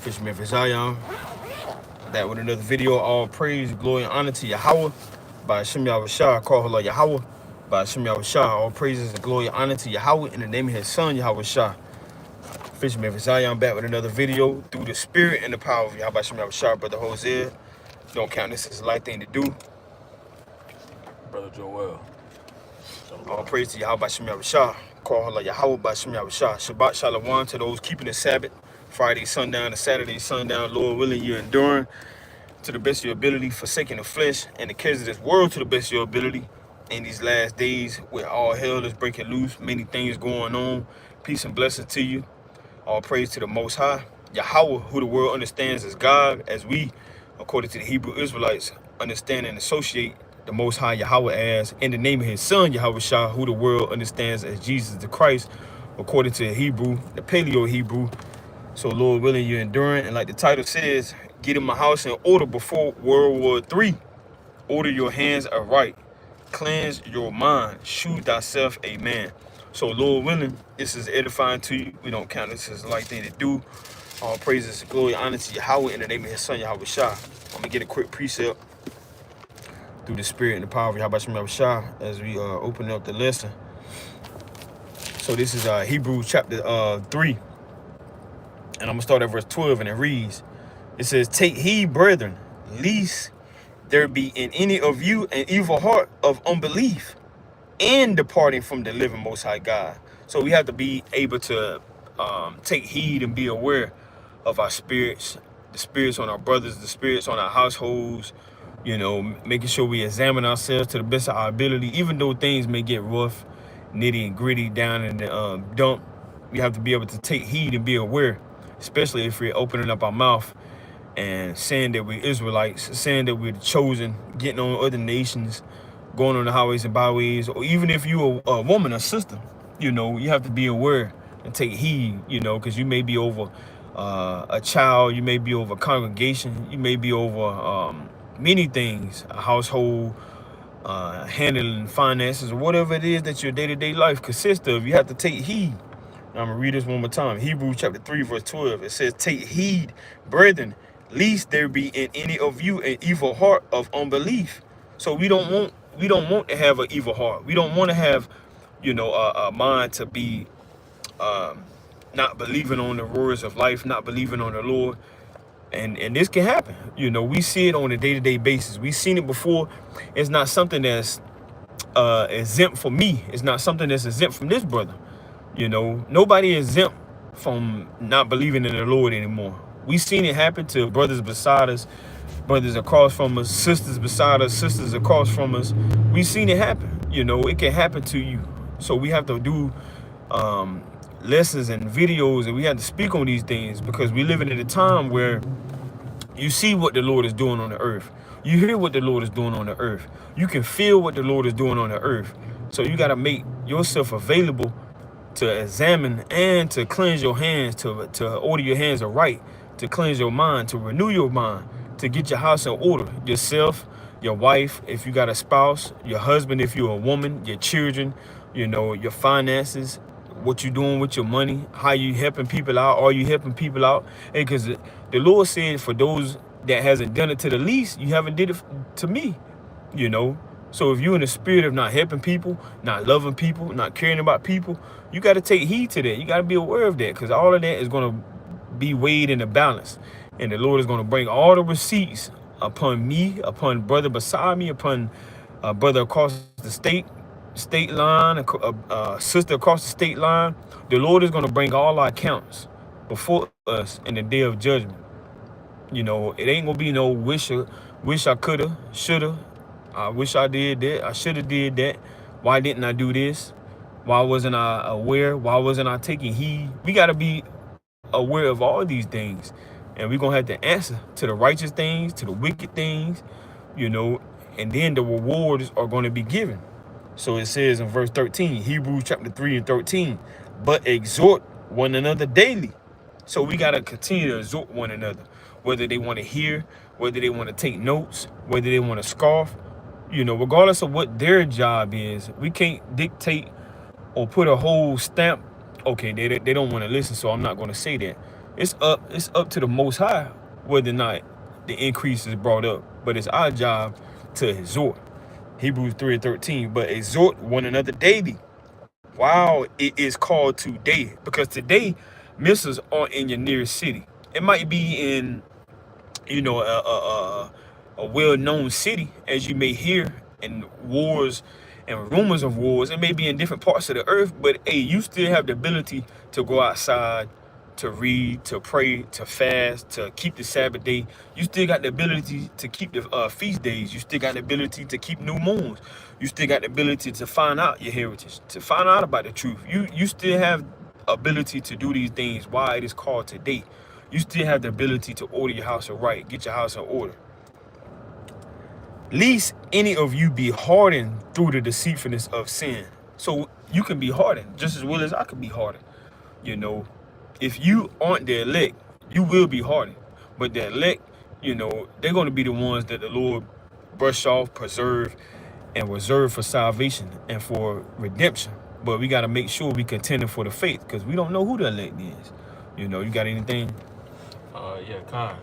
Fisherman for Zion. Back with another video. All praise, glory, and honor to Yahweh. By Hashem Yahushua, call her Yahweh. By Hashem Yahushua, all praises and glory and honor to Yahweh in the name of his son, Yahushua. Fisherman for Zion, back with another video. Through the spirit and the power of Yahweh Hashem Yahushua, Brother Hosea. Don't count this as a light thing to do. Brother Joel. All praise to Yahweh Hashem Yahushua. Call her Yahweh by Hashem Yahushua. Shabbat Shalom to those keeping the Sabbath. Friday sundown to Saturday sundown. Lord willing, you're enduring to the best of your ability, forsaking the flesh and the cares of this world to the best of your ability. In these last days where all hell is breaking loose, many things going on. Peace and blessings to you. All praise to the Most High. Yahweh, who the world understands as God, as we, according to the Hebrew Israelites, understand and associate the Most High Yahweh as, in the name of his son, Yahushua, who the world understands as Jesus the Christ, according to the Hebrew, the Paleo Hebrew. So Lord willing, you're enduring. And like the title says, get in my house in order before World War III. Order your hands aright. Cleanse your mind. Shew thyself, amen. So Lord willing, this is edifying to you. We don't count this as a light thing to do. All praises, glory, honor to Yahweh in the name of his son, Yahushua. I'm going to get a quick precept through the spirit and the power of Yahushua as we open up the lesson. So this is Hebrews chapter 3. And I'm going to start at verse 12, and it reads, it says, take heed, brethren, lest there be in any of you an evil heart of unbelief and departing from the living Most High God. So we have to be able to take heed and be aware of our spirits, the spirits on our brothers, the spirits on our households, you know, making sure we examine ourselves to the best of our ability, even though things may get rough, nitty and gritty down in the dump. We have to be able to take heed and be aware, especially if we're opening up our mouth and saying that we're Israelites, saying that we're chosen, getting on other nations, going on the highways and byways, or even if you're a woman, a sister, you know, you have to be aware and take heed, you know, because you may be over a child, you may be over a congregation, you may be over many things, a household, handling finances, or whatever it is that your day-to-day life consists of. You have to take heed. I'm going to read this one more time. Hebrews chapter 3, verse 12. It says, take heed, brethren, lest there be in any of you an evil heart of unbelief. So we don't want to have an evil heart. We don't want to have, you know, a mind to be not believing on the words of life, not believing on the Lord. And this can happen. You know, we see it on a day-to-day basis. We've seen it before. It's not something that's exempt for me. It's not something that's exempt from this brother. You know, nobody is exempt from not believing in the Lord anymore. We've seen it happen to brothers beside us, brothers across from us, sisters beside us, sisters across from us. We've seen it happen. You know, it can happen to you. So we have to do lessons and videos, and we have to speak on these things because we're living in a time where you see what the Lord is doing on the earth. You hear what the Lord is doing on the earth. You can feel what the Lord is doing on the earth. So you got to make yourself available to examine and to cleanse your hands, to order your hands aright, to cleanse your mind, to renew your mind, to get your house in order. Yourself, your wife, if you got a spouse, your husband, if you're a woman, your children, you know, your finances, what you doing with your money, how you helping people out, are you helping people out? Because the Lord said, for those that hasn't done it to the least, you haven't did it to me, you know. So if you're in the spirit of not helping people, not loving people, not caring about people, you got to take heed to that. You got to be aware of that, because all of that is going to be weighed in the balance. And the Lord is going to bring all the receipts upon me, upon brother beside me, upon brother across the state line, sister across the state line. The Lord is going to bring all our accounts before us in the day of judgment. You know, it ain't going to be no wish I coulda, shoulda. I wish I did that. I should have did that. Why didn't I do this? Why wasn't I aware? Why wasn't I taking heed? We got to be aware of all these things. And we're going to have to answer to the righteous things, to the wicked things, you know, and then the rewards are going to be given. So it says in verse 13, Hebrews chapter 3 and 13, but exhort one another daily. So we got to continue to exhort one another, whether they want to hear, whether they want to take notes, whether they want to scoff, you know, regardless of what their job is. We can't dictate or put a whole stamp. Okay, they don't want to listen, so I'm not going to say that. It's up to the Most High whether or not the increase is brought up. But it's our job to exhort. Hebrews 3:13. But exhort one another daily. Wow, it is called today because today missiles aren't in your nearest city. It might be in, a well-known city, as you may hear in wars and rumors of wars. It may be in different parts of the earth, but hey, you still have the ability to go outside, to read, to pray, to fast, to keep the Sabbath day. You still got the ability to keep the feast days. You still got the ability to keep new moons. You still got the ability to find out your heritage, to find out about the truth. You still have ability to do these things. Why it is called today. You still have the ability to order your house aright, get your house in order. Least any of you be hardened through the deceitfulness of sin. So you can be hardened just as well as I can be hardened. If you aren't the elect, you will be hardened. But the elect, they're going to be the ones that the Lord brush off, preserve, and reserve for salvation and for redemption. But we got to make sure we contend for the faith because we don't know who the elect is. You got anything? Yeah, kind.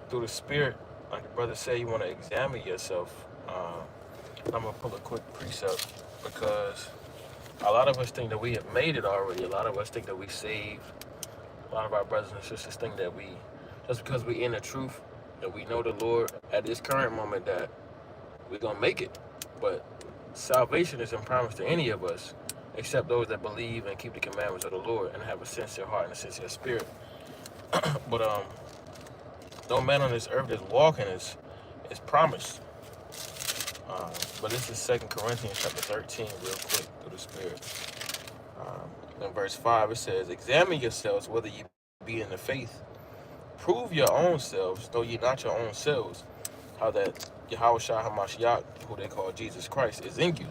Through the Spirit, like the brother said, you want to examine yourself. I'm going to pull a quick precept because a lot of us think that we have made it already. A lot of us think that we saved. A lot of our brothers and sisters think that just because we in the truth, that we know the Lord at this current moment, that we're going to make it. But salvation isn't promised to any of us except those that believe and keep the commandments of the Lord and have a sincere heart and a sincere spirit. But no man on this earth that's walking is promised. But this is 2 Corinthians chapter 13, real quick, through the Spirit. In verse 5, it says, examine yourselves whether you be in the faith. Prove your own selves, though ye not your own selves, how that Yahushua HaMashiach, who they call Jesus Christ, is in you,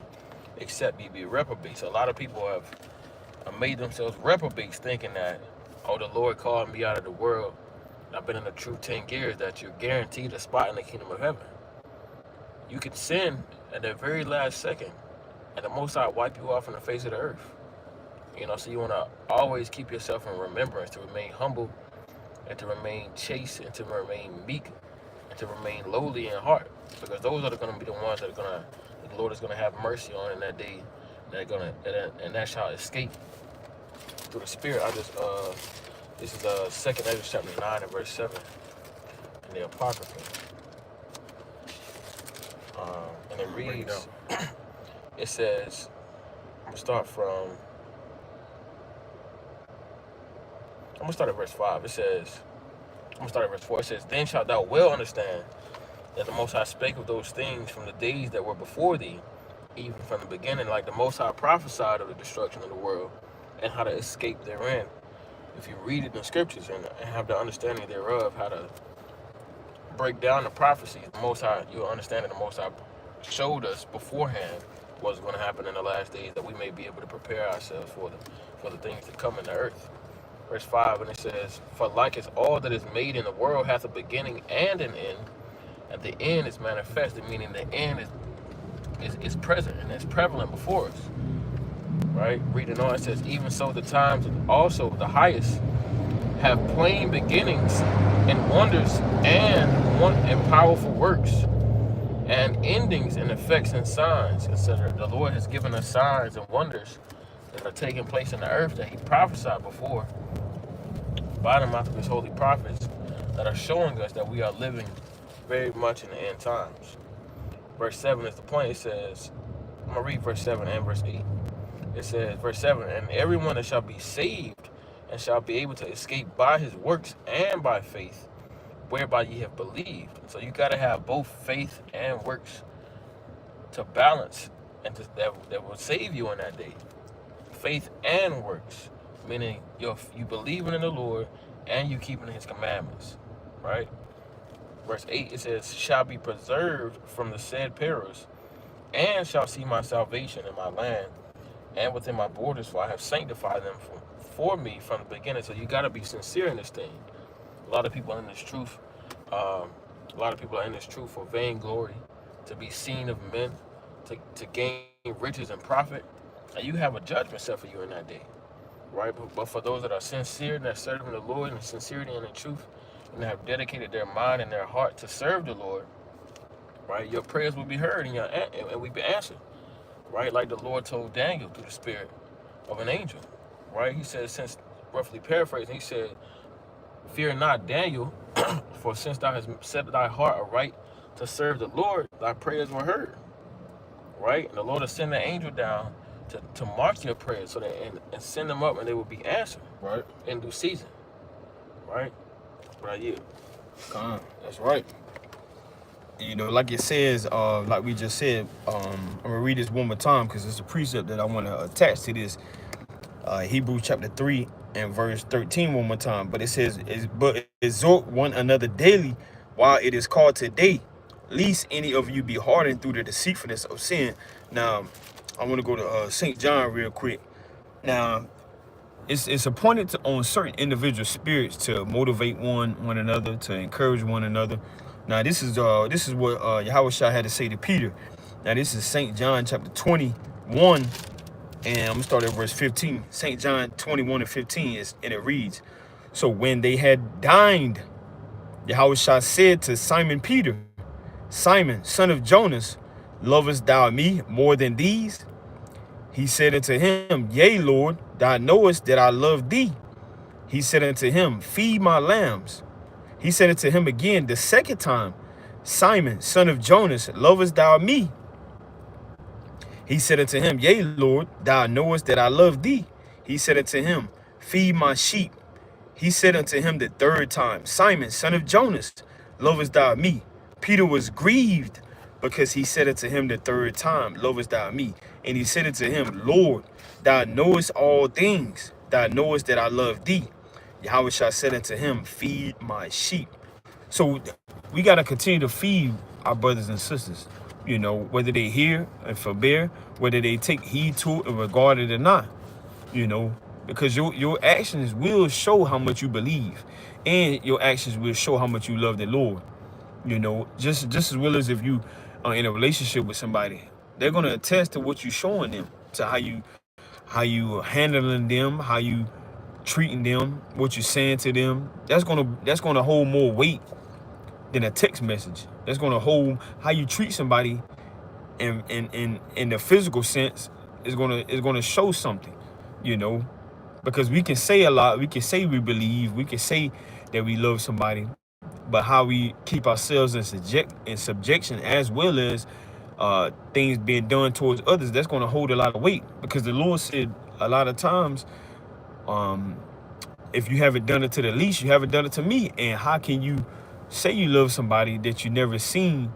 except ye be reprobates. So a lot of people have made themselves reprobates thinking that, oh, the Lord called me out of the world. I've been in the truth 10 years, that you're guaranteed a spot in the kingdom of heaven. You can sin at the very last second, and the Most High wipe you off from the face of the earth. So you want to always keep yourself in remembrance, to remain humble, and to remain chaste, and to remain meek, and to remain lowly in heart, because those are going to be the ones that the Lord is going to have mercy on in that day, and that shall escape through the Spirit. This is 2nd Ezra chapter 9 and verse 7 in the Apocrypha. And it reads, it says, I'm going to start at verse 5. It says, I'm going to start at verse 4. It says, then shalt thou well understand that the Most High spake of those things from the days that were before thee, even from the beginning, like the Most High prophesied of the destruction of the world and how to escape therein. If you read it in the scriptures and have the understanding thereof, how to break down the prophecies, the Most High, you'll understand that the Most High showed us beforehand what's going to happen in the last days, that we may be able to prepare ourselves for the things that come in the earth. Verse 5, and it says, for like as all that is made in the world hath a beginning and an end, and the end is manifested, meaning the end is present and is prevalent before us. Right? Reading on, it says, even so the times also the highest have plain beginnings and wonders and powerful works and endings and effects and signs, etc. The Lord has given us signs and wonders that are taking place in the earth that he prophesied before by the mouth of his holy prophets, that are showing us that we are living very much in the end times. Verse 7 is the point. It says, I'm going to read verse 7 and verse 8. It says, verse 7, and everyone that shall be saved and shall be able to escape by his works and by faith, whereby ye have believed. So you got to have both faith and works to balance, and that will save you on that day. Faith and works, meaning you believing in the Lord and you keeping his commandments, right? Verse 8, it says, shall be preserved from the said perils, and shall see my salvation in my land and within my borders, for I have sanctified them for me from the beginning. So you got to be sincere in this thing. A lot of people in this truth, for vainglory, to be seen of men, to gain riches and profit. And you have a judgment set for you in that day. right? But for those that are sincere and that serving the Lord in sincerity and in truth, and have dedicated their mind and their heart to serve the Lord, right? Your prayers will be heard and will be answered, right? Like the Lord told Daniel through the spirit of an angel, right? He said, since, roughly paraphrasing, he said, fear not, Daniel, for since thou hast set thy heart aright to serve the Lord, thy prayers were heard, right? And the Lord will send the angel down to mark your prayers so that and send them up and they will be answered, Right. in due season, right? Right, yeah. That's right. You know, like it says, like we just said, I'm gonna read this one more time because it's a precept that I want to attach to this. Hebrews chapter 3 and verse 13 one more time. But it says, but exhort one another daily while it is called today, lest any of you be hardened through the deceitfulness of sin. Now, I want to go to St. John real quick. Now, it's appointed on certain individual spirits to motivate one another, to encourage one another. Now, this is what Yahweh Shah had to say to Peter. Now, this is St. John chapter 21. And I'm going to start at verse 15. St. John 21 and 15 and it reads, so when they had dined, Yahushua said to Simon Peter, Simon, son of Jonas, lovest thou me more than these? He said unto him, yea, Lord, thou knowest that I love thee. He said unto him, feed my lambs. He said unto him again the second time, Simon, son of Jonas, lovest thou me? He said unto him, yea, Lord, thou knowest that I love thee. He said unto him, feed my sheep. He said unto him the third time, Simon, son of Jonas, lovest thou me? Peter was grieved because he said unto him the third time, lovest thou me? And he said unto him, Lord, thou knowest all things. Thou knowest that I love thee. Yahweh said unto him, feed my sheep. So we got to continue to feed our brothers and sisters. You know, whether they hear and forbear, whether they take heed to it and regard it or not, you know, because your actions will show how much you believe, and your actions will show how much you love the Lord. You know, just as well as if you are in a relationship with somebody, they're gonna attest to what you're showing them, to how you handling them, how you treating them, what you're saying to them. That's gonna hold more weight than a text message. That's gonna hold how you treat somebody in the physical sense is gonna show something, you know, because we can say a lot, we can say we believe, we can say that we love somebody, but how we keep ourselves in subjection as well as things being done towards others, that's gonna hold a lot of weight, because the Lord said a lot of times, if you haven't done it to the least, you haven't done it to me. And how can you say you love somebody that you never seen,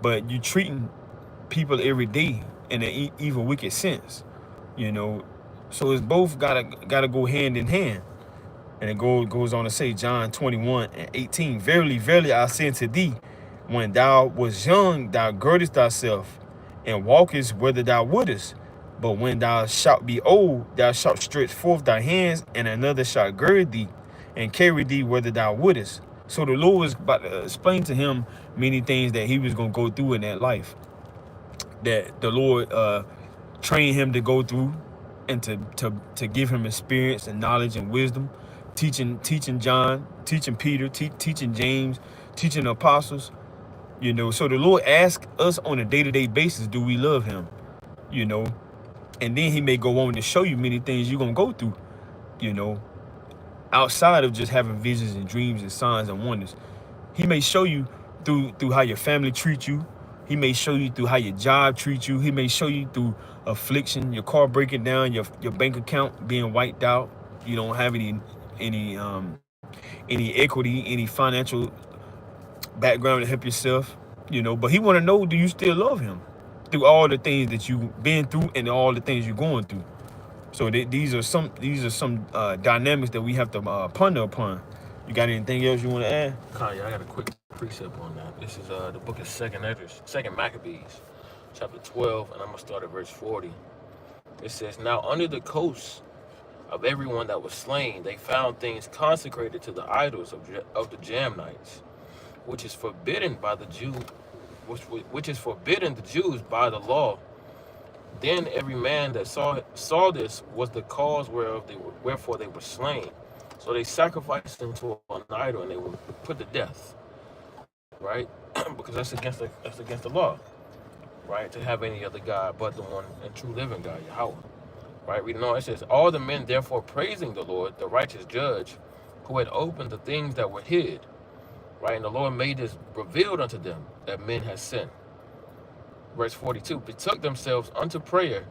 but you treating people every day in an evil, wicked sense, you know? So it's both gotta go hand in hand. And it goes on to say, John 21 and 18, verily, verily, I say unto thee, when thou was young, thou girdest thyself and walkest whither thou wouldest. But when thou shalt be old, thou shalt stretch forth thy hands, and another shall gird thee and carry thee whither thou wouldest. So the Lord was about to explain to him many things that he was going to go through in that life, that the Lord trained him to go through, and to give him experience and knowledge and wisdom, teaching John, teaching Peter, teaching James, teaching the apostles, you know. So the Lord asks us on a day-to-day basis, do we love him, you know? And then he may go on to show you many things you're going to go through, you know, outside of just having visions and dreams and signs and wonders. He may show you through how your family treats you. He may show you through how your job treats you. He may show you through affliction, your car breaking down, your bank account being wiped out. You don't have any equity, any financial background to help yourself, you know. But he want to know, do you still love him through all the things that you've been through and all the things you're going through? So these are some dynamics that we have to ponder upon. You got anything else you want to add? Kanye, I got a quick precept on that. This is the book of Second Maccabees, chapter 12, and I'm gonna start at verse 40. It says, now under the coast of everyone that was slain, they found things consecrated to the idols of the Jamnites, which is forbidden by the Jew, which is forbidden the Jews by the law, Then every man that saw this was the cause wherefore they were slain. So they sacrificed them to an idol and they were put to death, right? Because that's against the law, right? To have any other God but the one and true living God, Yahweh. Right? Reading on, it says, all the men therefore praising the Lord, the righteous judge, who had opened the things that were hid, right? And the Lord made this revealed unto them that men had sinned. Verse 42, betook themselves unto prayer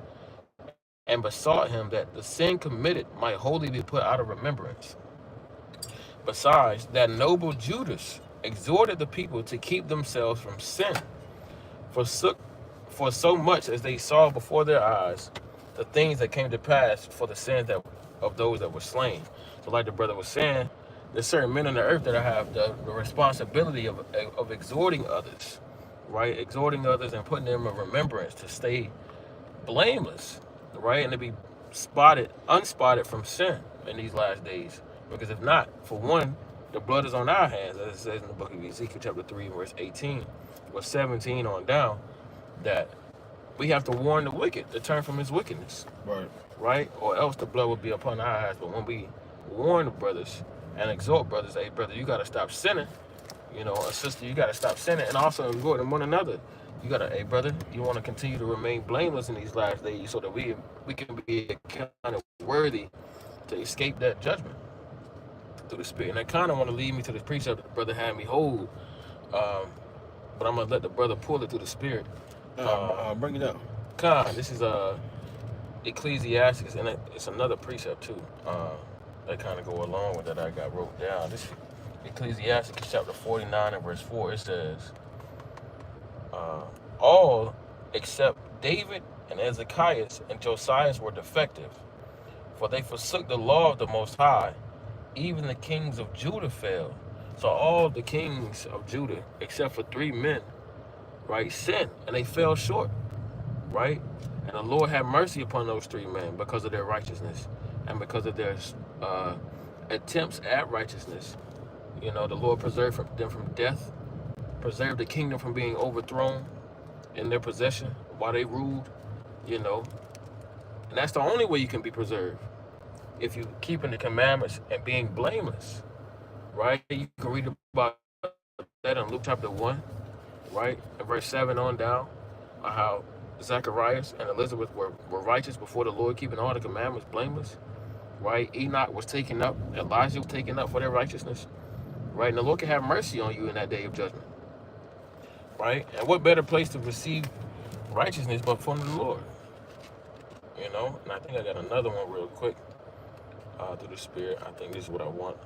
and besought him that the sin committed might wholly be put out of remembrance. Besides, that noble Judas exhorted the people to keep themselves from sin, for so much as they saw before their eyes the things that came to pass for the sins of those that were slain. So like the brother was saying, there's certain men on the earth that have the responsibility of exhorting others, right? Exhorting others and putting them in remembrance to stay blameless, right? And to be unspotted from sin in these last days. Because if not, for one, the blood is on our hands, as it says in the book of Ezekiel chapter 3, verse 18, or 17 on down, that we have to warn the wicked to turn from his wickedness. Right? Or else the blood will be upon our eyes. But when we warn the brothers and exhort brothers, hey brother, you gotta stop sinning. You know, a sister, you gotta stop sinning, and also exhorting one another. You gotta, hey brother, you wanna continue to remain blameless in these last days so that we can be kind of worthy to escape that judgment through the Spirit. And I kind of want to lead me to this precept that the brother had me hold, but I'm gonna let the brother pull it through the Spirit. Bring it up. This is Ecclesiastes, and it's another precept too. That kind of go along with that I got wrote down. This Ecclesiastes chapter 49 and verse 4. It says, all except David and Ezekias and Josias were defective, for they forsook the law of the Most High. Even the kings of Judah fell. So all the kings of Judah, except for 3 men, right, sinned, and they fell short, right? And the Lord had mercy upon those 3 men because of their righteousness and because of their attempts at righteousness. You know, the Lord preserved them from death, preserved the kingdom from being overthrown in their possession while they ruled, you know. And that's the only way you can be preserved, if you keeping the commandments and being blameless, right? You can read about that in Luke chapter 1, right? And verse 7 on down, how Zacharias and Elizabeth were righteous before the Lord, keeping all the commandments blameless, right? Enoch was taken up, Elijah was taken up for their righteousness, right? And the Lord can have mercy on you in that day of judgment, right? And what better place to receive righteousness but from the Lord, you know? And I think I got another one real quick. Through the Spirit. I think this is what I want.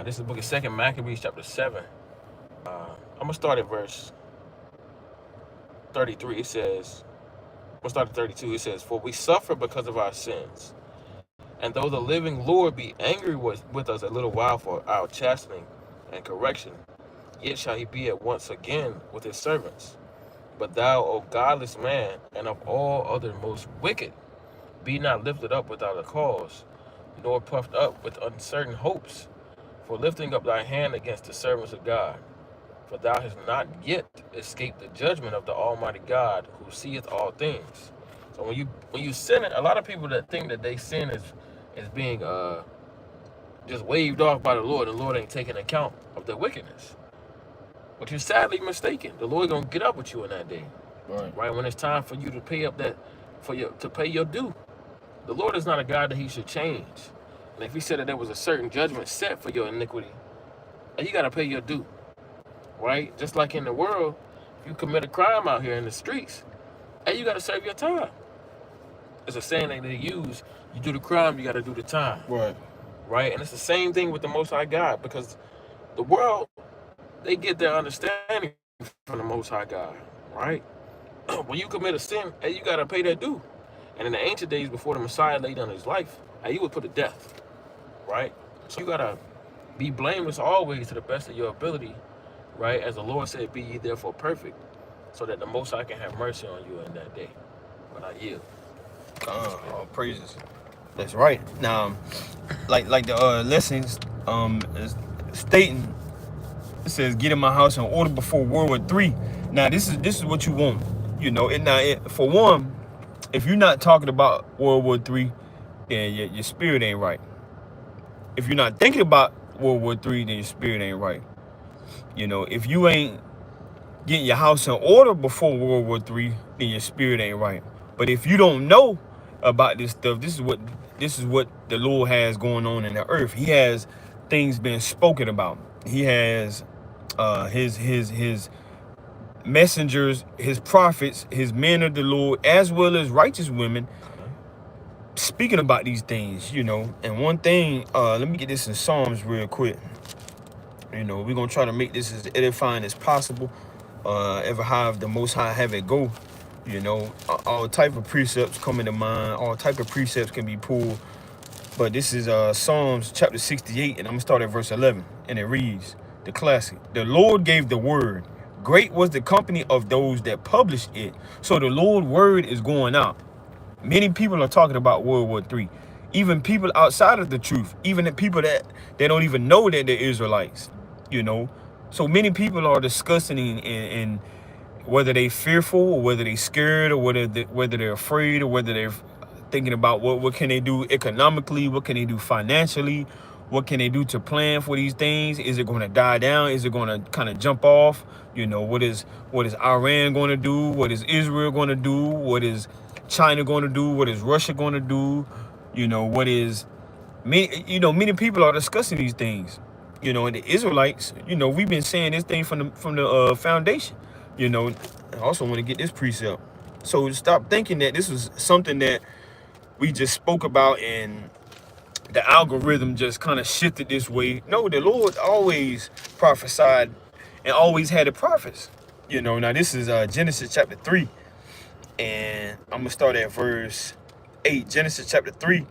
This is the book of 2 Maccabees chapter 7. I'm going to start at verse 33. It says, we'll start at 32. It says, for we suffer because of our sins. And though the living Lord be angry with us a little while for our chastening and correction, yet shall he be at once again with his servants. But thou, O godless man, and of all other most wicked, be not lifted up without a cause, nor puffed up with uncertain hopes, for lifting up thy hand against the servants of God. For thou hast not yet escaped the judgment of the Almighty God, who seeth all things. So when you sin, a lot of people that think that they sin is being just waved off by the Lord ain't taking account of their wickedness. But you're sadly mistaken. The Lord gonna get up with you in that day, right? When it's time for you to pay up to pay your due. The Lord is not a God that he should change. And if he said that there was a certain judgment set for your iniquity, you got to pay your due, right? Just like in the world, if you commit a crime out here in the streets, you got to serve your time. It's a saying that they use, you do the crime, you got to do the time. Right? And it's the same thing with the Most High God, because the world, they get their understanding from the Most High God, right? When you commit a sin, you got to pay that due. And in the ancient days, before the Messiah laid down his life, he was put to death, right? So you got to be blameless always to the best of your ability, right? As the Lord said, be ye therefore perfect, so that the Most High can have mercy on you in that day. But I yield. All praises. That's right. Now, like the lessons is stating, it says, get in my house in order before World War III. Now, this is what you want. You know, for one, if you're not talking about World War III, then your spirit ain't right. If you're not thinking about World War III, then your spirit ain't right. You know, if you ain't getting your house in order before World War III, then your spirit ain't right. But if you don't know about this stuff, this is what the Lord has going on in the earth. He has things being spoken about. He has his messengers, his prophets, his men of the Lord, as well as righteous women speaking about these things, you know. And one thing, let me get this in Psalms real quick. You know, we're gonna try to make this as edifying as possible. Ever have the Most High have it go. You know, all type of precepts come into mind. All type of precepts can be pulled. But this is Psalms chapter 68, and I'm gonna start at verse 11, and it reads, the classic: "The Lord gave the word. Great was the company of those that published it." So the Lord word is going out. Many people are talking about World War III. Even people outside of the truth, even the people that they don't even know that they're Israelites, you know. So many people are discussing and whether they fearful or whether they scared or whether they're afraid or whether they're thinking about what can they do economically, what can they do financially, what can they do to plan for these things. Is it going to die down? Is it going to kind of jump off? You know, what is Iran going to do? What is Israel going to do? What is China going to do? What is Russia going to do? You know, many people are discussing these things. You know, and the Israelites, you know, we've been saying this thing from the foundation. You know, I also want to get this precept. So stop thinking that this was something that we just spoke about and the algorithm just kind of shifted this way. No, the Lord always prophesied and always had the prophets. You know, now this is Genesis chapter 3, and I'm gonna start at verse 8. Genesis chapter 3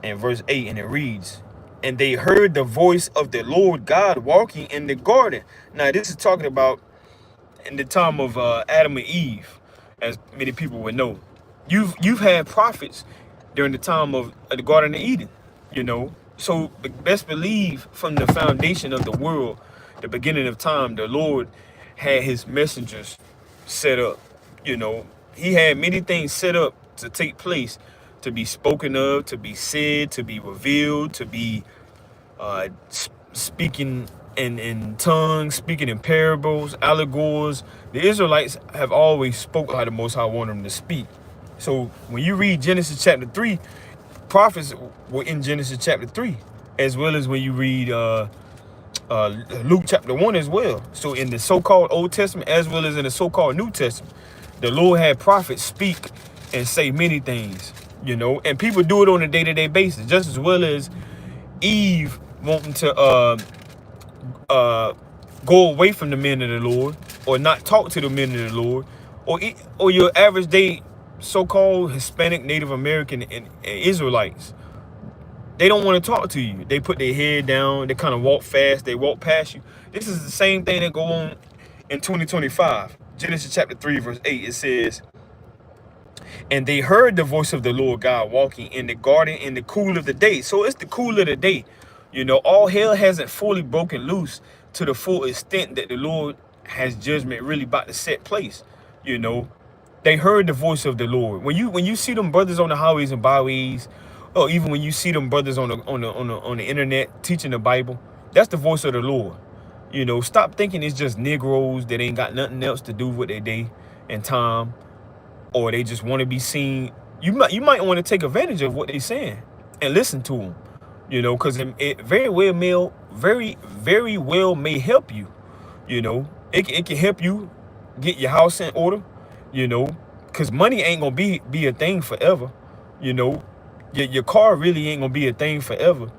and verse 8, and it reads, "And they heard the voice of the Lord God walking in the garden." Now this is talking about in the time of Adam and Eve, as many people would know. You've had prophets during the time of the Garden of Eden, you know. So best believe from the foundation of the world, the beginning of time, the Lord had his messengers set up. You know, he had many things set up to take place, to be spoken of, to be said, to be revealed, to be speaking in tongues, speaking in parables, allegories. The Israelites have always spoke how the Most High wanted them to speak. So when you read Genesis chapter 3, prophets were in Genesis chapter 3, as well as when you read Luke chapter 1 as well. So in the so-called Old Testament, as well as in the so-called New Testament, the Lord had prophets speak and say many things, you know, and people do it on a day-to-day basis, just as well as Eve wanting to go away from the men of the Lord, or not talk to the men of the Lord, or your average day so-called Hispanic, Native American, and Israelites. They don't want to talk to you. They put their head down. They kind of walk fast. They walk past you. This is the same thing that go on in 2025. Genesis chapter 3, verse 8, it says, "And they heard the voice of the Lord God walking in the garden in the cool of the day." So it's the cool of the day. You know, all hell hasn't fully broken loose to the full extent that the Lord has judgment really about to set place. You know, they heard the voice of the Lord. When you see them brothers on the highways and byways, or even when you see them brothers on the internet teaching the Bible, that's the voice of the Lord. You know, stop thinking it's just Negroes that ain't got nothing else to do with their day and time, or they just want to be seen. You might want to take advantage of what they're saying and listen to them. You know, because it very well may help you. You know, it can help you get your house in order. You know, because money ain't gonna be a thing forever. You know, your car really ain't gonna be a thing forever.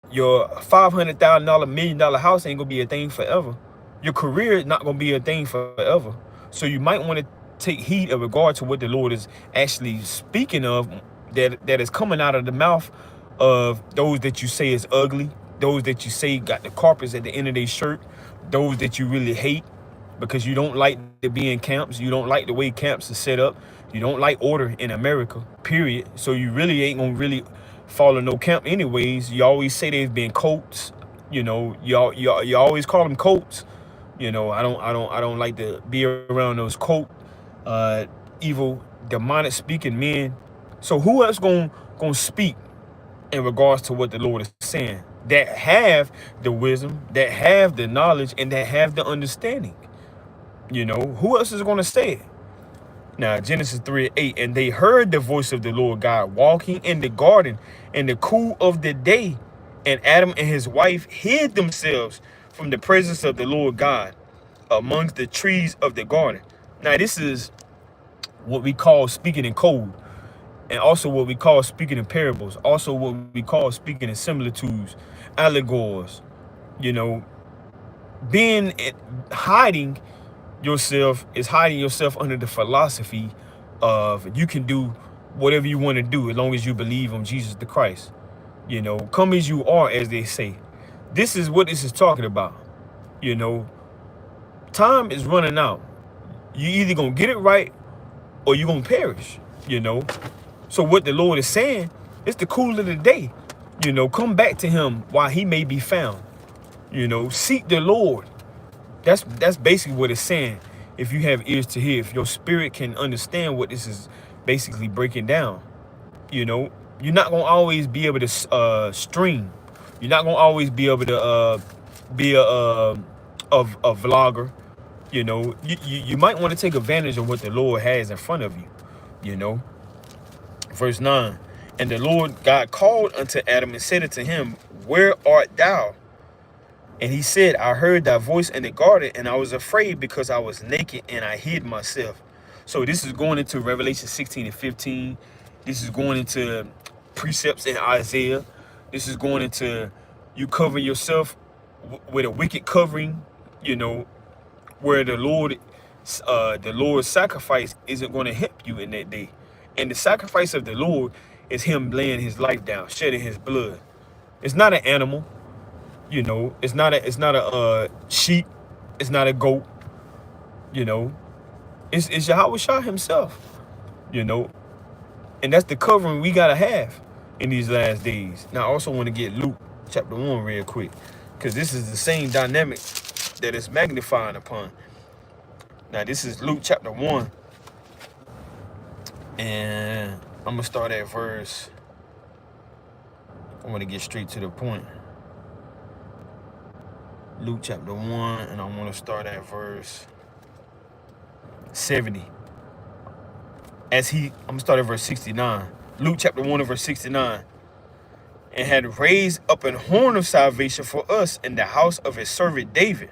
Your $500,000, $1 million house ain't gonna be a thing forever. Your career is not gonna be a thing forever. So you might want to take heed of regard to what the Lord is actually speaking of, that is coming out of the mouth of those that you say is ugly, those that you say got the carpets at the end of their shirt, those that you really hate because you don't like to be in camps, you don't like the way camps are set up, you don't like order in America, period. So you really ain't gonna really follow no camp anyways. You always say there's been cults, you know, you always call them cults. You know, I don't like to be around those cult evil, demonic speaking men. So who else gonna speak in regards to what the Lord is saying? That have the wisdom, that have the knowledge, and that have the understanding. You know, who else is gonna say it? Now, Genesis 3:8, and they heard the voice of the Lord God walking in the garden in the cool of the day. And Adam and his wife hid themselves from the presence of the Lord God amongst the trees of the garden. Now, this is what we call speaking in code, and also what we call speaking in parables, also what we call speaking in similitudes, allegories, you know, being hiding yourself is hiding yourself under the philosophy of you can do whatever you want to do as long as you believe on Jesus the Christ. You know, come as you are, as they say. This is what this is talking about. You know, time is running out. You either gonna get it right or you're gonna perish. You know, so what the Lord is saying, it's the cool of the day. You know, come back to him while he may be found. You know, seek the Lord. That's basically what it's saying. If you have ears to hear, if your spirit can understand what this is basically breaking down, you know, you're not gonna always be able to stream. You're not gonna always be able to be a vlogger. You know, you might want to take advantage of what the Lord has in front of you. You know, verse 9, and the Lord God called unto Adam and said unto him, where art thou? And he said, I heard thy voice in the garden, and I was afraid because I was naked and I hid myself. So this is going into Revelation 16 and 15. This is going into precepts in Isaiah. This is going into you cover yourself with a wicked covering, you know, where the Lord's sacrifice isn't going to help you in that day. And the sacrifice of the Lord is him laying his life down, shedding his blood. It's not an animal. You know, it's not a sheep, it's not a goat. You know, it's Yahweh Shah himself. You know, and that's the covering we gotta have in these last days. Now, I also want to get Luke chapter 1 real quick, because this is the same dynamic that it's magnifying upon. Now, this is Luke chapter 1, and I'm gonna start at verse. I want to get straight to the point. Luke chapter 1, and I want to start at verse 70. I'm going to start at verse 69. Luke chapter 1 and verse 69. And had raised up an horn of salvation for us in the house of his servant David,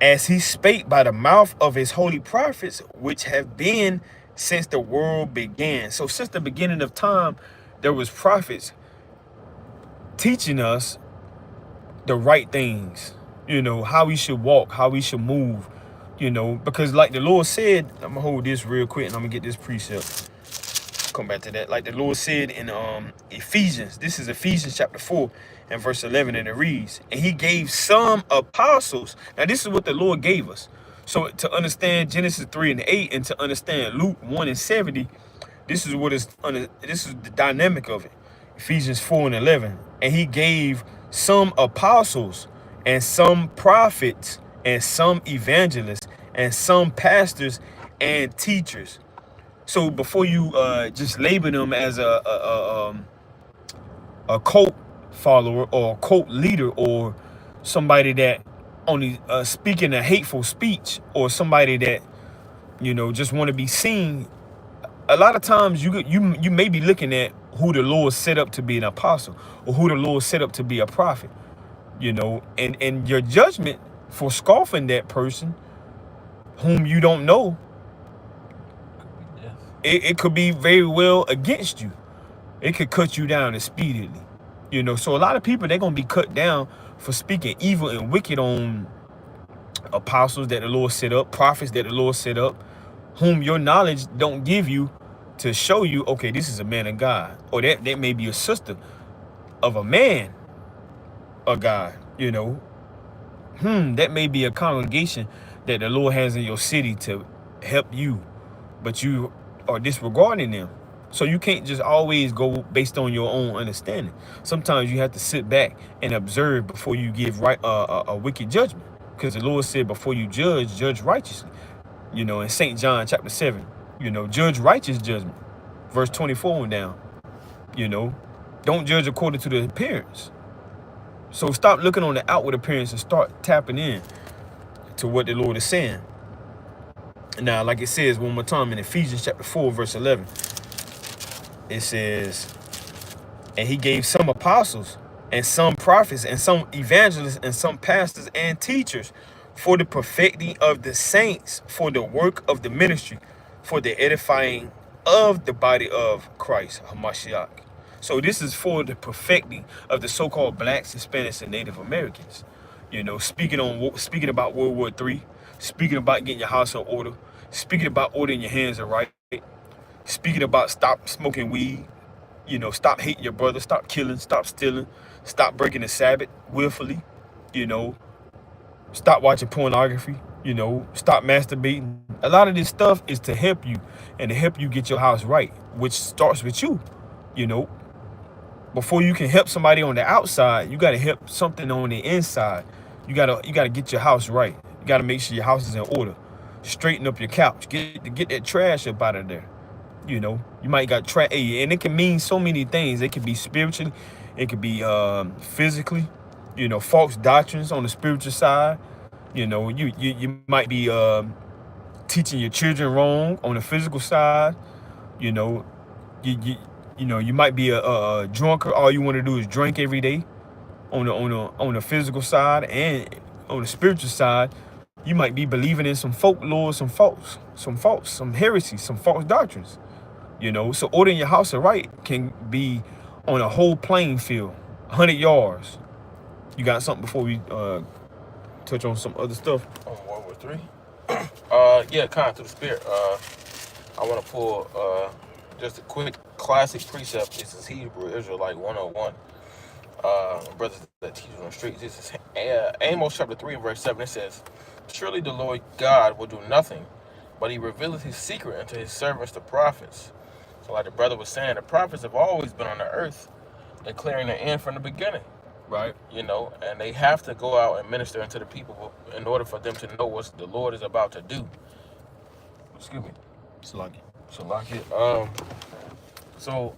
as he spake by the mouth of his holy prophets, which have been since the world began. So since the beginning of time, there was prophets teaching us the right things, you know, how we should walk, how we should move, you know, because like the Lord said, I'm gonna hold this real quick and I'm gonna get this precept. Come back to that. Like the Lord said in Ephesians, this is Ephesians chapter 4 and verse 11, and it reads, and he gave some apostles. Now this is what the Lord gave us. So to understand Genesis 3 and 8 and to understand Luke 1 and 70, this is the dynamic of it. Ephesians 4 and 11, and he gave some apostles and some prophets and some evangelists and some pastors and teachers. So before you just label them as a cult follower or a cult leader or somebody that only speaking a hateful speech or somebody that, you know, just want to be seen, a lot of times you may be looking at who the Lord set up to be an apostle or who the Lord set up to be a prophet, you know, and your judgment for scoffing that person whom you don't know, it could be very well against you. It could cut you down speedily, you know. So a lot of people, they're going to be cut down for speaking evil and wicked on apostles that the Lord set up, prophets that the Lord set up, whom your knowledge don't give you to show you, okay, this is a man of God, or that may be a sister of a man of God, you know. That may be a congregation that the Lord has in your city to help you, but you are disregarding them. So you can't just always go based on your own understanding. Sometimes you have to sit back and observe before you give a wicked judgment, because the Lord said, before you judge righteously. You know, in St. John chapter 7, you know, judge righteous judgment. Verse 24 and down. You know, don't judge according to the appearance. So stop looking on the outward appearance and start tapping in to what the Lord is saying. Now, like it says one more time in Ephesians chapter 4, verse 11, it says, and he gave some apostles and some prophets and some evangelists and some pastors and teachers for the perfecting of the saints, for the work of the ministry, for the edifying of the body of Christ, Hamashiach. So this is for the perfecting of the so-called blacks, Hispanics, and Native Americans. You know, speaking about World War III, speaking about getting your house in order, speaking about ordering your hands aright, speaking about stop smoking weed, you know, stop hating your brother, stop killing, stop stealing, stop breaking the Sabbath willfully, you know, stop watching pornography, you know, stop masturbating. A lot of this stuff is to help you and to help you get your house right, which starts with you, you know. Before you can help somebody on the outside, you got to help something on the inside. You gotta get your house right. You got to make sure your house is in order. Straighten up your couch. Get that trash up out of there. You know, you might got trash, and it can mean so many things. It could be spiritually, it could be physically. You know, false doctrines on the spiritual side. You know, you might be teaching your children wrong on the physical side. You know, you know, you might be a drunker. All you want to do is drink every day on the physical side, and on the spiritual side, you might be believing in some folklore, some heresy, some false doctrines. You know, so ordering your house right can be on a whole playing field, 100 yards. You got something before we touch on some other stuff? On World War III? Yeah, kind of through the spirit. I want to pull just a quick classic precept. This is Hebrew Israelite 101. Brothers that teach on the streets. This is Amos chapter 3 and verse 7. It says, surely the Lord God will do nothing, but he revealeth his secret unto his servants, the prophets. So like the brother was saying, the prophets have always been on the earth, declaring the end from the beginning. Right. You know, and they have to go out and minister unto the people in order for them to know what the Lord is about to do. Excuse me. Salaki. So,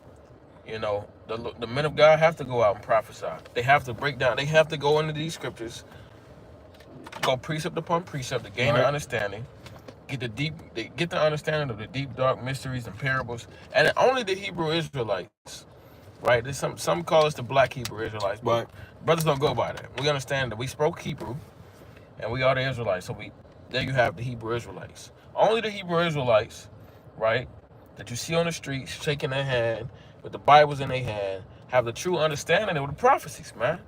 you know, the men of God have to go out and prophesy. They have to break down. They have to go into these scriptures, go precept upon precept to gain the understanding, get the understanding of the deep, dark mysteries and parables. And only the Hebrew Israelites, right? There's some call us the black Hebrew Israelites, but brothers don't go by that. We understand that we spoke Hebrew, and we are the Israelites. So there you have the Hebrew Israelites. Only the Hebrew Israelites, right, that you see on the streets shaking their hand with the Bibles in their hand, have the true understanding of the prophecies, man.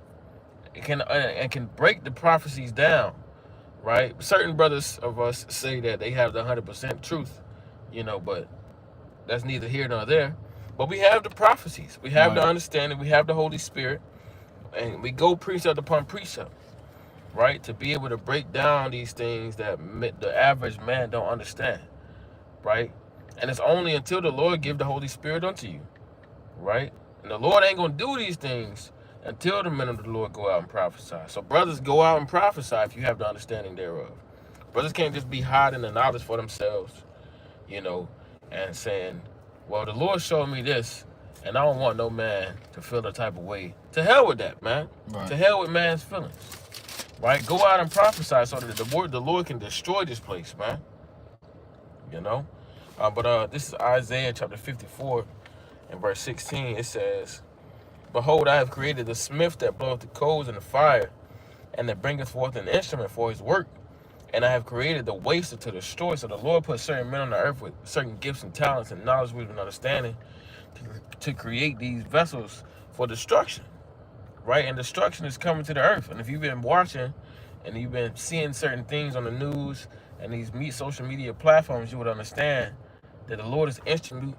It can break the prophecies down, right? Certain brothers of us say that they have the 100% truth, you know, but that's neither here nor there. But we have the prophecies, we have the understanding, we have the Holy Spirit, and we go precept upon precept, right, to be able to break down these things that the average man don't understand, right? And it's only until the Lord give the Holy Spirit unto you, right? And the Lord ain't gonna do these things until the men of the Lord go out and prophesy. So brothers, go out and prophesy if you have the understanding thereof. Brothers can't just be hiding the knowledge for themselves, you know, and saying, well, the Lord showed me this, and I don't want no man to feel the type of way. To hell with that, man. Right. To hell with man's feelings. Right? Go out and prophesy so that the Lord can destroy this place, man. You know? But this is Isaiah chapter 54 and verse 16. It says, behold, I have created the smith that bloweth the coals in the fire, and that bringeth forth an instrument for his work. And I have created the waster to destroy. So the Lord put certain men on the earth with certain gifts and talents and knowledge, wisdom, and understanding to create these vessels for destruction. Right? And destruction is coming to the earth. And if you've been watching and you've been seeing certain things on the news and these social media platforms, you would understand that the Lord is instituting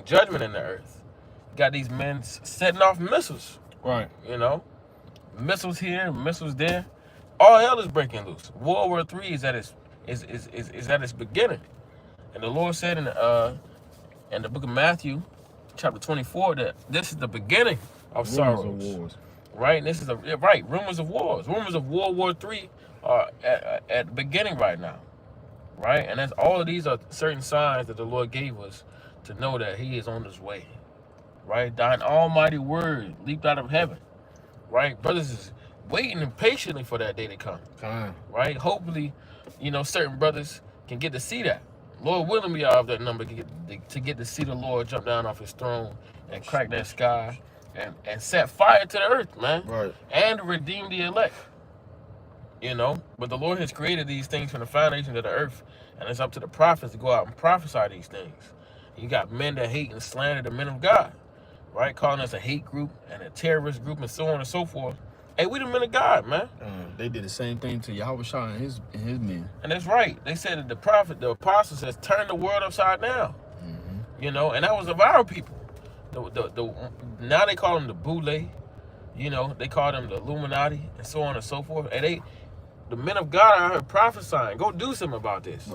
judgment in the earth. Got these men setting off missiles. Right. You know? Missiles here, missiles there. All hell is breaking loose. World War III is at its beginning. And the Lord said in the book of Matthew, chapter 24, that this is the beginning of sorrows. Rumors of wars. Right? And this is rumors of wars. Rumors of World War III are at the beginning right now. right? And that's all of these are certain signs that the Lord gave us to know that He is on His way, right? Thine almighty word leaped out of heaven, right? Brothers is waiting impatiently for that day to come, right? Hopefully, certain brothers can get to see that. Lord willing, we are of that number to get to see the Lord jump down off His throne and crack that sky and set fire to the earth, man, Right. and redeem the elect. But the Lord has created these things from the foundation of the earth, and it's up to the prophets to go out and prophesy these things. You got men that hate and slander the men of God, right? Calling us a hate group and a terrorist group and so on and so forth. Hey, we the men of God, man. They did the same thing to Yahweh Shah and his men. And that's right. They said that the apostle says, turn the world upside down. And that was of our people. Now they call them the Boule, they call them the Illuminati and so on and so forth. And the men of God are prophesying. Go do something about this.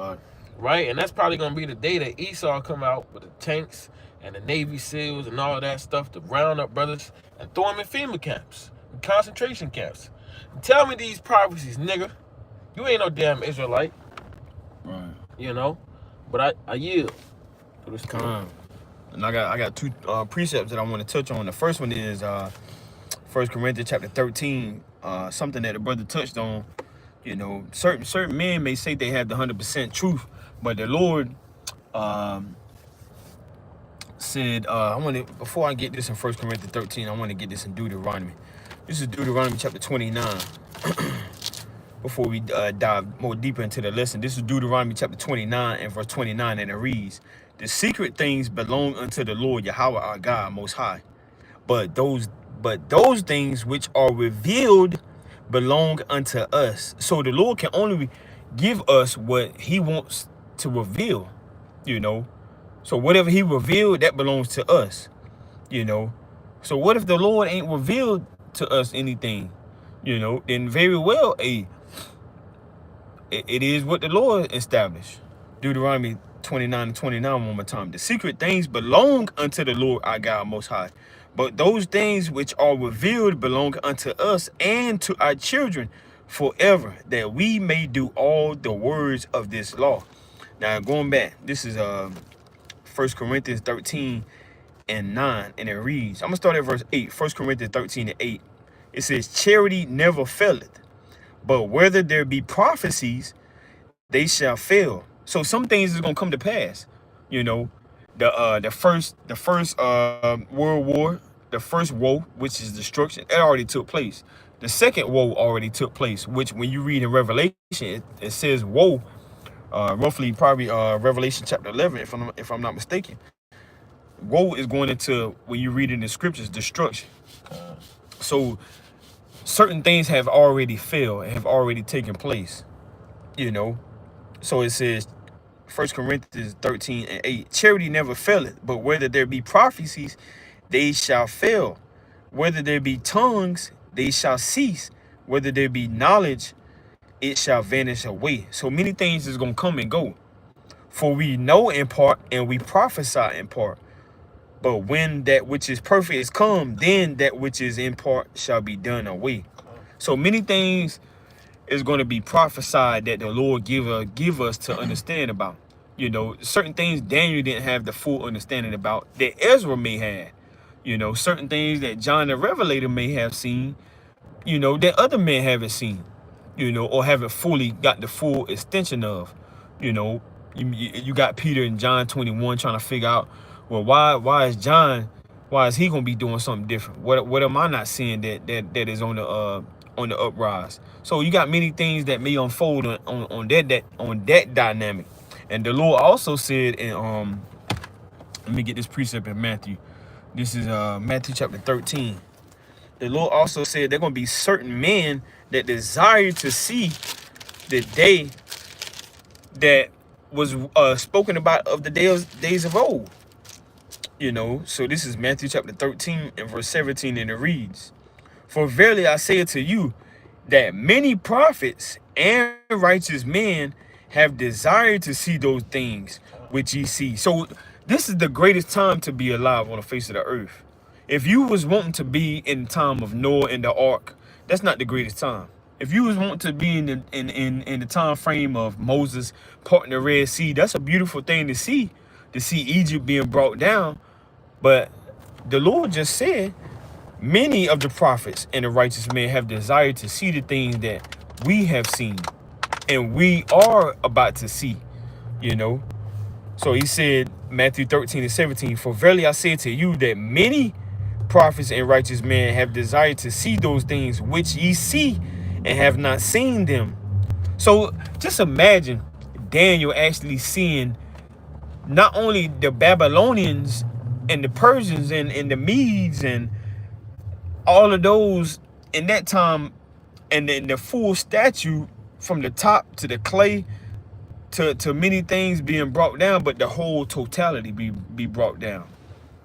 Right? And that's probably going to be the day that Esau come out with the tanks and the Navy SEALs and all of that stuff to round up brothers and throw them in FEMA camps, in concentration camps. And tell me these prophecies, nigga. You ain't no damn Israelite. Right. But I yield. And I got two precepts that I want to touch on. The first one is 1 Corinthians chapter 13, something that the brother touched on. Certain men may say they have the 100% truth, but the Lord said, before I get this in 1 Corinthians 13, I want to get this in Deuteronomy. This is Deuteronomy chapter 29. Before we dive more deeper into the lesson, this is Deuteronomy chapter 29 and verse 29, and it reads, the secret things belong unto the Lord Yahweh our God Most High, but those things which are revealed belong unto us. So the Lord can only give us what He wants to reveal, So whatever He revealed, that belongs to us, So what if the Lord ain't revealed to us anything, then very well, it is what the Lord established. Deuteronomy 29 and 29 one more time. The secret things belong unto the Lord our God Most High, but those things which are revealed belong unto us and to our children forever, that we may do all the words of this law. Now going back, this is 1 Corinthians 13 and 9, and it reads, I'm gonna start at verse 8. 1 Corinthians 13 and 8. It says, charity never faileth, but whether there be prophecies, they shall fail. So some things is gonna come to pass. The first World War, the first woe, which is destruction, it already took place. The second woe already took place, which when you read in Revelation, it says woe, roughly probably Revelation chapter 11, if I'm not mistaken. Woe is going into, when you read in the scriptures, destruction. So certain things have already failed, have already taken place, So it says, 1 Corinthians 13 and 8, charity never faileth, but whether there be prophecies, they shall fail. Whether there be tongues, they shall cease. Whether there be knowledge, it shall vanish away. So many things is going to come and go. For we know in part and we prophesy in part. But when that which is perfect is come, then that which is in part shall be done away. So many things is going to be prophesied that the Lord give us to understand about. Certain things Daniel didn't have the full understanding about that Ezra may have. Certain things that John the Revelator may have seen, that other men haven't seen, or haven't fully got the full extension of. You got Peter in John 21 trying to figure out, well, why is he gonna be doing something different? What am I not seeing that is on the uprise? So you got many things that may unfold on that dynamic. And the Lord also said in let me get this precept in Matthew. This is Matthew chapter 13. The Lord also said there are going to be certain men that desire to see the day that was spoken about of the days of old. So this is Matthew chapter 13 and verse 17, and it reads, for verily I say unto you, that many prophets and righteous men have desired to see those things which ye see. So this is the greatest time to be alive on the face of the earth. If you was wanting to be in the time of Noah and the ark, that's not the greatest time. If you was want to be in the time frame of Moses parting the Red Sea, that's a beautiful thing to see Egypt being brought down. But the Lord just said, many of the prophets and the righteous men have desired to see the things that we have seen and we are about to see, you know. So he said, Matthew 13:17, for verily I say to you that many prophets and righteous men have desired to see those things which ye see and have not seen them. So just imagine Daniel actually seeing not only the Babylonians and the Persians and the Medes and all of those in that time, and then the full statue from the top to the clay to many things being brought down, but the whole totality be brought down.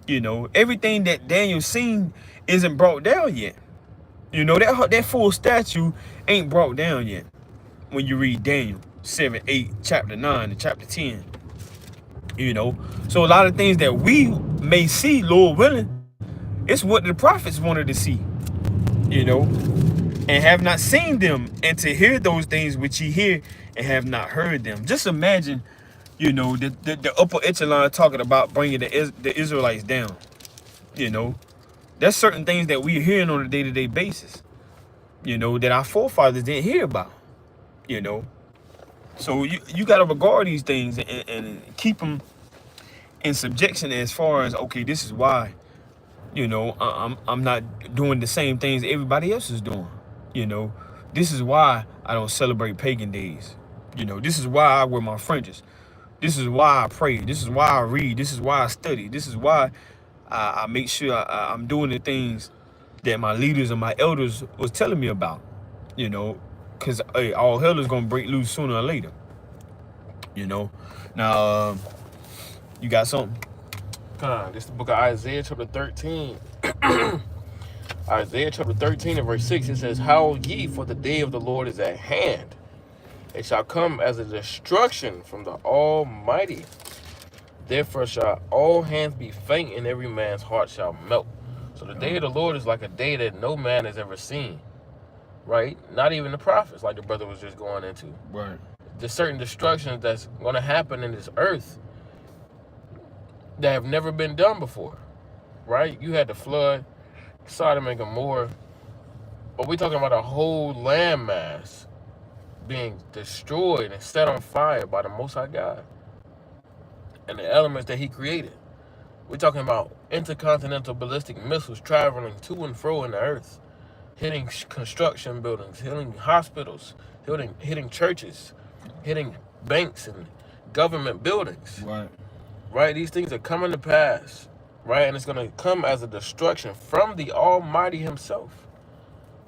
You know, everything that Daniel seen isn't brought down yet. You know, that full statue ain't brought down yet. When you read Daniel 7, 8, chapter 9, and chapter 10. You know, so a lot of things that we may see, Lord willing, it's what the prophets wanted to see. You know, and have not seen them, and to hear those things which ye hear and have not heard them. Just imagine, you know, the upper echelon talking about bringing the Israelites down. You know, there's certain things that we're hearing on a day-to-day basis, you know, that our forefathers didn't hear about, you know. So you got to regard these things and keep them in subjection as far as, okay, this is why, you know, I'm not doing the same things everybody else is doing. You know, this is why I don't celebrate pagan days. You know, this is why I wear my fringes. This is why I pray. This is why I read. This is why I study. This is why I make sure I'm doing the things that my leaders and my elders was telling me about. You know, because hey, all hell is going to break loose sooner or later. You know, now, you got something? This is the book of Isaiah chapter 13. Isaiah chapter 13 and verse 6, it says, howl ye, for the day of the Lord is at hand. It shall come as a destruction from the Almighty. Therefore shall all hands be faint, and every man's heart shall melt. So the day of the Lord is like a day that no man has ever seen. Right? Not even the prophets, like the brother was just going into. Right. There's certain destructions that's going to happen in this earth that have never been done before. Right? You had the flood, Sodom and Gomorrah, but we're talking about a whole landmass being destroyed and set on fire by the Most High God and the elements that He created. We're talking about intercontinental ballistic missiles traveling to and fro in the earth, hitting construction buildings, hitting hospitals, hitting churches, hitting banks and government buildings. Right. Right? These things are coming to pass. Right? And it's going to come as a destruction from the Almighty Himself.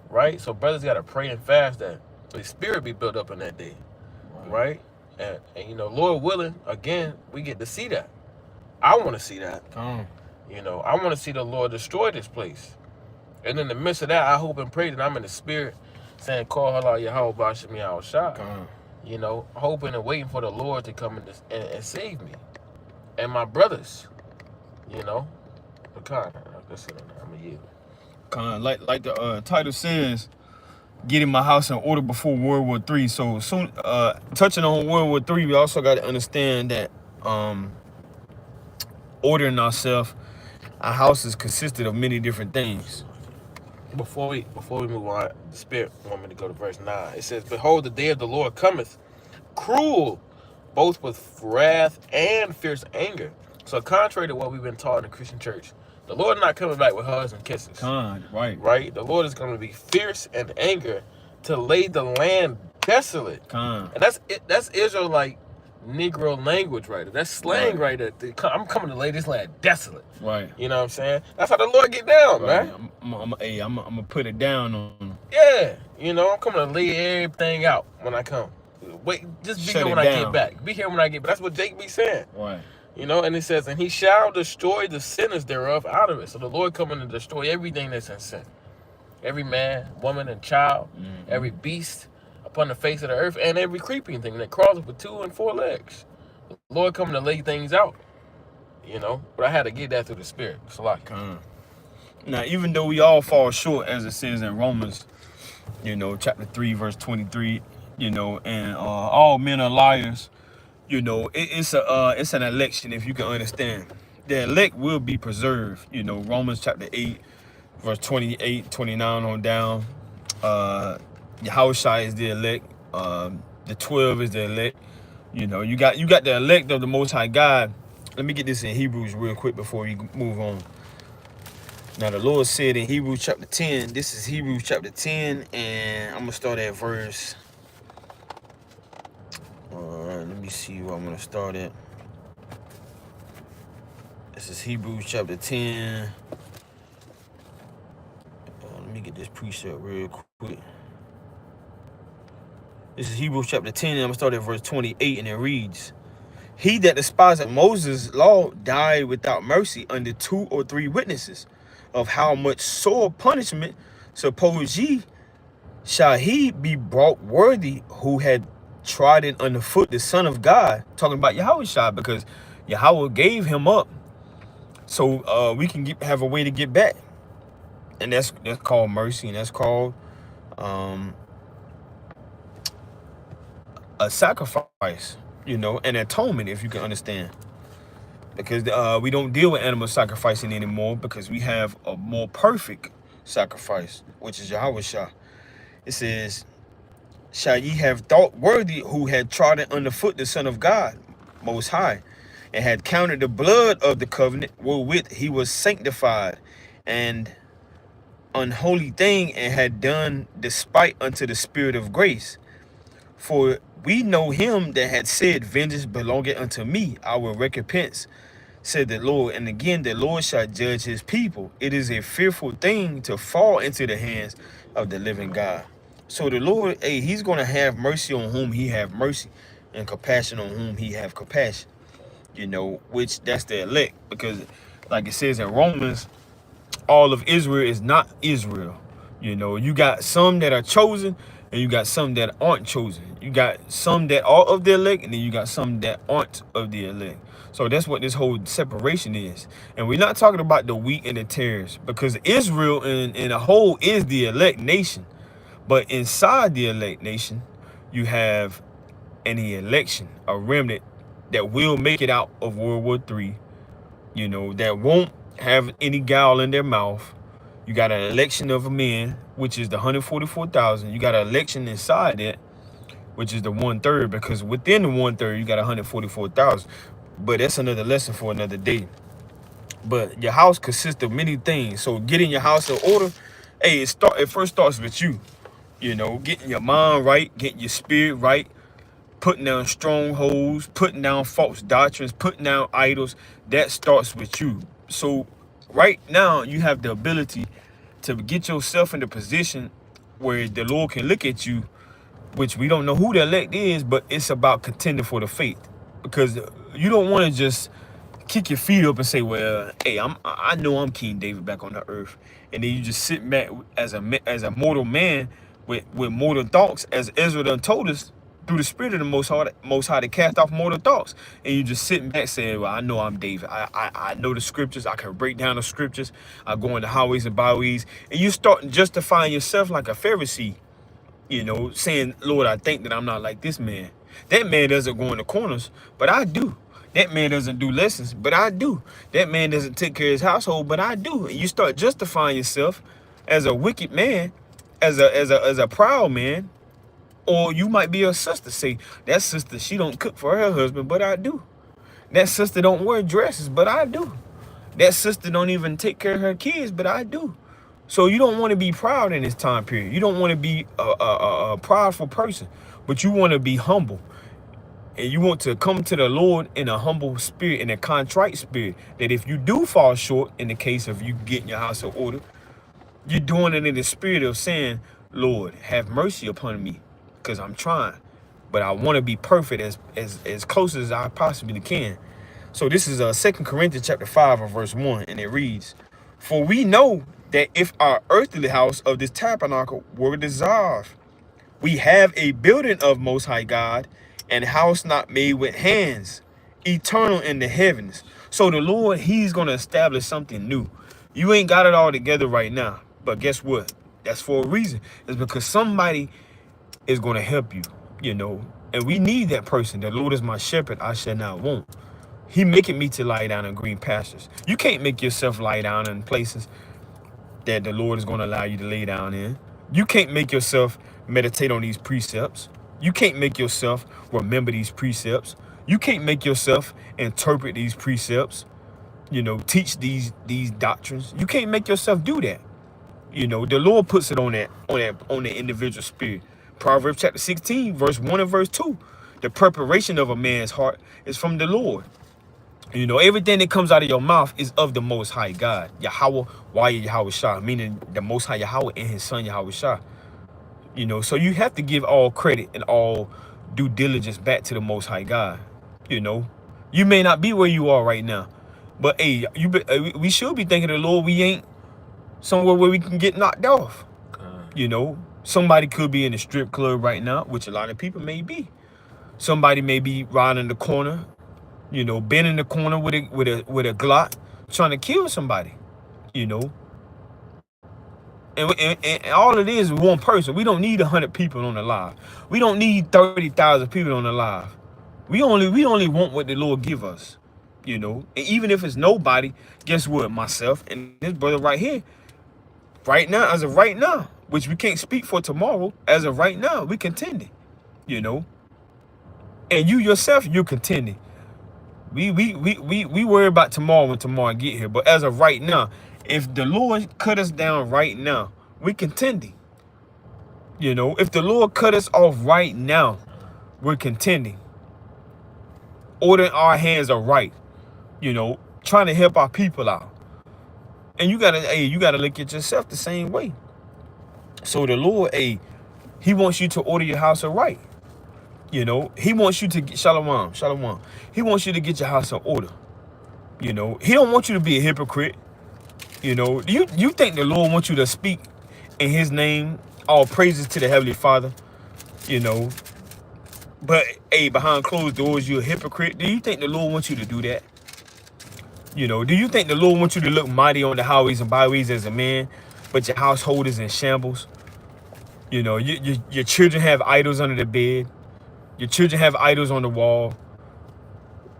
Right? So brothers got to pray and fast that the spirit be built up in that day. Right? And you know, Lord willing, again, we get to see that. I want to see that. You know, I want to see the Lord destroy this place. And in the midst of that, I hope and pray that I'm in the spirit saying, call halal Yahweh Bashim Yahweh Shah. You know, hoping and waiting for the Lord to come and save me. And my brothers. You know, I'm like the title says, getting my house in order before World War III. So soon, touching on World War III, we also got to understand that ordering ourselves, our houses consisted of many different things. Before we move on, the Spirit want me to go to verse 9. It says, behold, the day of the Lord cometh, cruel, both with wrath and fierce anger. So contrary to what we've been taught in the Christian church, the Lord is not coming back with hugs and kisses. Right? The Lord is going to be fierce and anger to lay the land desolate. And that's Israelite Negro language right there. That's slang right there. I'm coming to lay this land desolate. Right. You know what I'm saying? That's how the Lord get down, man. I'm gonna put it down on him. Yeah. You know, I'm coming to lay everything out when I come. Wait, just be here when I get back. Be here when I get back. That's what Jake be saying. Right. You know, and it says, and he shall destroy the sinners thereof out of it. So the Lord coming to destroy everything that's in sin. Every man, woman, and child, every beast upon the face of the earth, and every creeping thing that crawls with 2 and 4 legs. The Lord coming to lay things out. You know, but I had to get that through the Spirit. It's a lot. Now, even though we all fall short, as it says in Romans You know, chapter 3, verse 23. You know, and all men are liars. You know, it's an election, if you can understand. The elect will be preserved. You know, Romans chapter 8, verse 28, 29 on down. Yahushua is the elect. The 12 is the elect. You know, you got the elect of the Most High God. Let me get this in Hebrews real quick before we move on. Now, the Lord said in Hebrews chapter 10, this is Hebrews chapter 10, and I'm going to start at verse, let me see where I'm going to start at. This is Hebrews chapter 10. Let me get this precept real quick. This is Hebrews chapter 10, and I'm going to start at verse 28, and it reads, He that despised Moses' law died without mercy under 2 or 3 witnesses. Of how much sore punishment suppose ye shall he be brought worthy who had trodden underfoot the Son of God? Talking about Yahushua, because Yahweh gave him up so we can have a way to get back. And that's called mercy, and that's called a sacrifice, you know, an atonement, if you can understand. Because we don't deal with animal sacrificing anymore, because we have a more perfect sacrifice, which is Yahushua. It says, shall ye have thought worthy who had trodden underfoot the Son of God, Most High, and had counted the blood of the covenant wherewith he was sanctified, and unholy thing, and had done despite unto the Spirit of grace? For we know him that had said, vengeance belongeth unto me, I will recompense, said the Lord. And again, the Lord shall judge his people. It is a fearful thing to fall into the hands of the living God. So the Lord, hey, he's going to have mercy on whom he have mercy, and compassion on whom he have compassion. You know, which that's the elect. Because like it says in Romans, all of Israel is not Israel. You know, you got some that are chosen, and you got some that aren't chosen. You got some that are of the elect, and then you got some that aren't of the elect. So that's what this whole separation is. And we're not talking about the wheat and the tares, because Israel in a whole is the elect nation. But inside the elect nation, you have any election, a remnant that will make it out of World War III, you know, that won't have any gall in their mouth. You got an election of a men, which is the 144,000. You got an election inside that, which is the 1/3, because within the 1/3, you got 144,000. But that's another lesson for another day. But your house consists of many things. So getting your house in order, hey, it first starts with you. You know, getting your mind right, getting your spirit right, putting down strongholds, putting down false doctrines, putting down idols. That starts with you. So right now, you have the ability to get yourself in the position where the Lord can look at you, which we don't know who the elect is, but it's about contending for the faith. Because you don't want to just kick your feet up and say, well, hey, I know I'm King David back on the earth. And then you just sit back as a mortal man with mortal thoughts, as Ezra done told us, through the Spirit of the Most High to cast off mortal thoughts. And you just sitting back saying, well, I know I'm David. I know the scriptures. I can break down the scriptures. I go into highways and byways. And you start justifying yourself like a Pharisee, you know, saying, Lord, I think that I'm not like this man. That man doesn't go in the corners, but I do. That man doesn't do lessons, but I do. That man doesn't take care of his household, but I do. And you start justifying yourself as a wicked man, as a proud man. Or you might be a sister. Say, that sister, she don't cook for her husband, but I do. That sister don't wear dresses, but I do. That sister don't even take care of her kids, but I do. So you don't want to be proud in this time period. You don't want to be a prideful person, but you want to be humble. And you want to come to the Lord in a humble spirit, in a contrite spirit, that if you do fall short, in the case of you getting your house in order, you're doing it in the spirit of saying, Lord, have mercy upon me, because I'm trying. But I want to be perfect as close as I possibly can. So this is 2 Corinthians chapter 5 and verse 1, and it reads, for we know that if our earthly house of this tabernacle were dissolved, we have a building of Most High God, and house not made with hands, eternal in the heavens. So the Lord, he's going to establish something new. You ain't got it all together right now, but guess what? That's for a reason. It's because somebody is going to help you, you know. And we need that person. The Lord is my shepherd, I shall not want. He making me to lie down in green pastures. You can't make yourself lie down in places that the Lord is going to allow you to lay down in. You can't make yourself meditate on these precepts. You can't make yourself remember these precepts. You can't make yourself interpret these precepts, you know, teach these doctrines. You can't make yourself do that. You know, the Lord puts it on the individual spirit. Proverbs chapter 16, verse 1 and verse 2. The preparation of a man's heart is from the Lord. You know, everything that comes out of your mouth is of the Most High God. Yahweh, why Yahweh Shah, meaning the Most High Yahweh and his son Yahweh Shah. You know, so you have to give all credit and all due diligence back to the Most High God. You know, you may not be where you are right now, but hey, we should be thanking the Lord we ain't somewhere where we can get knocked off. You know, somebody could be in a strip club right now, which a lot of people may be. Somebody may be riding the corner, you know, been in the corner with a Glock trying to kill somebody, you know. And all it is one person. We don't need 100 people on the live. We don't need 30,000 people on the live. We only want what the Lord give us, you know. And even if it's nobody, guess what? Myself and this brother right here, right now, as of right now, which we can't speak for tomorrow, as of right now, we contending, you know. And you yourself, you're contending. We worry about tomorrow when tomorrow get here. But as of right now, if the Lord cut us down right now, we contending. You know, if the Lord cut us off right now, we're contending. Ordering our hands are right. You know, trying to help our people out. And you gotta look at yourself the same way. So the Lord, he wants you to order your house right. You know, he wants you to get shalom. He wants you to get your house in order. You know, he don't want you to be a hypocrite. You know, you think the Lord wants you to speak in his name, all praises to the Heavenly Father, you know, but behind closed doors, you're a hypocrite. Do you think the Lord wants you to do that? You know, do you think the Lord wants you to look mighty on the highways and byways as a man, but your household is in shambles? You know, your children have idols under the bed. Your children have idols on the wall.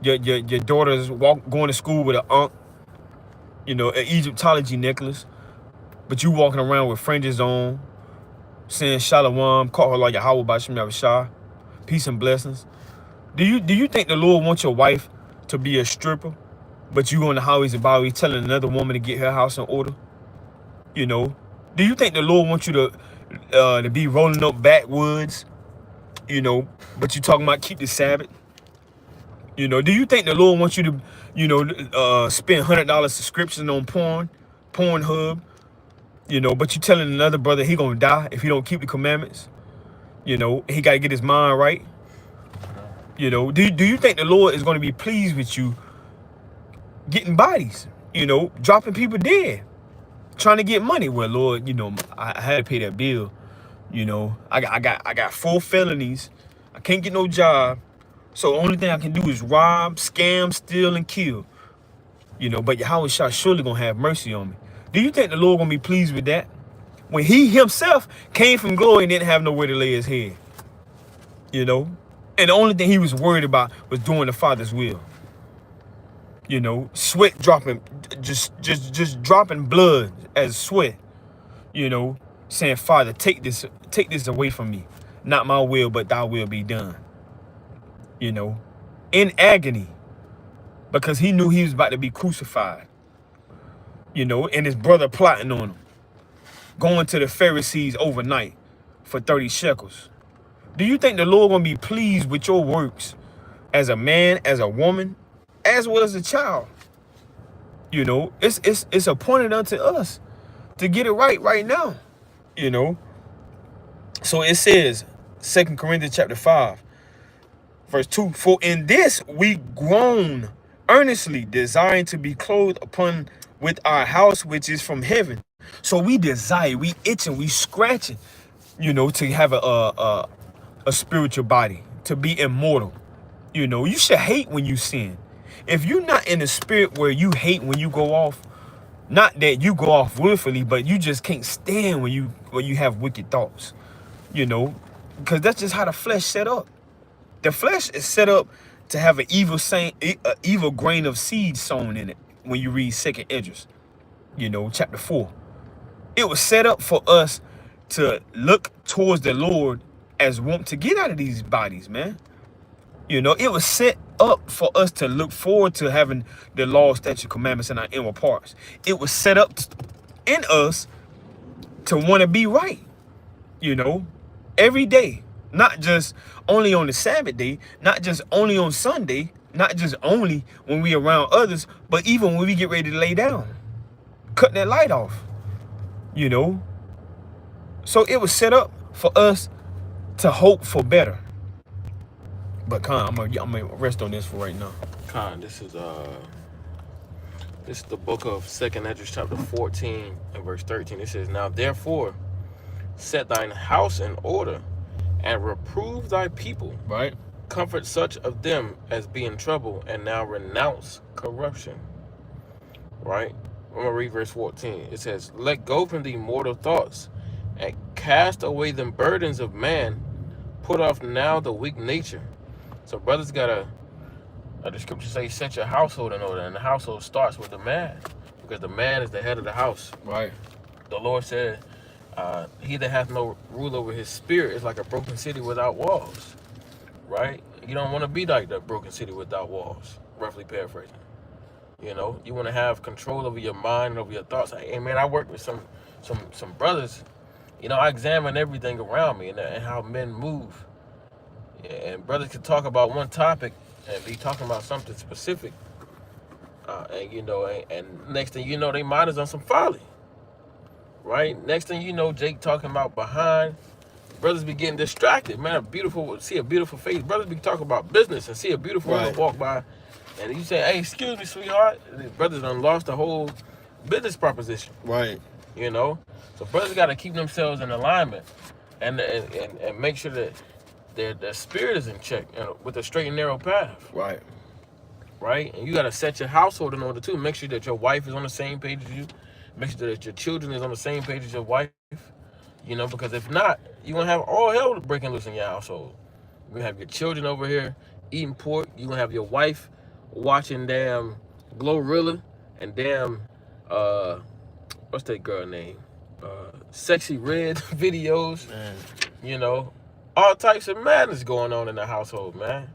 Your daughters going to school with an ankh, you know, an Egyptology necklace, but you walking around with fringes on, saying shalom, call her like Yahweh Bashim Yahushua, peace and blessings. Do you think the Lord wants your wife to be a stripper, but you on the highways and byways telling another woman to get her house in order? You know, do you think the Lord wants you to be rolling up backwoods? You know, but you talking about keep the Sabbath. You know, do you think the Lord wants you to, you know, spend $100 subscription on Pornhub? You know, but you telling another brother he gonna die if he don't keep the commandments. You know, he gotta get his mind right. You know, do you think the Lord is gonna be pleased with you getting bodies? You know, dropping people dead, trying to get money? Well, Lord, you know, I had to pay that bill. You know, I got 4 felonies. I can't get no job. So the only thing I can do is rob, scam, steal, and kill. You know, but Yahweh Shah surely gonna have mercy on me. Do you think the Lord gonna be pleased with that? When he himself came from glory and didn't have nowhere to lay his head. You know? And the only thing he was worried about was doing the Father's will. You know, sweat dropping, just dropping blood as sweat. You know, saying, Father, take this away from me. Not my will, but thy will be done. You know, in agony, because he knew he was about to be crucified. You know, and his brother plotting on him, going to the Pharisees overnight for 30 shekels. Do you think the Lord gonna be pleased with your works as a man, as a woman, as well as a child? You know, it's appointed unto us to get it right now. You know, so it says 2 Corinthians chapter 5 verse 2, for in this we groan earnestly, desiring to be clothed upon with our house which is from heaven. So we desire, we itching, we scratching, you know, to have a spiritual body, to be immortal. You know, you should hate when you sin. If you're not in the spirit where you hate when you go off, Not that you go off willfully, but you just can't stand when you have wicked thoughts, you know, because that's just how the flesh set up. The flesh is set up to have an evil grain of seed sown in it. When you read 2nd Esdras, you know, chapter 4, it was set up for us to look towards the Lord as want to get out of these bodies, man. You know, it was set up for us to look forward to having the law, statute, commandments in our inward parts. It was set up in us to want to be right, you know, every day. Not just only on the Sabbath day, not just only on Sunday, not just only when we around others, but even when we get ready to lay down, cutting that light off, you know. So it was set up for us to hope for better. But Khan, I'm gonna rest on this for right now. Khan, this is the book of 2nd Esdras chapter 14 and verse 13. It says, "Now therefore set thine house in order, and reprove thy people. Right. Comfort such of them as be in trouble, and now renounce corruption." Right? I'm going to read verse 14. It says, "Let go from thee mortal thoughts, and cast away them burdens of man. Put off now the weak nature." So brothers got the scripture say, set your household in order, and the household starts with the man, because the man is the head of the house. Right. The Lord said, he that hath no rule over his spirit is like a broken city without walls. Right? You don't want to be like that broken city without walls, roughly paraphrasing. You know, you want to have control over your mind and over your thoughts. Hey, man, I work with some brothers. You know, I examine everything around me and how men move. And brothers can talk about one topic and be talking about something specific. And, you know, and next thing you know, their mind is on some folly. Right? Next thing you know, Jake talking about behind. Brothers be getting distracted. Man, see a beautiful face. Brothers be talking about business and see a beautiful woman walk by. And you say, "Hey, excuse me, sweetheart." And the brothers done lost the whole business proposition. Right. You know? So brothers got to keep themselves in alignment and make sure that their spirit is in check with a straight and narrow path. Right. Right? And you got to set your household in order too. Make sure that your wife is on the same page as you. Make sure that your children is on the same page as your wife. You know, because if not, you're going to have all hell breaking loose in your household. You're going to have your children over here eating pork. You're going to have your wife watching damn Glorilla and damn, what's that girl name? Sexy Red videos. Man. You know, all types of madness going on in the household, man.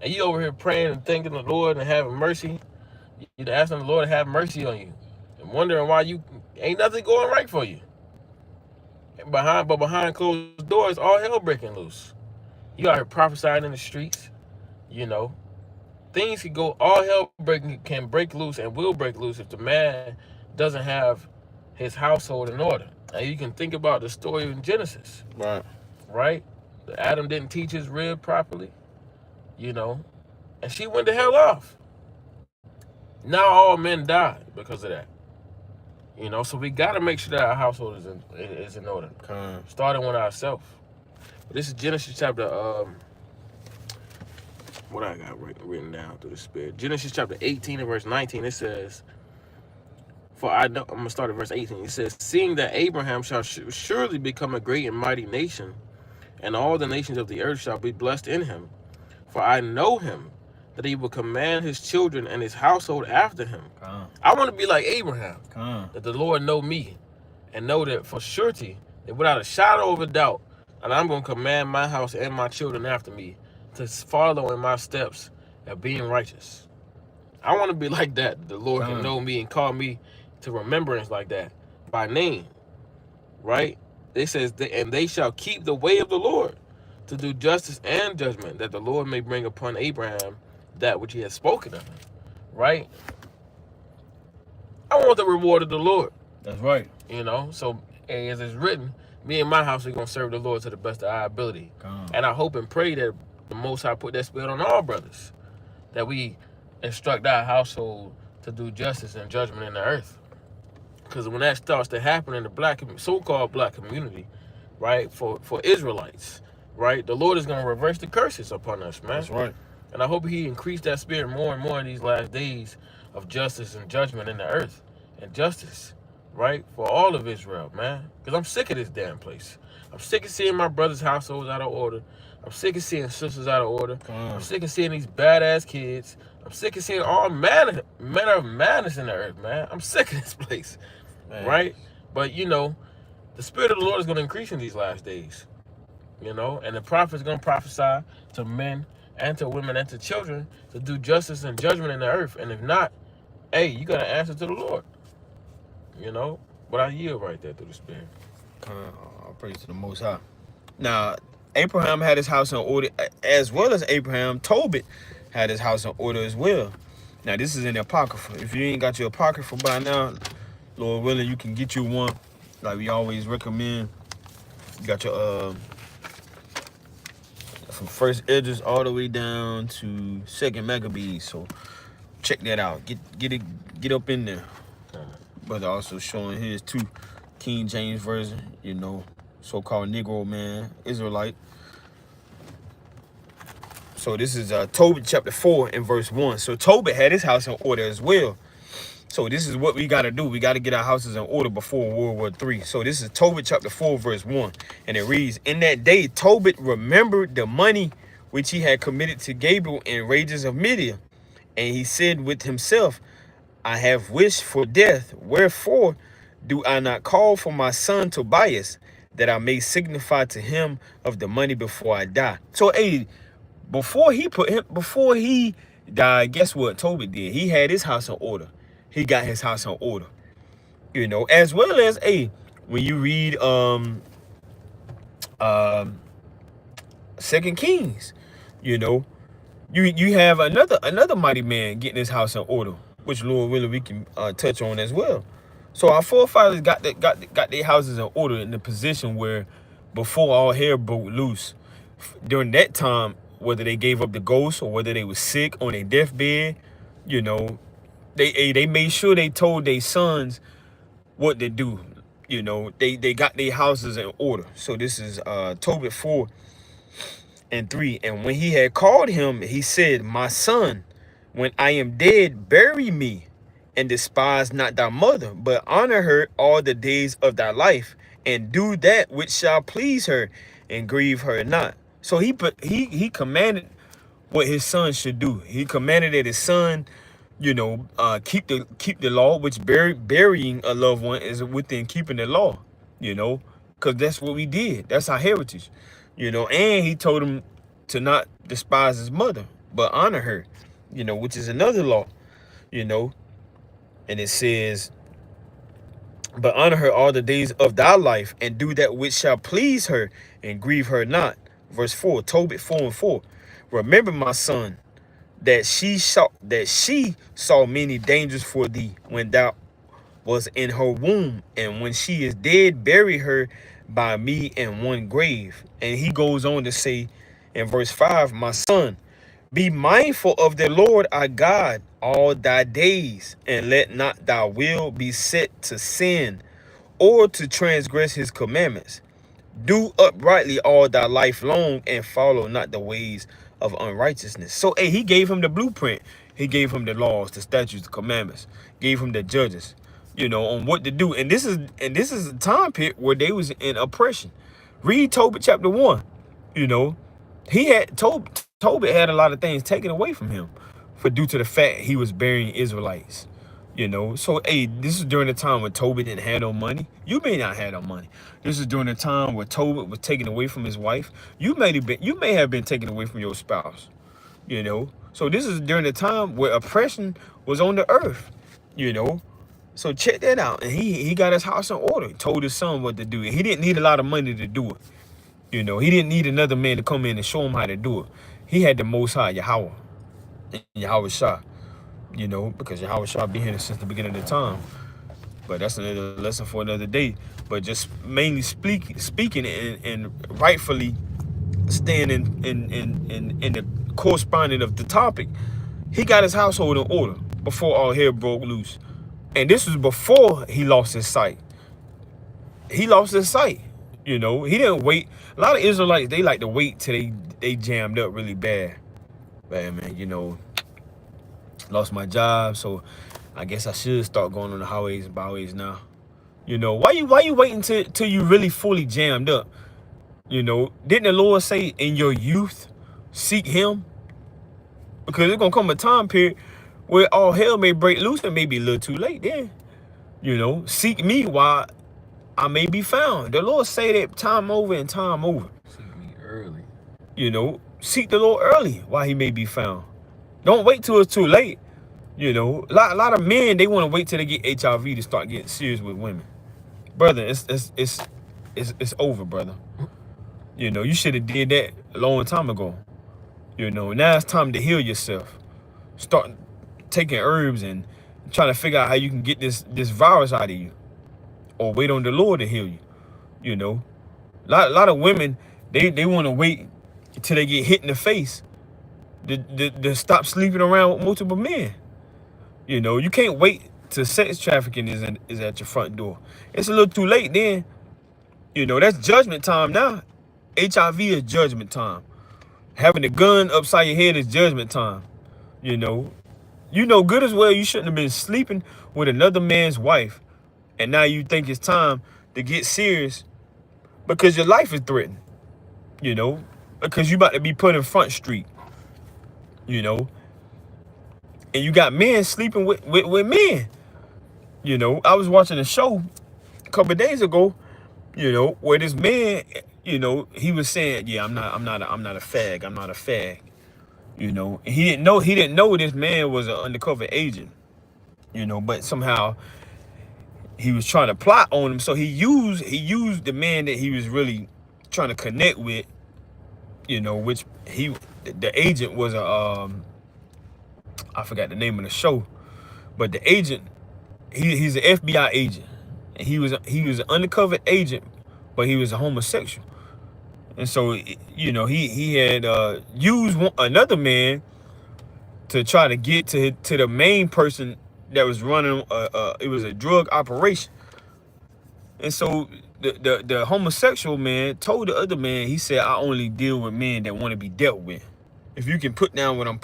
And you over here praying and thanking the Lord and having mercy. You're asking the Lord to have mercy on you. And wondering why you ain't nothing going right for you. But behind closed doors, all hell breaking loose. You out here prophesying in the streets, you know. Things all hell can break loose and will break loose if the man doesn't have his household in order. And you can think about the story in Genesis. Right. Right? Adam didn't teach his rib properly, you know, and she went the hell off. Now all men died because of that. You know, so we got to make sure that our household is in order. Starting with ourselves. This is Genesis chapter, what I got written down through the Spirit. Genesis chapter 18 and verse 19, it says, I'm going to start at verse 18. It says, "Seeing that Abraham shall surely become a great and mighty nation, and all the nations of the earth shall be blessed in him. For I know him, that he will command his children and his household after him." I want to be like Abraham, that the Lord know me, and know that for surety, that without a shadow of a doubt, and I'm going to command my house and my children after me to follow in my steps of being righteous. I want to be like that. The Lord can know me and call me to remembrance like that by name. Right? It says, "And they shall keep the way of the Lord, to do justice and judgment, that the Lord may bring upon Abraham that which he has spoken of him." Right? I want the reward of the Lord. That's right. You know, so as it's written, me and my house are going to serve the Lord to the best of our ability. And I hope and pray that the Most High put that spirit on all brothers, that we instruct our household to do justice and judgment in the earth. Because when that starts to happen in the so-called black community, right, for Israelites, right, the Lord is going to reverse the curses upon us, man. That's right. And I hope he increased that spirit more and more in these last days of justice and judgment in the earth. and justice, right? For all of Israel, man. Because I'm sick of this damn place. I'm sick of seeing my brother's households out of order. I'm sick of seeing sisters out of order. I'm sick of seeing these badass kids. I'm sick of seeing all manner of madness in the earth, man. I'm sick of this place, man. Right? But, you know, the Spirit of the Lord is going to increase in these last days, you know, and the prophet is going to prophesy to men and to women and to children to do justice and judgment in the earth. And if not, hey, you got to answer to the Lord, you know. But I yield right there through the Spirit. I'll praise to the Most High. Now, Abraham had his house in order, as well as Abraham. Tobit had his house in order as well. Now, this is in the Apocrypha. If you ain't got your Apocrypha by now, Lord willing, you can get you one. Like we always recommend. You got your from first Edges all the way down to second Maccabees. So check that out. Get up in there. But also showing his two King James version, you know, so-called Negro man, Israelite. So this is Tobit chapter 4 and verse 1. So Tobit had his house in order as well. So this is what we got to do. We got to get our houses in order before World War III. So this is Tobit chapter 4 verse 1. And it reads, in that day Tobit remembered the money which he had committed to Gabriel in rages of Midian. And he said with himself, I have wished for death. Wherefore do I not call for my son Tobias, that I may signify to him of the money before I die? So, hey, before he died, guess what Tobit did? He had his house in order. He got his house in order. You know, as well as, hey, when you read 2 Kings, you know, you have another mighty man getting his house in order, which Lord willing we can touch on as well. So our forefathers got their houses in order in the position where before all hell broke loose. During that time, whether they gave up the ghost or whether they were sick on their deathbed, you know, they made sure they told their sons what to do. You know, they got their houses in order. So this is Tobit 4 and 3. And when he had called him, he said, my son, when I am dead, bury me, and despise not thy mother, but honor her all the days of thy life, and do that which shall please her, and grieve her not. So he commanded what his son should do. He commanded that his son, you know, keep the law, which burying a loved one is within keeping the law, you know, because that's what we did. That's our heritage, you know. And he told him to not despise his mother, but honor her, you know, which is another law, you know. And it says, but honor her all the days of thy life, and do that which shall please her, and grieve her not. Verse 4, Tobit 4 and 4. Remember, my son, that she saw many dangers for thee when thou was in her womb, and when she is dead, bury her by me in one grave. And he goes on to say in verse 5, my son, be mindful of the Lord our God all thy days, and let not thy will be set to sin, or to transgress his commandments. Do uprightly all thy life long, and follow not the ways of unrighteousness. So, hey, he gave him the blueprint. He gave him the laws, the statutes, the commandments. Gave him the judges, you know, on what to do. And this is a time period where they was in oppression. Read Tobit chapter 1. You know, he had Tobit had a lot of things taken away from him due to the fact he was burying Israelites. You know, so hey, this is during the time when Tobit didn't have no money. You may not have no money. This is during the time where Tobit was taken away from his wife. You may have been taken away from your spouse. You know, so this is during the time where oppression was on the earth. You know, so check that out. And he got his house in order. Told his son what to do. He didn't need a lot of money to do it. You know, he didn't need another man to come in and show him how to do it. He had the Most High, Yahweh, and Yahweh Shah. You know, because Yahweh Shah been here since the beginning of the time. But that's another lesson for another day. But just mainly speaking and rightfully staying in the corresponding of the topic, he got his household in order before all hell broke loose. And this was before he lost his sight. He lost his sight. You know, he didn't wait. A lot of Israelites, they like to wait till they jammed up really bad. Man, you know, lost my job, so I guess I should start going on the highways and byways now. You know, why you waiting till you really fully jammed up? You know, didn't the Lord say in your youth, seek him? Because it's gonna come a time period where all hell may break loose and may be a little too late then. You know, seek me while I may be found. The Lord say that time over and time over. Seek me early. You know, seek the Lord early while he may be found. Don't wait till it's too late. You know, a lot of men, they want to wait till they get HIV to start getting serious with women. Brother, it's over, brother. You know, you should have did that a long time ago. You know, now it's time to heal yourself. Start taking herbs and trying to figure out how you can get this virus out of you. Or wait on the Lord to heal you. You know, a lot of women, they want to wait until they get hit in the face to stop sleeping around with multiple men. You know, you can't wait till sex trafficking is at your front door. It's a little too late then. You know, that's judgment time now. HIV is judgment time. Having a gun upside your head is judgment time. You know good as well you shouldn't have been sleeping with another man's wife. And now you think it's time to get serious because your life is threatened. You know, because you about to be put in Front Street. You know, and you got men sleeping with men. You know, I was watching a show a couple of days ago, you know, where this man, you know, he was saying, yeah, I'm not a fag. I'm not a fag. You know, and he didn't know this man was an undercover agent. You know, but somehow he was trying to plot on him. So he used the man that he was really trying to connect with, you know, which the agent was I forgot the name of the show, but the agent, he's an FBI agent, and he was an undercover agent, but he was a homosexual, and so you know he had used another man to try to get to the main person that was running. It was a drug operation, and so the homosexual man told the other man, he said, I only deal with men that want to be dealt with. If you can put down what I'm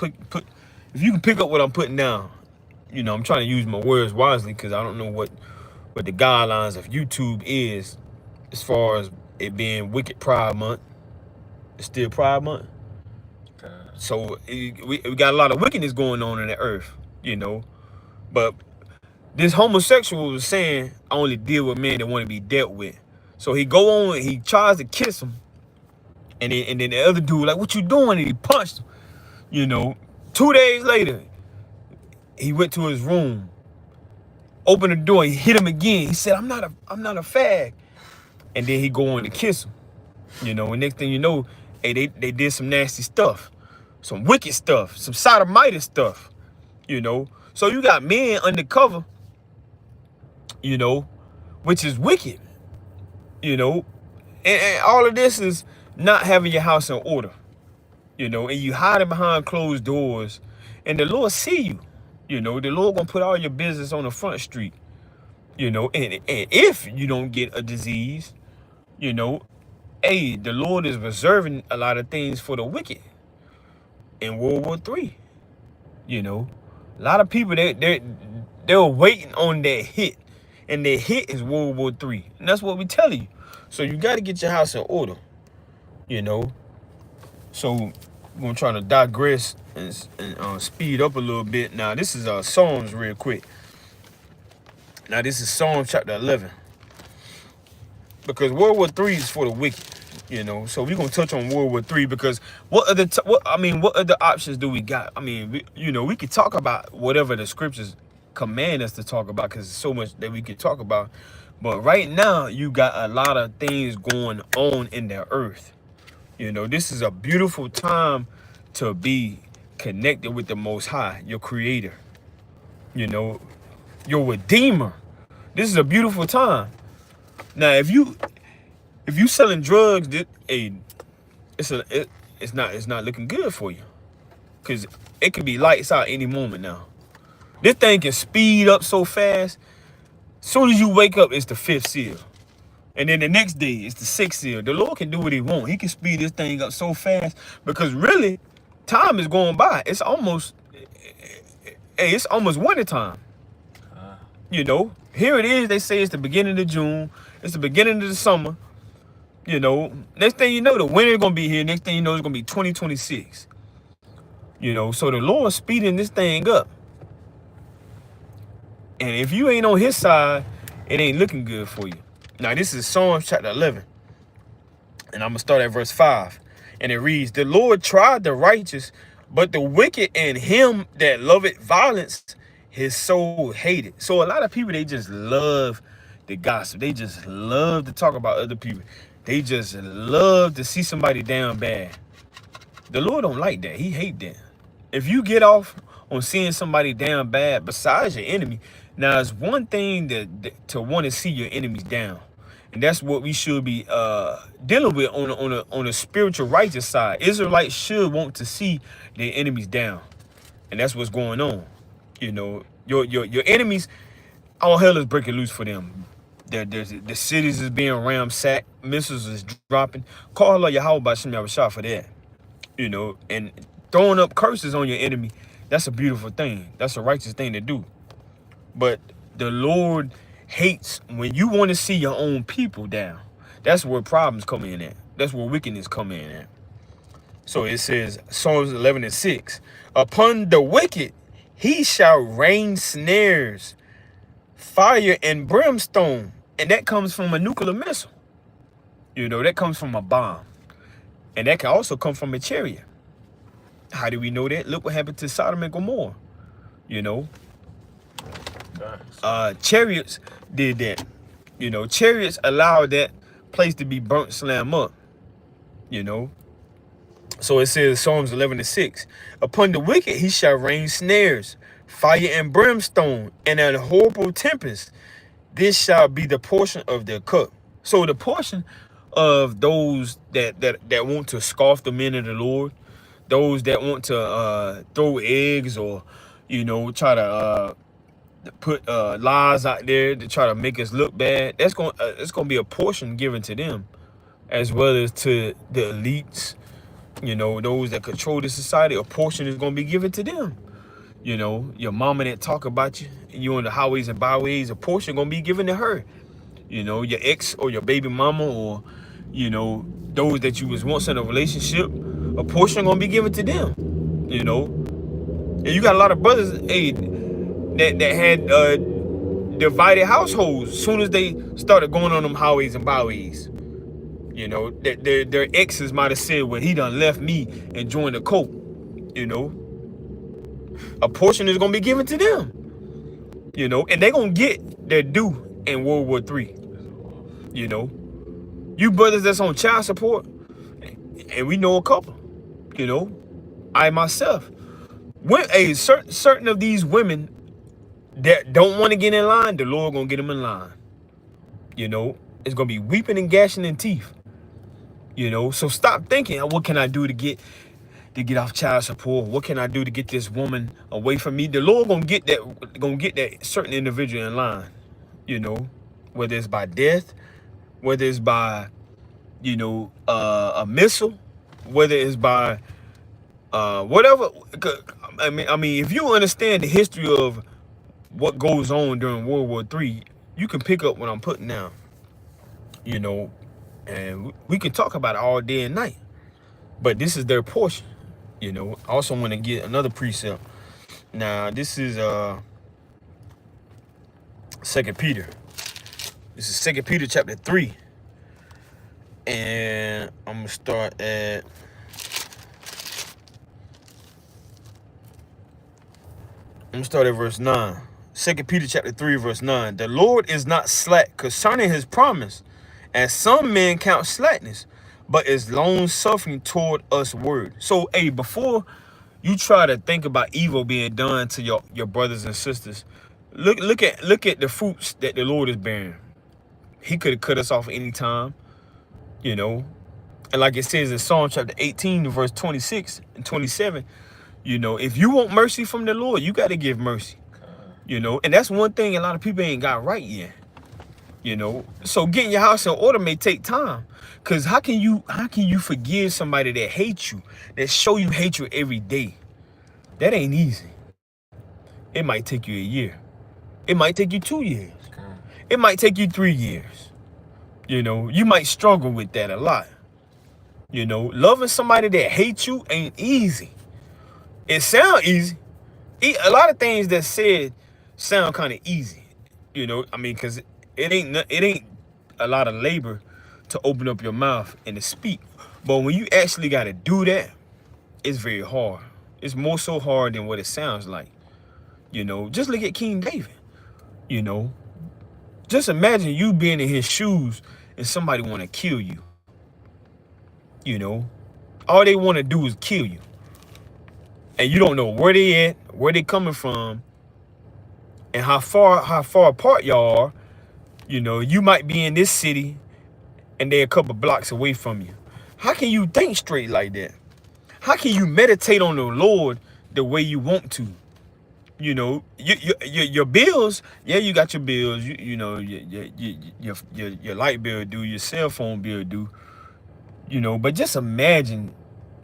if you can pick up what I'm putting down, you know, I'm trying to use my words wisely because I don't know what the guidelines of YouTube is as far as it being Wicked Pride Month. It's still Pride Month. Okay. So we got a lot of wickedness going on in the earth, you know. But this homosexual was saying, I only deal with men that want to be dealt with. So he go on, he tries to kiss him. And then the other dude, like, what you doing? And he punched him, you know. 2 days later, he went to his room, opened the door, he hit him again. He said, I'm not a fag. And then he go on to kiss him. You know, and next thing you know, hey, they did some nasty stuff. Some wicked stuff, some sodomitis stuff, you know. So you got men undercover, you know, which is wicked, you know. And all of this is not having your house in order. You know, and you hiding behind closed doors, and the Lord see you. You know, the Lord gonna put all your business on the front street. You know, and if you don't get a disease, you know, hey, the Lord is reserving a lot of things for the wicked. In World War III, you know, a lot of people they're waiting on that hit, and their hit is World War III, and that's what we tell you. So you got to get your house in order. You know. So we're gonna try to digress and speed up a little bit. Now this is Psalms real quick. Now this is Psalm chapter 11, because World War III is for the wicked, you know. So we're gonna touch on World War III because what other options do we got? I mean, we could talk about whatever the scriptures command us to talk about, because there's so much that we could talk about. But right now you got a lot of things going on in the earth. You know, this is a beautiful time to be connected with the Most High, your Creator. You know, your Redeemer. This is a beautiful time. Now, if you selling drugs, it's not looking good for you, because it could be lights out any moment now. This thing can speed up so fast. Soon as you wake up, it's the 5th seal. And then the next day, it's the 6th seal. The Lord can do what he wants. He can speed this thing up so fast, because really, time is going by. It's almost winter time. You know, here it is. They say it's the beginning of June. It's the beginning of the summer. You know, next thing you know, the winter's gonna be here. Next thing you know, it's gonna be 2026. You know, so the Lord's speeding this thing up. And if you ain't on his side, it ain't looking good for you. Now, this is Psalms chapter 11. And I'm going to start at verse 5. And it reads, the Lord tried the righteous, but the wicked and him that loveth violence, his soul hated. So a lot of people, they just love the gossip. They just love to talk about other people. They just love to see somebody down bad. The Lord don't like that. He hate that. If you get off on seeing somebody down bad besides your enemy, now it's one thing to want to see your enemies down. And that's what we should be dealing with on a spiritual righteous side. Israelites should want to see their enemies down. And that's what's going on. You know, your enemies, all hell is breaking loose for them. The cities is being ransacked, missiles is dropping. Call Allah Yahweh by Shem Yahweh for that. You know, and throwing up curses on your enemy, that's a beautiful thing. That's a righteous thing to do. But the Lord hates when you want to see your own people down. That's where problems come in at. That's where wickedness come in at. So it says, Psalms 11 and 6, upon the wicked he shall rain snares, fire and brimstone. And that comes from a nuclear missile. You know, that comes from a bomb. And that can also come from a chariot. How do we know that? Look what happened to Sodom and Gomorrah. You know, chariots did that. You know, chariots allowed that place to be burnt, slam up. You know, so it says Psalms 11 and 6. Upon the wicked he shall rain snares, fire and brimstone, and an horrible tempest. This shall be the portion of their cup. So the portion of those that want to scoff the men of the Lord, those that want to throw eggs or, you know, try to put lies out there to try to make us look bad, it's gonna be a portion given to them, as well as to the elites. You know, those that control the society, a portion is gonna be given to them. You know, your mama that talk about you on the highways and byways, a portion gonna be given to her. You know, your ex or your baby mama, or, you know, those that you was once in a relationship, a portion gonna be given to them. You know, and you got a lot of brothers, hey, that had divided households as soon as they started going on them highways and byways. You know, that their exes might have said, well, he done left me and joined the cult. You know, a portion is gonna be given to them. You know, and they gonna get their due in World War III. You know, you brothers that's on child support, and we know a couple. You know, I myself, when a certain of these women that don't want to get in line, the Lord gonna get them in line. You know, it's gonna be weeping and gashing in teeth. You know, so stop thinking, what can I do to get off child support? What can I do to get this woman away from me? The Lord gonna get that certain individual in line. You know, whether it's by death, whether it's by, you know, a missile, whether it's by whatever. I mean, if you understand the history of what goes on during World War III, you can pick up what I'm putting down. You know, and we can talk about it all day and night, but this is their portion. You know, I also want to get another precept. Now, this is 2 Peter. This is 2 Peter chapter 3. And I'm going to start at verse 9. 2 Peter chapter 3, verse 9. The Lord is not slack concerning his promise, as some men count slackness, but is long suffering toward us word. So, hey, before you try to think about evil being done to your brothers and sisters, look at the fruits that the Lord is bearing. He could have cut us off any time, you know. And like it says in Psalm chapter 18, verse 26 and 27, you know, if you want mercy from the Lord, you got to give mercy. You know, and that's one thing a lot of people ain't got right yet. You know, so getting your house in order may take time. Cause how can you forgive somebody that hates you, that show you hatred every day? That ain't easy. It might take you a year. It might take you 2 years. It might take you 3 years. You know, you might struggle with that a lot. You know, loving somebody that hates you ain't easy. It sounds easy. A lot of things that said sound kind of easy. You know, I mean, cause it ain't a lot of labor to open up your mouth and to speak. But when you actually got to do that, it's very hard. It's more so hard than what it sounds like. You know, just look at King David. You know, just imagine you being in his shoes and somebody want to kill you. You know, all they want to do is kill you. And you don't know where they at, where they coming from, and how far apart y'all are. You know, you might be in this city and they're a couple blocks away from you. How can you think straight like that? How can you meditate on the Lord the way you want to? You know, your bills, yeah, you got your bills. You know, your light bill due, your cell phone bill due. You know, but just imagine,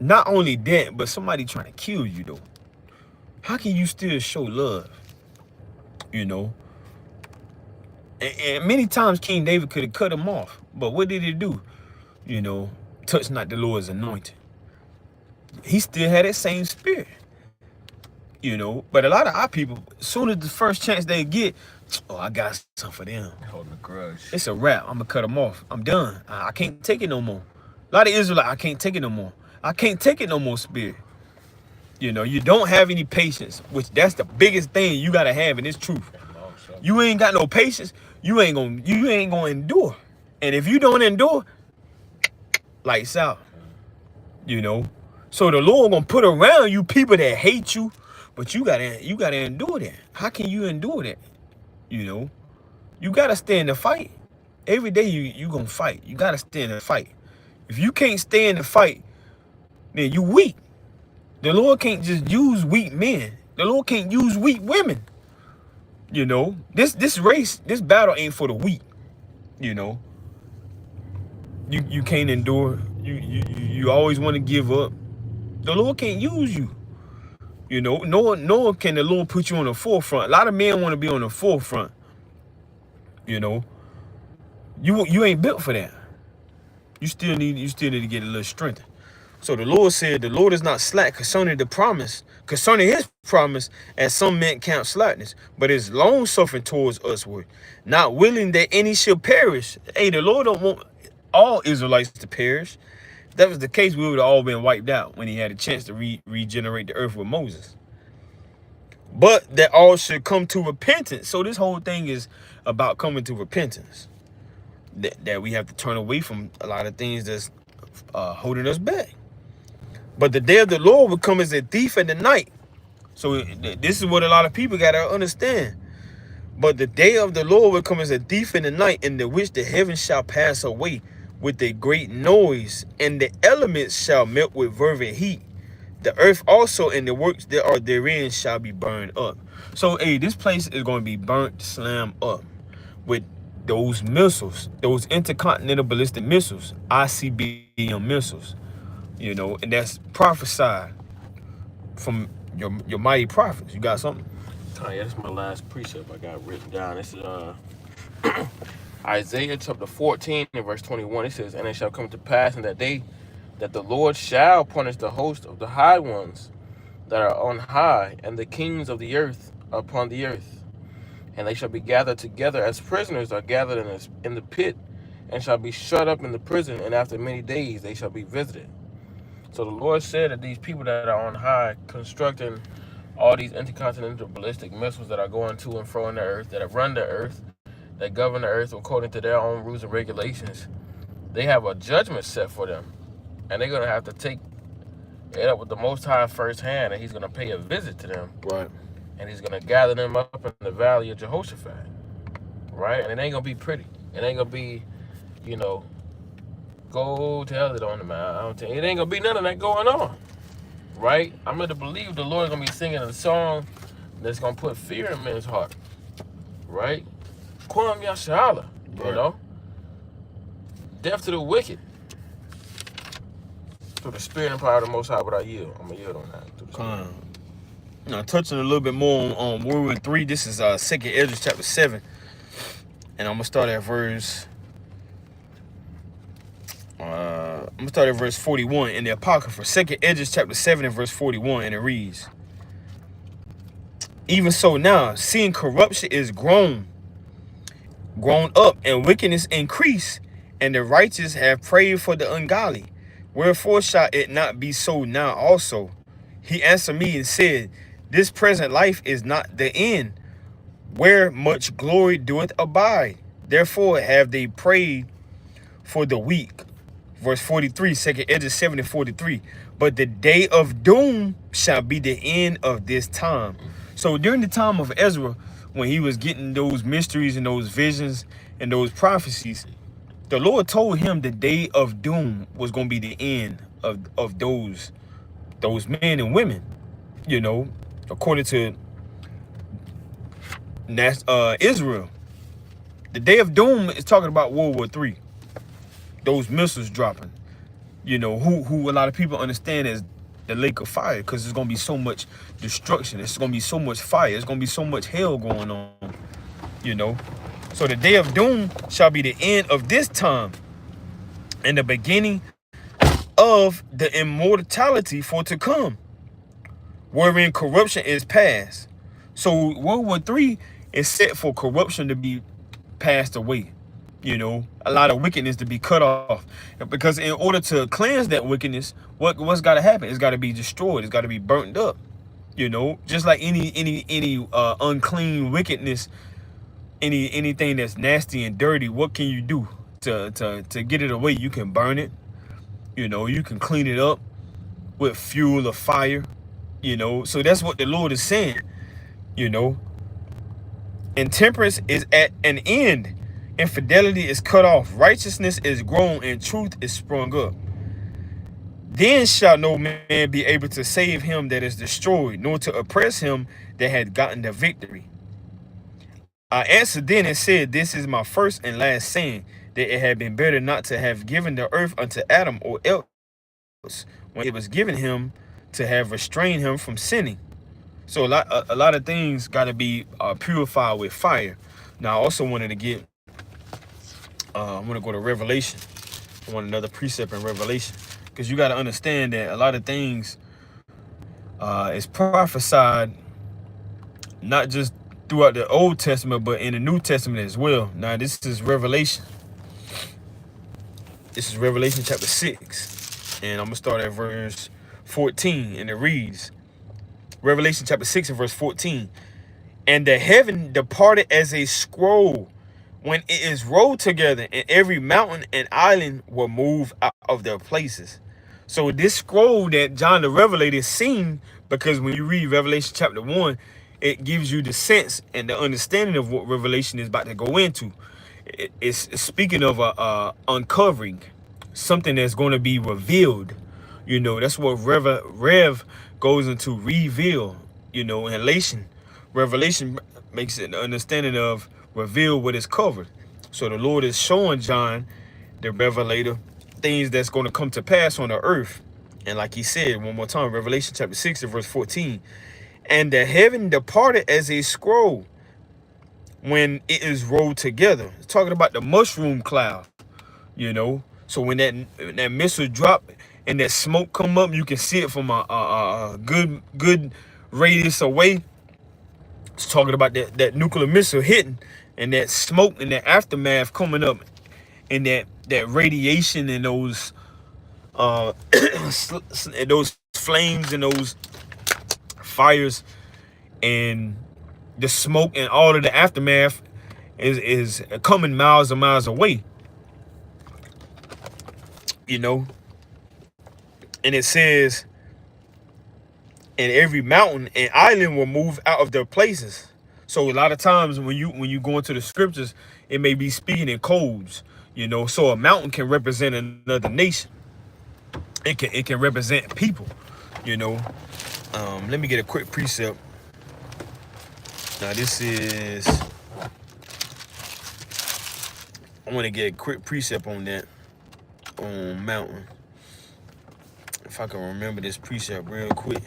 not only that, but somebody trying to kill you though. How can you still show love? You know, and many times King David could have cut him off, but what did he do? You know, touch not the Lord's anointed. He still had that same spirit. You know, but a lot of our people, as soon as the first chance they get, oh, I got something for them. Holding a grudge. It's a wrap. I'm gonna cut them off. I'm done. I can't take it no more. A lot of Israelites, I can't take it no more. I can't take it no more, spirit. You know, you don't have any patience, which that's the biggest thing you gotta have, and it's truth. You ain't got no patience, you ain't gonna endure. And if you don't endure, lights out. You know. So the Lord gonna put around you people that hate you, but you gotta endure that. How can you endure that? You know, you gotta stay in the fight. Every day you gonna fight. You gotta stay in the fight. If you can't stay in the fight, then you weak. The Lord can't just use weak men. The Lord can't use weak women. You know, this battle ain't for the weak. You know, you can't endure. You always want to give up. The Lord can't use you. You know, nor can the Lord put you on the forefront. A lot of men want to be on the forefront. You know, you ain't built for that. You still need to get a little strength. So the Lord said, the Lord is not slack concerning his promise, as some men count slackness, but is long suffering towards usward, not willing that any should perish. Hey, the Lord don't want all Israelites to perish. If that was the case, we would have all been wiped out when he had a chance to regenerate the earth with Moses. But that all should come to repentance. So this whole thing is about coming to repentance. That we have to turn away from a lot of things that's holding us back. But the day of the Lord will come as a thief in the night. So this is what a lot of people got to understand. But the day of the Lord will come as a thief in the night, in the which the heavens shall pass away with a great noise, and the elements shall melt with fervent heat. The earth also and the works that are therein shall be burned up. So, hey, this place is going to be burnt, slam up with those missiles, those intercontinental ballistic missiles, ICBM missiles. You know, and that's prophesied from your mighty prophets. You got something? Oh, yeah, that's my last precept I got written down. This is Isaiah chapter 14 and verse 21. It says, and it shall come to pass in that day that the Lord shall punish the host of the high ones that are on high, and the kings of the earth upon the earth. And they shall be gathered together as prisoners are gathered in the pit, and shall be shut up in the prison, and after many days they shall be visited. So the Lord said that these people that are on high, constructing all these intercontinental ballistic missiles that are going to and fro in the earth, that run the earth, that govern the earth according to their own rules and regulations, they have a judgment set for them. And they're going to have to take it up with the Most High firsthand, and he's going to pay a visit to them. Right. And he's going to gather them up in the valley of Jehoshaphat. Right? And it ain't going to be pretty. It ain't going to be, you know, go tell it on the mountain. It ain't going to be none of that going on. Right? I'm going to believe the Lord's going to be singing a song that's going to put fear in men's heart. Right? Kwam Yashala. You know? Death to the wicked. Through the spirit and power of the Most High, but I yield. I'm going to yield on that. Now, touching a little bit more on World War 3, this is 2nd Ezra chapter 7. And I'm going to start at verse... I'm going to start at verse 41 in the Apocrypha. 2nd Ezra chapter 7 and verse 41, and it reads, even so now, seeing corruption is grown up, and wickedness increase, and the righteous have prayed for the ungodly. Wherefore shall it not be so now also? He answered me and said, this present life is not the end, where much glory doeth abide. Therefore have they prayed for the weak. Verse 43, 2nd Ezra 7 and 43. But the day of doom shall be the end of this time. So during the time of Ezra, when he was getting those mysteries and those visions and those prophecies, the Lord told him the day of doom was going to be the end of those men and women, you know, according to Israel. The day of doom is talking about World War 3. Those missiles dropping, you know, who a lot of people understand as the lake of fire, because there's gonna be so much destruction. It's gonna be so much fire. It's gonna be so much hell going on, you know. So the day of doom shall be the end of this time, and the beginning of the immortality for to come, wherein corruption is past. So World War 3 is set for corruption to be passed away. You know, a lot of wickedness to be cut off, because in order to cleanse that wickedness, what's got to happen? It's got to be destroyed. It's got to be burnt up. You know, just like any unclean wickedness, anything that's nasty and dirty. What can you do to get it away? You can burn it. You know, you can clean it up with fuel or fire. You know, so that's what the Lord is saying. You know, intemperance is at an end. Infidelity is cut off, righteousness is grown, and truth is sprung up. Then shall no man be able to save him that is destroyed, nor to oppress him that had gotten the victory. I answered then and said, this is my first and last saying, that it had been better not to have given the earth unto Adam, or else, when it was given him, to have restrained him from sinning. So a lot of things got to be purified with fire. Now, I also wanted to get I'm going to go to Revelation. I want another precept in Revelation, because you got to understand that a lot of things is prophesied not just throughout the Old Testament, but in the New Testament as well. Now, this is Revelation. This is Revelation chapter 6. And I'm going to start at verse 14. And it reads, Revelation chapter 6 and verse 14. And the heaven departed as a scroll, when it is rolled together, and every mountain and island will move out of their places. So this scroll that John the Revelator seen, because when you read Revelation chapter 1, it gives you the sense and the understanding of what Revelation is about to go into. It's speaking of a uncovering, something that's going to be revealed. You know, that's what Rev goes into, reveal. You know, Revelation makes it the understanding of reveal what is covered. So the Lord is showing John the Revelator things that's going to come to pass on the earth. And like he said one more time, Revelation chapter 6 and verse 14, and the heaven departed as a scroll when it is rolled together. It's talking about the mushroom cloud, you know. So when that missile drop and that smoke come up, you can see it from a good radius away. It's talking about that nuclear missile hitting, and that smoke and that aftermath coming up, and that radiation and those those flames and those fires and the smoke and all of the aftermath is coming miles and miles away. You know, and it says, and every mountain and island will move out of their places. So a lot of times when you go into the scriptures, it may be speaking in codes, you know. So a mountain can represent another nation. It can represent people, you know. Let me get a quick precept. Now this is, I want to get a quick precept on that, on mountain. If I can remember this precept real quick.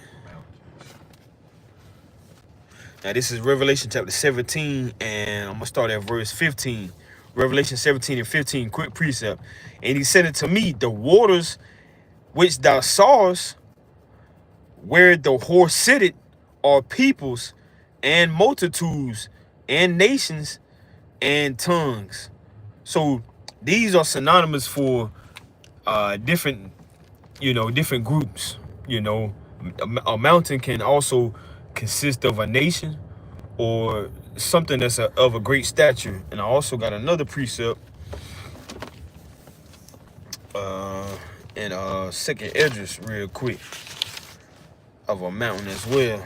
Now this is Revelation chapter 17, and I'm gonna start at verse 15. Revelation 17 and 15, quick precept. And he said unto me, the waters which thou sawest, where the horse sitteth, are peoples and multitudes and nations and tongues. So these are synonymous for different, different groups. A mountain can also consist of a nation or something that's of a great stature. And I also got another precept in second Esdras real quick of a mountain as well.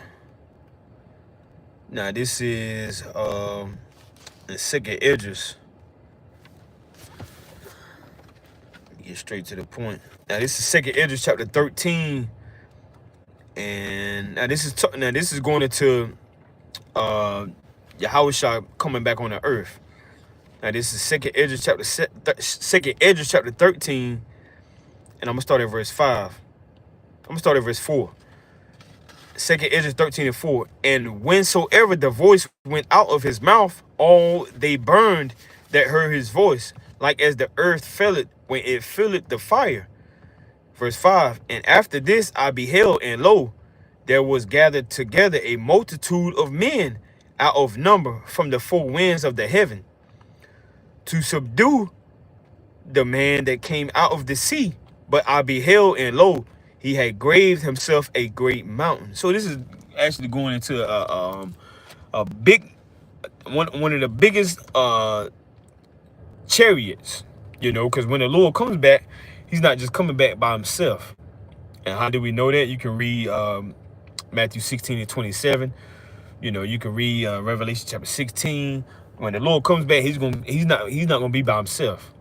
Now this is in second Esdras. Get straight to the point. Now this is second Esdras chapter 13, and now this is going into Yahushua coming back on the earth. Now this is second Esdras chapter 13, and I'm gonna start at verse 5. I'm gonna start at verse 4. Second Esdras 13 and 4. And whensoever the voice went out of his mouth, all they burned that heard his voice, like as the earth filleth when it filleth the fire. Verse 5. And after this I beheld, and lo, there was gathered together a multitude of men out of number from the four winds of the heaven, to subdue the man that came out of the sea. But I beheld, and lo, he had graved himself a great mountain. So this is actually going into a big one of the biggest chariots, because when the Lord comes back, he's not just coming back by himself. And how do we know that? You can read Matthew 16 and 27. You can read Revelation chapter 16. When the Lord comes back, he's not gonna be by himself.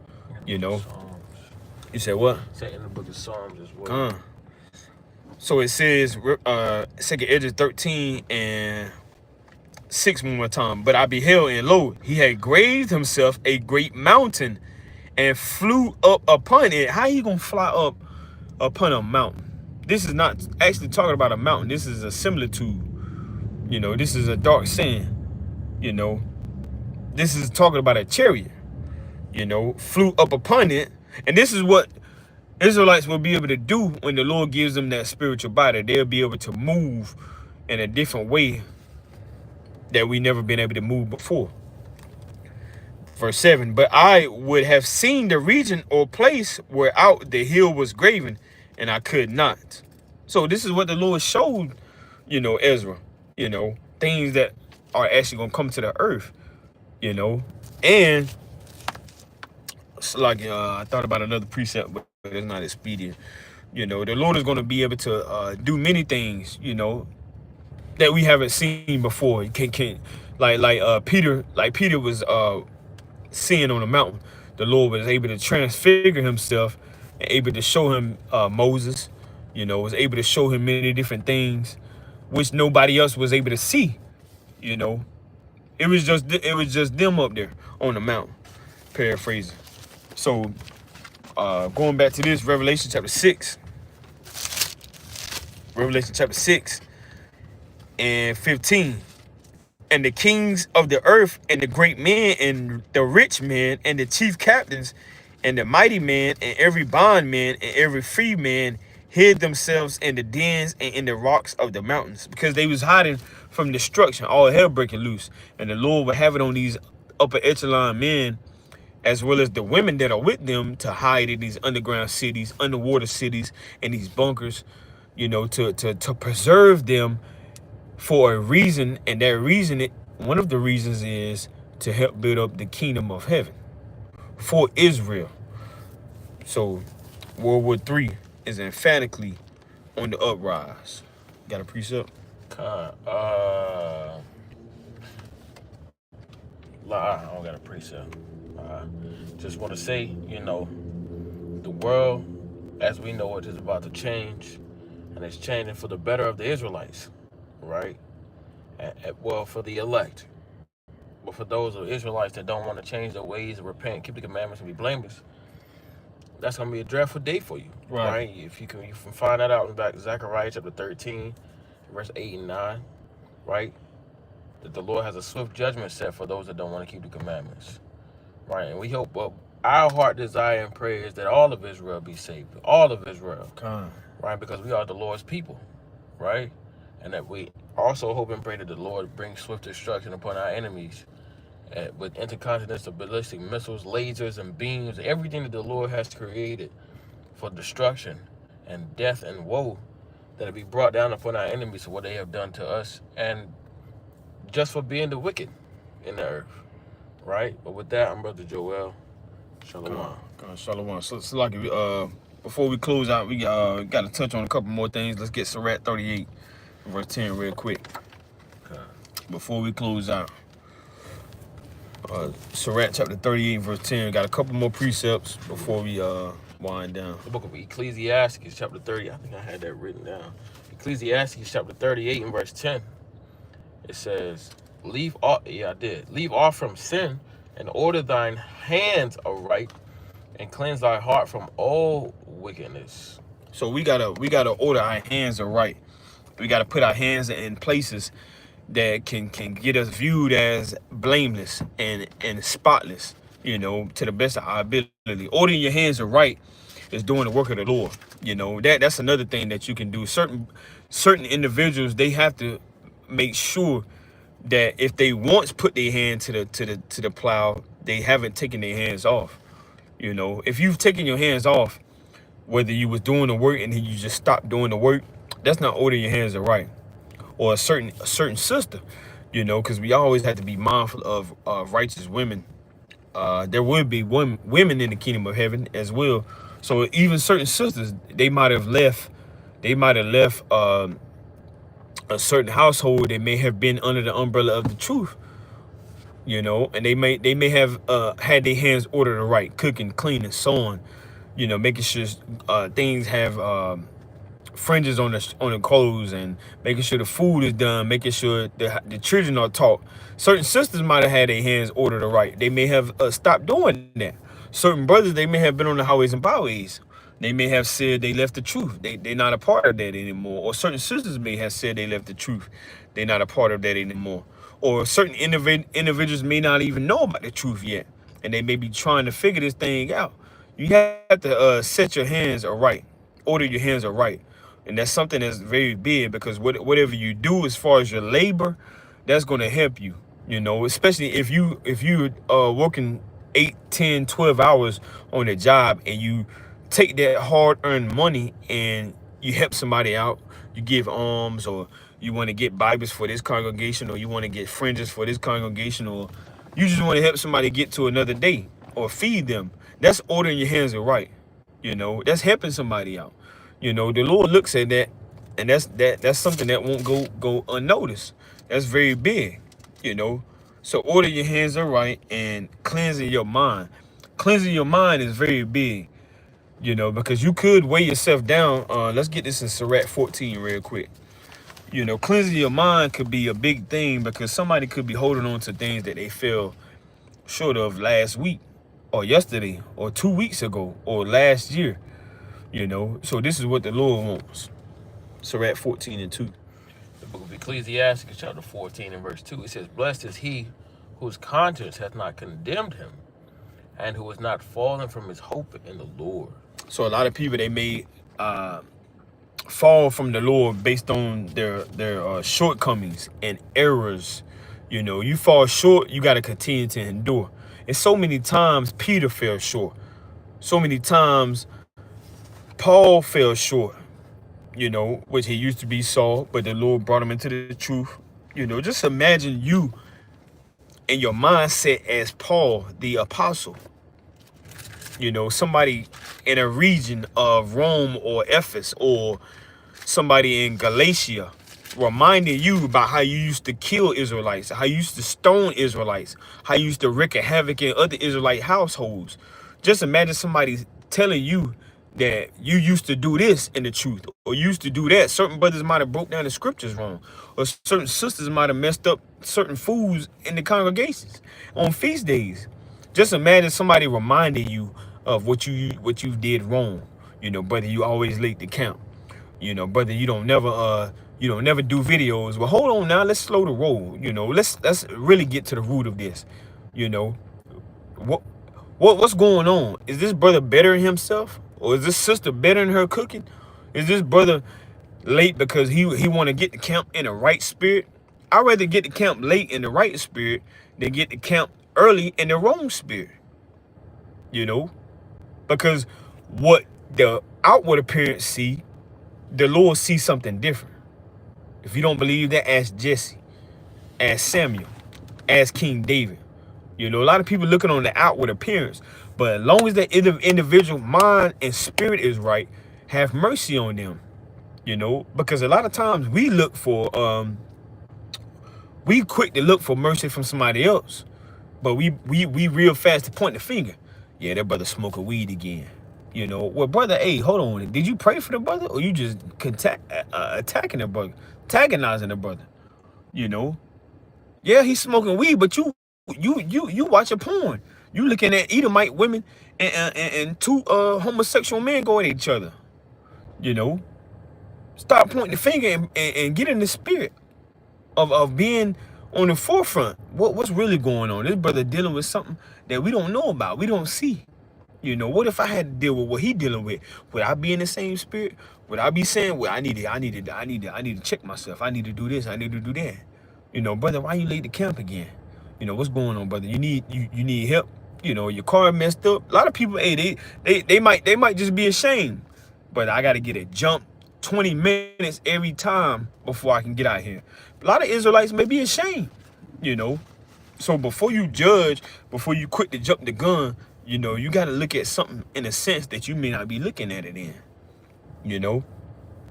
You said what? Say in the book of Psalms as well. So it says, second Esdras 13 and 6 one more time. But I beheld, and lo, he had graved himself a great mountain and flew up upon it. How you gonna fly up upon a mountain? This is not actually talking about a mountain. This is a similitude. This is a dark saying. This is talking about a chariot. Flew up upon it. And this is what Israelites will be able to do when the Lord gives them that spiritual body. They'll be able to move in a different way that we never been able to move before. Verse 7, but I would have seen the region or place where out the hill was graven, and I could not. So this is what the Lord showed, Ezra, things that are actually going to come to the earth, and it's like, I thought about another precept, but it's not expedient. The Lord is going to be able to do many things, that we haven't seen before. Peter was seeing on the mountain. The Lord was able to transfigure himself and able to show him Moses, was able to show him many different things which nobody else was able to see. It was just them up there on the mountain, paraphrasing. So going back to this, Revelation chapter 6 and 15. And the kings of the earth, and the great men, and the rich men, and the chief captains, and the mighty men, and every bondman, and every free man hid themselves in the dens and in the rocks of the mountains, because they was hiding from destruction, all hell breaking loose. And the Lord would have it on these upper echelon men, as well as the women that are with them, to hide in these underground cities, underwater cities, and these bunkers, to preserve them for a reason. And that reason, one of the reasons is to help build up the kingdom of heaven for Israel. So World War III is emphatically on the uprise. Got a precept? I don't got a precept. Just want to say, the world as we know it is about to change, and it's changing for the better of the Israelites, right? Well, for the elect. But for those of Israelites that don't want to change their ways and repent, keep the commandments, and be blameless, that's going to be a dreadful day for you, right? If you can find that out in back Zechariah chapter 13, verse 8 and 9, right? that the Lord has a swift judgment set for those that don't want to keep the commandments. Right? And we hope, our heart desire and prayer is that all of Israel be saved. All of Israel. Right? Because we are the Lord's people. Right? And that we also hope and pray that the Lord brings swift destruction upon our enemies with intercontinental ballistic missiles, lasers, and beams, everything that the Lord has created for destruction and death and woe, that it be brought down upon our enemies for what they have done to us, and just for being the wicked in the earth. Right? But with that, I'm Brother Joel. Shalom. Shalom. So like, before we close out, we got to touch on a couple more things. Let's get Sirach 38, verse 10 real quick. Okay. Before we close out. Sirach chapter 38, verse 10. Got a couple more precepts before we wind down. The book of Ecclesiastes, chapter 30. I think I had that written down. Ecclesiastes, chapter 38, and verse 10. It says, leave off from sin, and order thine hands aright, and cleanse thy heart from all wickedness. So we gotta order our hands aright. We gotta put our hands in places that can get us viewed as blameless and spotless, you know, to the best of our ability. Ordering your hands aright is doing the work of the Lord. You know, that's another thing that you can do. Certain individuals, they have to make sure that if they once put their hand to the plow, they haven't taken their hands off. You know, if you've taken your hands off, whether you was doing the work and then you just stopped doing the work, that's not ordering your hands aright. Or a certain sister, you know, because we always have to be mindful of righteous women. There will be women in the kingdom of heaven as well. So even certain sisters, they might have left a certain household. They may have been under the umbrella of the truth, you know, and they may have had their hands ordered right, cooking, cleaning, sewing, you know, making sure things have fringes on the clothes, and making sure the food is done, making sure the children are taught. Certain sisters might have had their hands ordered right. They may have stopped doing that. Certain brothers, they may have been on the highways and byways. They may have said they left the truth. They're not a part of that anymore. Or certain sisters may have said they left the truth. They're not a part of that anymore. Or certain individuals may not even know about the truth yet, and they may be trying to figure this thing out. You have to set your hands aright. Order your hands aright. And that's something that's very big, because whatever you do as far as your labor, that's going to help you, you know, especially if you're working 8, 10, 12 hours on a job, and you take that hard-earned money and you help somebody out. You give alms, or you want to get Bibles for this congregation, or you want to get fringes for this congregation, or you just want to help somebody get to another day or feed them. That's ordering your hands aright. You know, that's helping somebody out. You know, the Lord looks at that, and that's something that won't go unnoticed. That's very big, you know. So order your hands aright and cleansing your mind. Cleansing your mind is very big, you know, because you could weigh yourself down. Let's get this in Sirach 14 real quick. You know, cleansing your mind could be a big thing, because somebody could be holding on to things that they fell short of last week, or yesterday, or 2 weeks ago, or last year. You know, so this is what the Lord wants. Sirach 14 and 2. The book of Ecclesiastes, chapter 14 and verse 2, it says, blessed is he whose conscience hath not condemned him, and who has not fallen from his hope in the Lord. So a lot of people, they may fall from the Lord based on their shortcomings and errors. You know, you fall short, you got to continue to endure. And so many times Peter fell short. So many times Paul fell short, you know, which he used to be Saul, but the Lord brought him into the truth. You know, just imagine you in your mindset as Paul, the apostle. You know, somebody in a region of Rome or Ephesus, or somebody in Galatia, reminding you about how you used to kill Israelites, how you used to stone Israelites, how you used to wreak havoc in other Israelite households. Just imagine somebody telling you that you used to do this in the truth, or you used to do that. Certain brothers might have broke down the scriptures wrong, or certain sisters might have messed up certain foods in the congregations on feast days. Just imagine somebody reminding you of what you did wrong. You know, brother, you always late to count. You know, brother, you don't never You know, never do videos. Well, hold on now. Let's slow the roll. You know, let's really get to the root of this. You know, what what's going on? Is this brother bettering himself, or is this sister bettering her cooking? Is this brother late because he want to get to camp in the right spirit? I'd rather get to camp late in the right spirit than get to camp early in the wrong spirit. You know, because what the outward appearance see, the Lord sees something different. If you don't believe that, ask Jesse, ask Samuel, ask King David. You know, a lot of people looking on the outward appearance, but as long as that individual mind and spirit is right, have mercy on them. You know, because a lot of times we look for, we quick to look for mercy from somebody else, but we real fast to point the finger. Yeah, that brother smoking weed again. You know, well, brother, hey, hold on. Did you pray for the brother, or you just attacking the brother, antagonizing the brother? You know, yeah, he's smoking weed, but you watching porn. You looking at Edomite women and two homosexual men go at each other. You know, stop pointing the finger and get in the spirit of being on the forefront. What's really going on? This brother dealing with something that we don't know about, we don't see. You know, what if I had to deal with what he dealing with? Would I be in the same spirit? Would I be saying, well, I need to check myself. I need to do this. I need to do that. You know, brother, why you late to camp again? You know, what's going on, brother? You need help. You know, your car messed up. A lot of people, hey, they might just be ashamed. But I got to get a jump 20 minutes every time before I can get out here. A lot of Israelites may be ashamed. You know, so before you judge, before you quick to jump the gun, you know, you got to look at something in a sense that you may not be looking at it in. You know,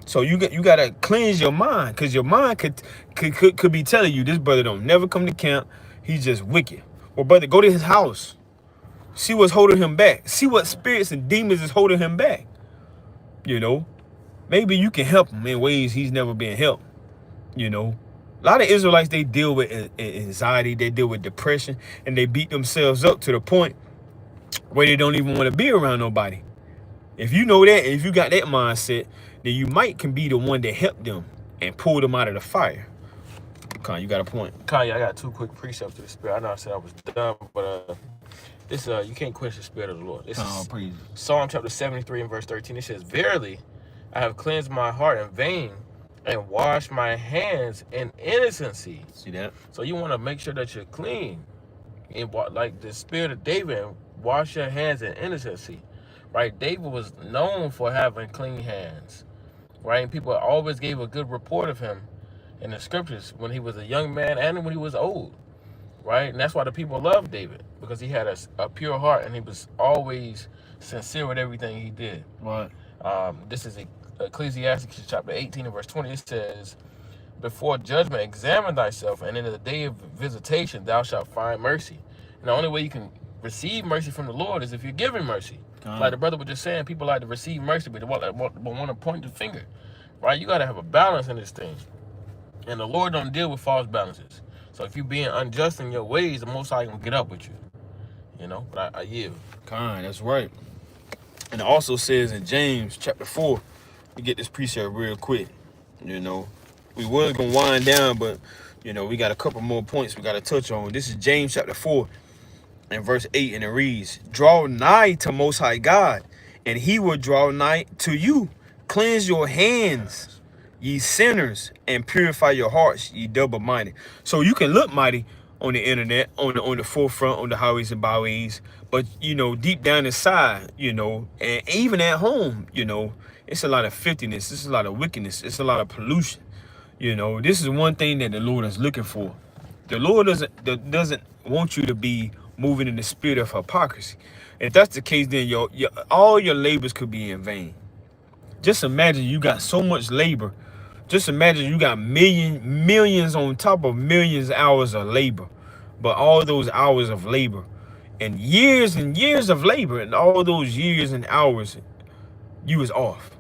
so you got to cleanse your mind, because your mind could be telling you this brother don't never come to camp. He's just wicked. Well, brother, go to his house. See what's holding him back. See what spirits and demons is holding him back. You know, maybe you can help him in ways he's never been helped. You know, a lot of Israelites, they deal with anxiety, they deal with depression, and they beat themselves up to the point where they don't even want to be around nobody. If you know that, and if you got that mindset, then you can be the one to help them and pull them out of the fire. Con, you got a point. Kanye, I got two quick precepts to the spirit. I know I said I was done, but this you can't quench the spirit of the Lord. This is Psalm chapter 73 and verse 13. It says, "Verily, I have cleansed my heart in vain and washed my hands in innocency." See that? So you want to make sure that you're clean, and like the spirit of David, and wash your hands in innocency. Right? David was known for having clean hands. Right? And people always gave a good report of him in the scriptures when he was a young man and when he was old. Right? And that's why the people loved David, because he had a pure heart and he was always sincere with everything he did. Right. This is Ecclesiastes chapter 18 and verse 20. It says, "Before judgment examine thyself, and in the day of visitation thou shalt find mercy." And the only way you can receive mercy from the Lord is if you're giving mercy. Like the brother was just saying, people like to receive mercy, but they want to point the finger. Right? You got to have a balance in this thing. And the Lord don't deal with false balances. So if you're being unjust in your ways, the Most High gonna get up with you. You know, but I yield. That's right. And it also says in James chapter 4, you get this precept real quick. You know, we was gonna wind down, but you know, we got a couple more points we gotta touch on. This is James chapter 4 and verse 8, and it reads, "Draw nigh to Most High God, and he will draw nigh to you. Cleanse your hands, ye sinners, and purify your hearts, ye double-minded." So you can look mighty on the internet, on the forefront, on the highways and byways, but you know, deep down inside, you know, and even at home, you know, it's a lot of filthiness, it's a lot of wickedness, it's a lot of pollution. You know, this is one thing that the Lord is looking for. The Lord doesn't want you to be moving in the spirit of hypocrisy. If that's the case, then all your labors could be in vain. Just imagine you got so much labor. Just imagine you got millions on top of millions of hours of labor. But all those hours of labor and years of labor, and all those years and hours, you was off.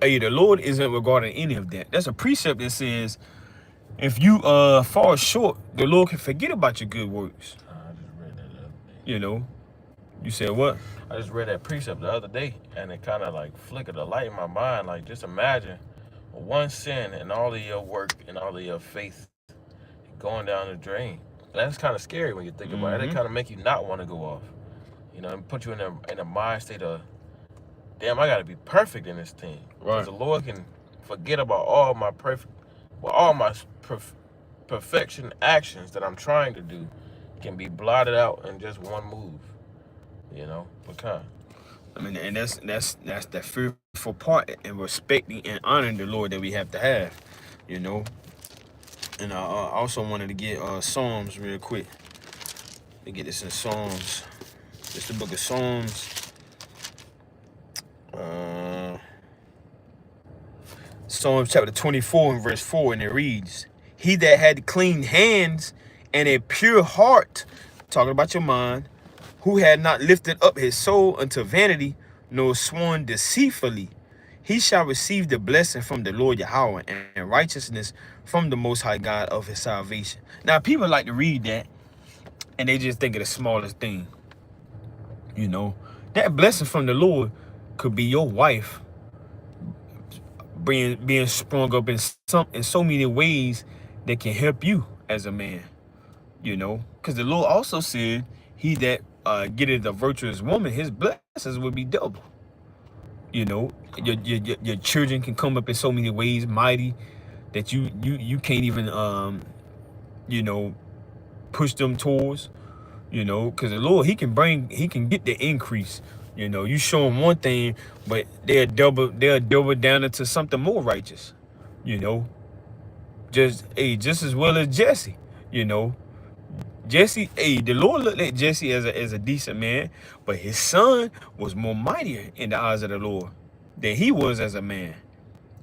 Hey, the Lord isn't regarding any of that. That's a precept that says, if you fall short, the Lord can forget about your good works. I just read that the other day. You know, you said what? I just read that precept the other day, and it kind of like flickered a light in my mind. Like, just imagine one sin and all of your work and all of your faith going down the drain. And that's kind of scary when you think about it. It kind of make you not want to go off. You know, and put you in a mind state of, damn, I got to be perfect in this thing. Because the Lord can forget about all my perfection actions that I'm trying to do can be blotted out in just one move. You know, because I mean, and that's the fearful part in respecting and honoring the Lord that we have to have, you know. And I also wanted to get Psalms real quick. Let me get this in Psalms. It's the book of Psalms. Psalms chapter 24 and verse 4, and it reads, "He that had clean hands and a pure heart," talking about your mind, "who had not lifted up his soul unto vanity, nor sworn deceitfully, he shall receive the blessing from the Lord Yahweh and righteousness from the Most High God of his salvation." Now, people like to read that, and they just think of the smallest thing. You know, that blessing from the Lord could be your wife being sprung up in so many ways that can help you as a man. You know, because the Lord also said, "He that getteth a virtuous woman, his blessings will be double." You know, your children can come up in so many ways, mighty, that you can't even you know, push them towards. You know, because the Lord, he can get the increase. You know, you show them one thing, but they'll double down into something more righteous. You know, just as well as Jesse. You know, Jesse, the Lord looked at Jesse as a decent man, but his son was more mightier in the eyes of the Lord than he was as a man.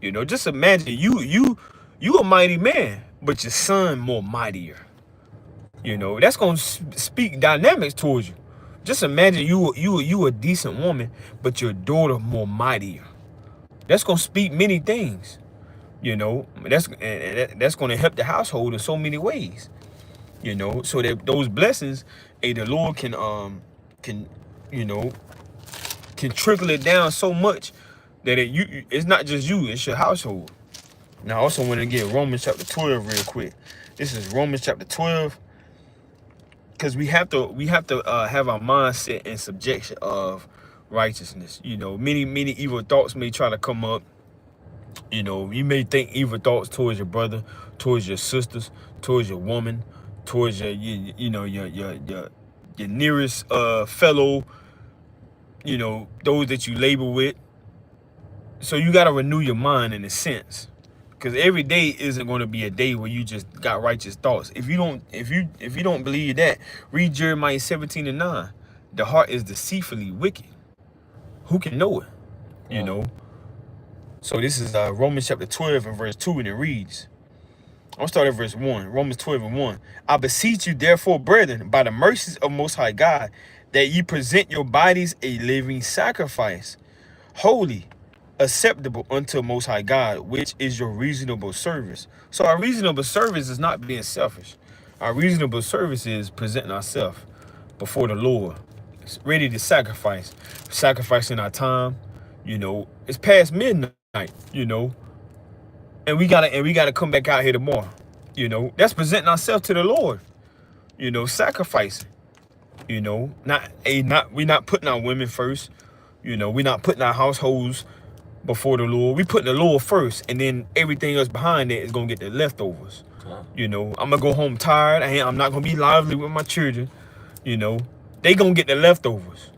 You know, just imagine you a mighty man, but your son more mightier. You know, that's gonna speak dynamics towards you. Just imagine you a decent woman, but your daughter more mightier. That's gonna speak many things. You know, that's gonna help the household in so many ways. You know, so that those blessings, the Lord can you know, can trickle it down so much that it's not just you, it's your household. Now, I also want to get Romans chapter 12 real quick. This is Romans chapter 12. Because we have to have our mindset in subjection of righteousness. You know, many evil thoughts may try to come up. You know, you may think evil thoughts towards your brother, towards your sisters, towards your woman, towards your nearest fellow. You know, those that you labor with. So you got to renew your mind in a sense. Because every day isn't going to be a day where you just got righteous thoughts. If you don't believe that, read Jeremiah 17:9. The heart is deceitfully wicked. Who can know it? You know. So this is Romans chapter 12 and verse 2, and it reads. I'll start at verse 1. Romans 12 and 1. "I beseech you, therefore, brethren, by the mercies of Most High God, that ye present your bodies a living sacrifice, holy, acceptable unto Most High God, which is your reasonable service." So our reasonable service is not being selfish. Our reasonable service is presenting ourselves before the Lord, ready to sacrificing our time. You know, it's past midnight. You know, and we gotta come back out here tomorrow. You know, that's presenting ourselves to the Lord. You know, sacrificing. You know, we're not putting our women first. You know, we're not putting our households before the Lord. We put the Lord first, and then everything else behind it is gonna get the leftovers. You know, I'm gonna go home tired. I'm not gonna be lively with my children. You know, they gonna get the leftovers.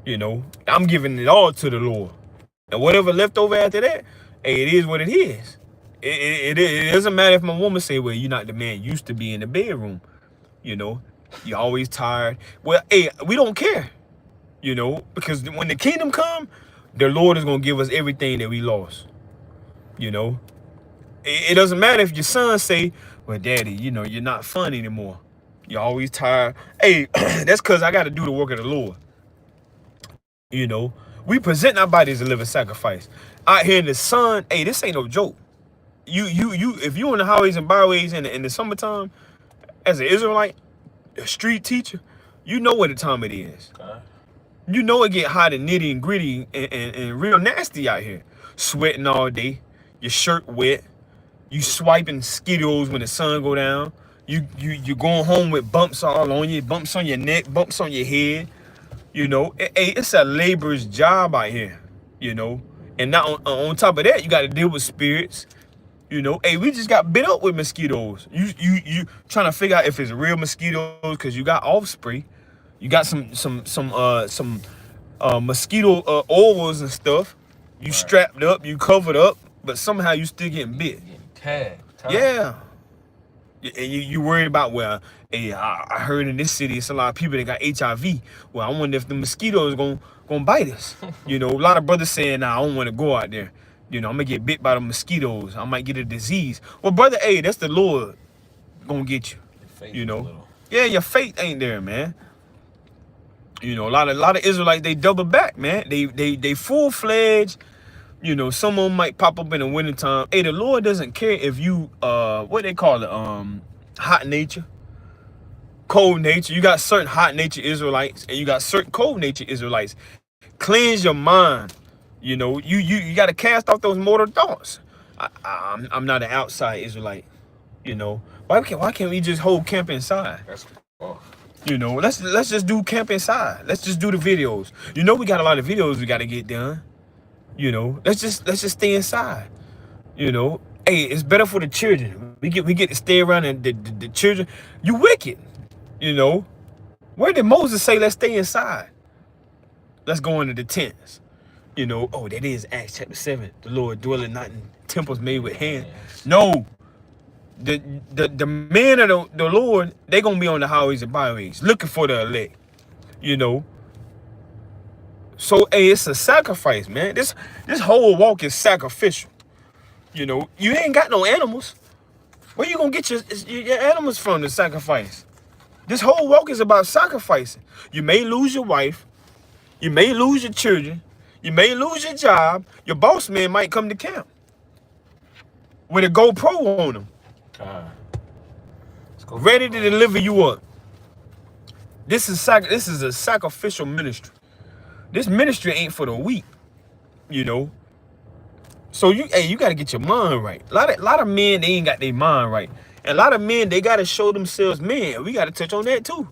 You know, I'm giving it all to the Lord, and whatever left over after that, hey, it is what it is. It doesn't matter if my woman say, "Well, you're not the man you used to be in the bedroom." You know, you're always tired. Well, hey, we don't care. You know, because when the kingdom come, the Lord is going to give us everything that we lost. You know, it doesn't matter if your son say, "Well, daddy, you know, you're not fun anymore. You're always tired." Hey, that's because I got to do the work of the Lord. You know, we present our bodies as a living sacrifice. Out here in the sun, hey, this ain't no joke. If you on the highways and byways in the summertime, as an Israelite, a street teacher, you know what the time it is. You know it get hot and nitty and gritty and real nasty out here. Sweating all day. your shirt wet, you swiping Skittles when the sun go down, you going home with bumps all on you, bumps on your neck, bumps on your head. You know, it's a laborer's job out here. You know, and now on top of that, you got to deal with spirits. You know, hey, we just got bit up with mosquitoes. You trying to figure out if it's real mosquitoes because you got off spray, you got some mosquito oils and stuff. You strapped up, you covered up, but somehow you still getting bit. Getting tagged. Yeah. And you worried about, well, hey, I heard in this city it's a lot of people that got HIV. Well, I wonder if the mosquitoes gonna bite us. You know, a lot of brothers saying, nah, I don't want to go out there. You know, I'm gonna get bit by the mosquitoes. I might get a disease. Well, brother, hey, that's the Lord gonna get you. You know, yeah, your faith ain't there, man. You know, a lot of Israelites, they double back, man. They full-fledged. You know, some of them might pop up in the wintertime. Hey, the Lord doesn't care if you what they call it, hot nature, cold nature. You got certain hot nature Israelites and you got certain cold nature Israelites. Cleanse your mind. You know, you got to cast off those mortal thoughts. I'm not an outside Israelite. You know, why can't we just hold camp inside? That's off. You know, let's just do camp inside. Let's just do the videos. You know, we got a lot of videos we got to get done. You know, let's just stay inside. You know, hey, it's better for the children. We get to stay around and the children. You wicked. You know, where did Moses say let's stay inside? Let's go into the tents. You know, oh, that is Acts chapter 7. The Lord dwelling not in temples made with hands. No, the men of the Lord, they gonna be on the highways and byways looking for the elect. You know. So, hey, it's a sacrifice, man. This whole walk is sacrificial. You know, you ain't got no animals. Where you gonna get your animals from to sacrifice? This whole walk is about sacrificing. You may lose your wife. You may lose your children. You may lose your job. Your boss man might come to camp with a GoPro on him, ready to deliver you up. This is a sacrificial ministry. This ministry ain't for the weak, you know. So you got to get your mind right. A lot of men, they ain't got their mind right. And a lot of men, they got to show themselves men. We got to touch on that too.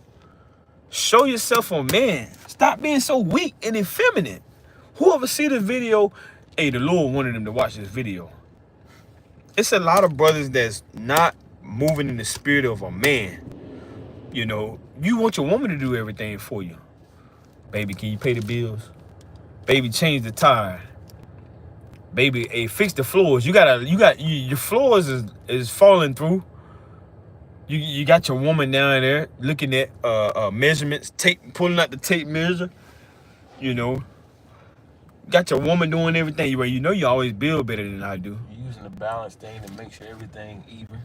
Show yourself a man. Stop being so weak and effeminate. Whoever see this video, hey, the Lord wanted them to watch this video. It's a lot of brothers that's not moving in the spirit of a man. You know, you want your woman to do everything for you. Baby, can you pay the bills? Baby, change the tire. Baby, hey, fix the floors. Your floors is falling through. You got your woman down there looking at measurements, pulling out the tape measure. You know, got your woman doing everything. You know you always build better than I do. You're using the balance thing to make sure everything even.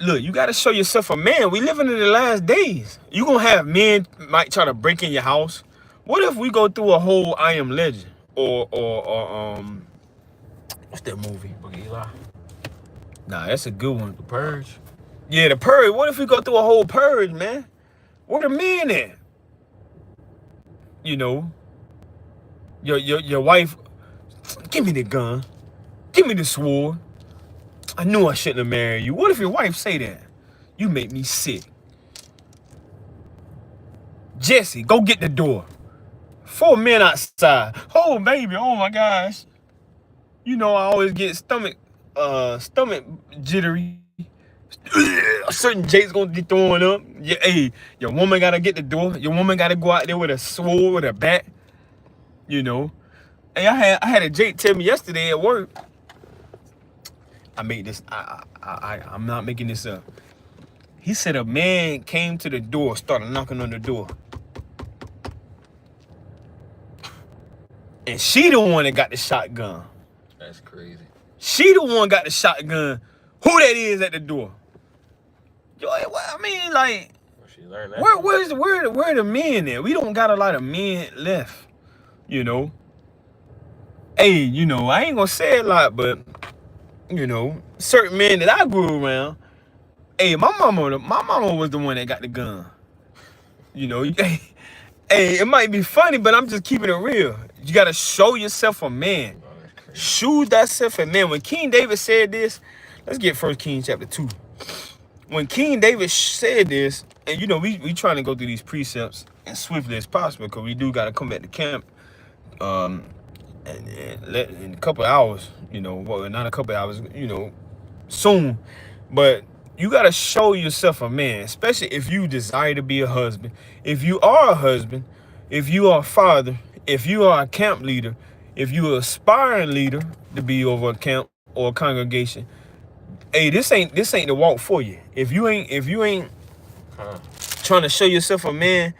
Look, you got to show yourself a man. We living in the last days. You gonna have men might try to break in your house. What if we go through a whole I Am Legend or what's that movie? Book of Eli. Nah, that's a good one. The Purge. Yeah, the Purge. What if we go through a whole Purge, man? Where the men at? You know, your wife. Give me the gun. Give me the sword. I knew I shouldn't have married you. What if your wife say that? You make me sick. Jesse, go get the door. 4 men outside. Oh, baby, oh my gosh. You know I always get stomach jittery. Certain Jake's gonna be throwing up. Yeah, hey, your woman gotta get the door. Your woman gotta go out there with a sword, with a bat. You know. Hey, I had a Jake tell me yesterday at work. I made this. I'm not making this up. He said a man came to the door, started knocking on the door, and she the one that got the shotgun. That's crazy. She the one got the shotgun. Who that is at the door? Yo, I mean, like, well, she learned that. Where the men at? We don't got a lot of men left. You know. Hey, you know, I ain't gonna say a lot, but. You know, certain men that I grew around. Hey, my mama was the one that got the gun. You know, hey, it might be funny, but I'm just keeping it real. You gotta show yourself a man. Shew thyself. And man, when King David said this, let's get 1 Kings chapter 2. When King David said this, and you know, we trying to go through these precepts as swiftly as possible because we do got to come back to camp in a couple of hours, you know, well, not a couple of hours, you know, soon. But you got to show yourself a man, especially if you desire to be a husband. If you are a husband, if you are a father, if you are a camp leader, if you're an aspiring leader to be over a camp or a congregation, hey, this ain't the walk for you. If you ain't trying to show yourself a man,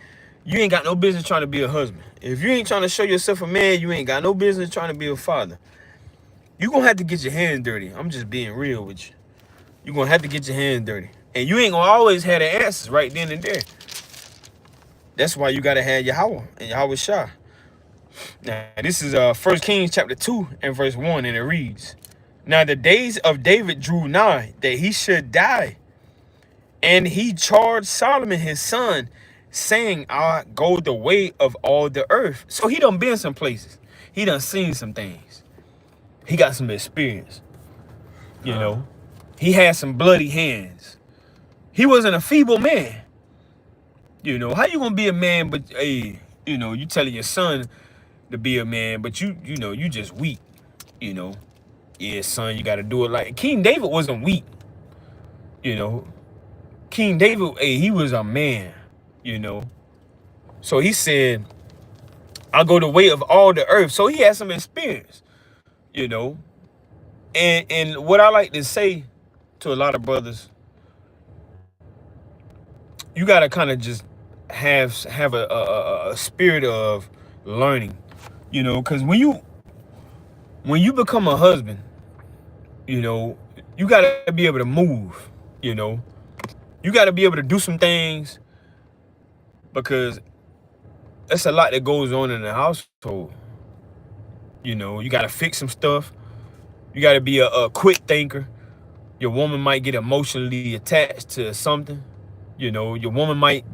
you ain't got no business trying to be a husband. If you ain't trying to show yourself a man, you ain't got no business trying to be a father. You're going to have to get your hands dirty. I'm just being real with you. You're going to have to get your hands dirty. And you ain't going to always have the answers right then and there. That's why you got to have Yahweh and Yahweh Shah. Now, this is 1 Kings chapter 2 and verse 1, and it reads, Now the days of David drew nigh that he should die. And he charged Solomon his son, saying, I go the way of all the earth. So he done been some places. He done seen some things. He got some experience. You know, he had some bloody hands. He wasn't a feeble man. You know, how you gonna be a man, but hey, you know, you telling your son to be a man, but you know, you just weak. You know, yeah, son, you gotta do it like King David wasn't weak. You know, King David, hey, he was a man. You know, so he said, I'll go the way of all the earth. So he had some experience. You know, and what I like to say to a lot of brothers, you gotta kind of just have a spirit of learning, you know, because when you become a husband, you know, you gotta be able to move, you know, you gotta be able to do some things because there's a lot that goes on in the household. You know, you gotta fix some stuff. You gotta be a quick thinker. Your woman might get emotionally attached to something. You know, your woman might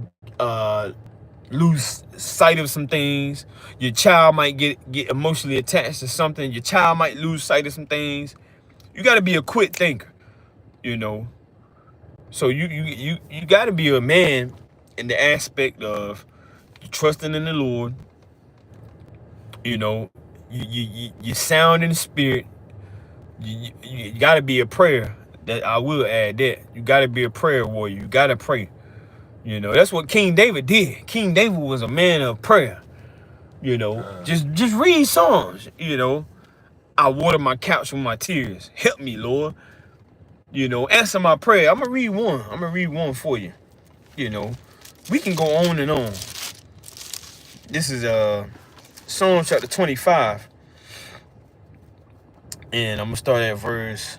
lose sight of some things. Your child might get emotionally attached to something. Your child might lose sight of some things. You got to be a quick thinker, you know. So you got to be a man in the aspect of trusting in the Lord. You know, you sound in the spirit. You got to be a prayer. That I will add that you got to be a prayer warrior. You got to pray. You know, that's what King David did. King David was a man of prayer. You know, just read Psalms. You know, I water my couch with my tears. Help me, Lord. You know, answer my prayer. I'm gonna read one. I'm gonna read one for you. You know, we can go on and on. This is Psalm chapter 25, and I'm gonna start at verse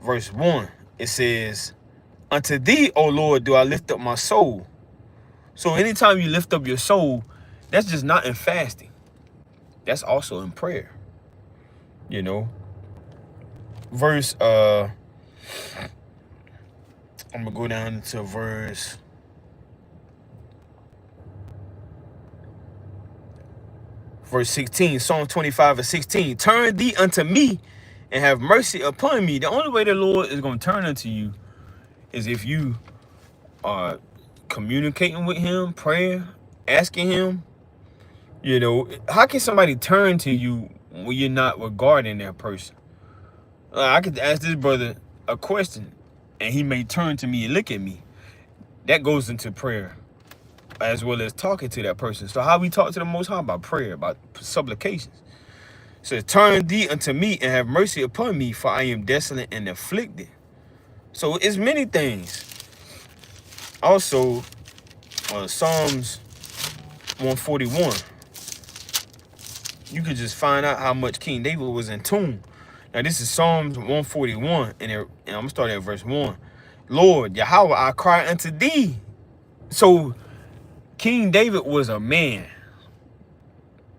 1. It says, Unto thee, O Lord, do I lift up my soul. So anytime you lift up your soul, that's just not in fasting. That's also in prayer. You know. Verse, I'm gonna go down to verse 16, Psalm 25 and 16. Turn thee unto me and have mercy upon me. The only way the Lord is gonna turn unto you is if you are communicating with him, prayer, asking him. You know, how can somebody turn to you when you're not regarding that person? I could ask this brother a question and he may turn to me and look at me. That goes into prayer as well as talking to that person. So how we talk to the Most High? By prayer, by supplications. So turn thee unto me and have mercy upon me, for I am desolate and afflicted. So it's many things. Also, Psalms 141. You could just find out how much King David was in tune. Now this is Psalms 141, and I'm gonna start at verse 1. Lord, Yahweh, I cry unto thee. So King David was a man,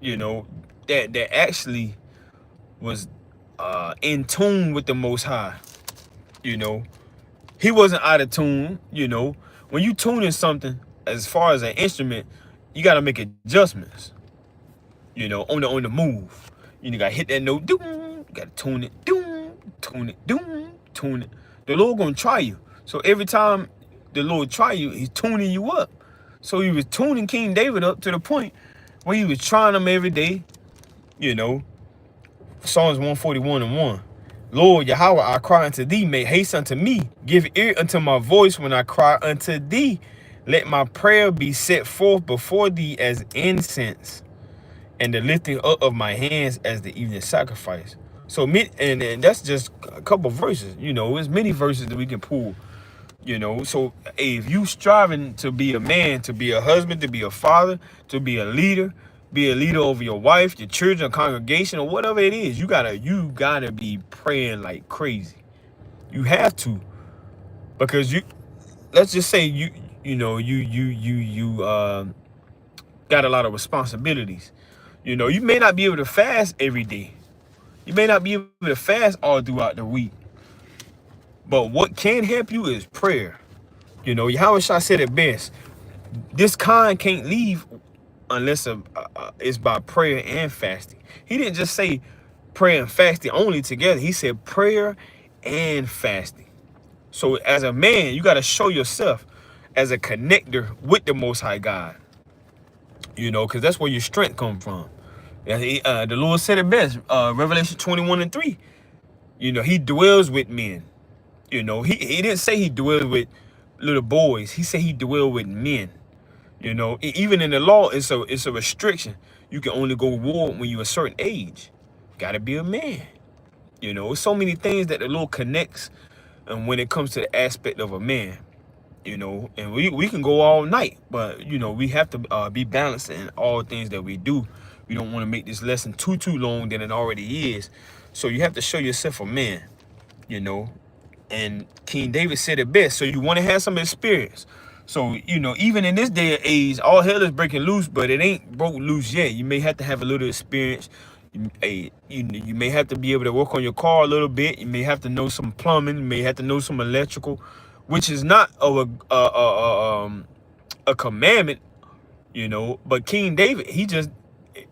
you know, that actually was in tune with the Most High. You know, he wasn't out of tune. You know, when you tuning something as far as an instrument, you got to make adjustments. You know, on the move. You gotta hit that note, doom. You gotta tune it, doom, tune it, doom, tune it. The Lord gonna try you. So every time the Lord try you, he's tuning you up. So he was tuning King David up to the point where he was trying him every day. You know, Psalms 141:1. Lord Yahweh, I cry unto thee, make haste unto me. Give ear unto my voice when I cry unto thee. Let my prayer be set forth before thee as incense, and the lifting up of my hands as the evening sacrifice. So, and that's just a couple verses. You know, there's many verses that we can pull. You know, so hey, if you striving to be a man, to be a husband, to be a father, to be a leader over your wife, your children, congregation, or whatever it is, you gotta be praying like crazy. You have to, because let's just say you got a lot of responsibilities. You know, you may not be able to fast every day. You may not be able to fast all throughout the week. But what can help you is prayer. You know, Yahweh Shah said it best. This kind can't leave unless it's by prayer and fasting. He didn't just say prayer and fasting only together. He said prayer and fasting. So as a man, you got to show yourself as a connector with the Most High God. You know, because that's where your strength comes from. The Lord said it best. Revelation 21:3. You know, he dwells with men. You know, he didn't say he dwells with little boys. He said he dwells with men. You know, even in the law, it's a restriction. You can only go to war when you're a certain age. Gotta be a man. You know, so many things that the Lord connects, and when it comes to the aspect of a man, you know, and we can go all night, but you know, we have to be balanced in all things that we do. We don't want to make this lesson too long than it already is. So you have to show yourself a man, you know. And King David said it best. So you want to have some experience. So, you know, even in this day and age, all hell is breaking loose, but it ain't broke loose yet. You may have to have a little experience. You may have to be able to work on your car a little bit. You may have to know some plumbing. You may have to know some electrical, which is not a commandment, you know. But King David,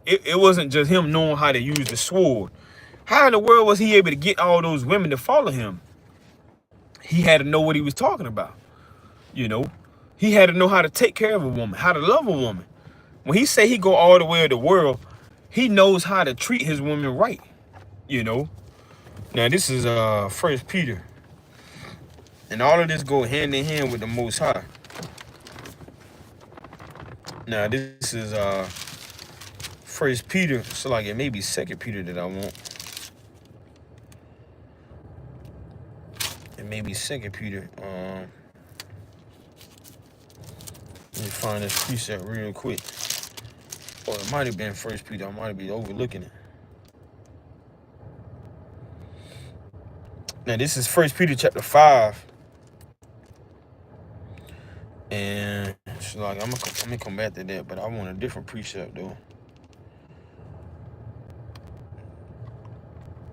it wasn't just him knowing how to use the sword. How in the world was he able to get all those women to follow him? He had to know what he was talking about, you know. He had to know how to take care of a woman, how to love a woman. When he say he go all the way of the world, he knows how to treat his woman right, you know. Now this is 1 Peter, and all of this go hand in hand with the Most High. Now this is 1 Peter, so like it may be 2 Peter that I want. It may be 2 Peter. Let me find this precept real quick. Or it might have been 1 Peter. I might be overlooking it. Now this is 1 Peter chapter 5. And it's like I'm gonna come back to that, but I want a different precept though.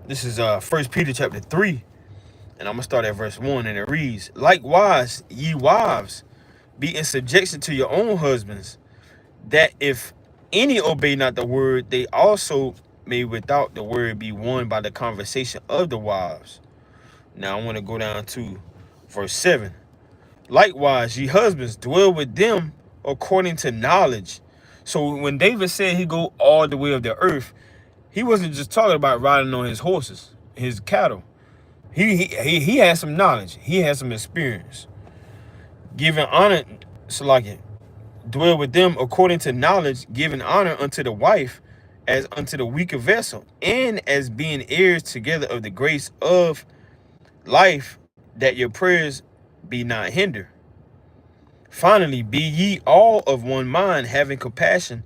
This is 1 Peter chapter 3. And I'm gonna start at verse 1, and it reads, likewise, ye wives, be in subjection to your own husbands, that if any obey not the word, they also may without the word be won by the conversation of the wives. Now I want to go down to verse 7. Likewise, ye husbands, dwell with them according to knowledge. So when David said he go all the way of the earth, he wasn't just talking about riding on his horses, his cattle. He has some knowledge. He has some experience. Giving honor, so like it, dwell with them according to knowledge, giving honor unto the wife as unto the weaker vessel, and as being heirs together of the grace of life, that your prayers be not hindered. Finally, be ye all of one mind, having compassion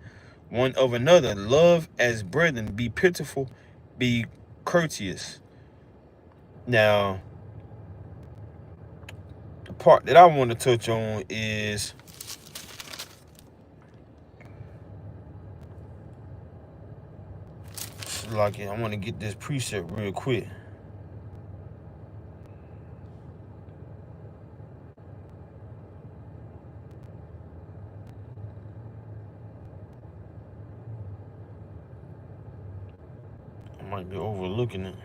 one of another, love as brethren, be pitiful, be courteous. Now, the part that I want to touch on is like I want to get this precept real quick. might be overlooking it.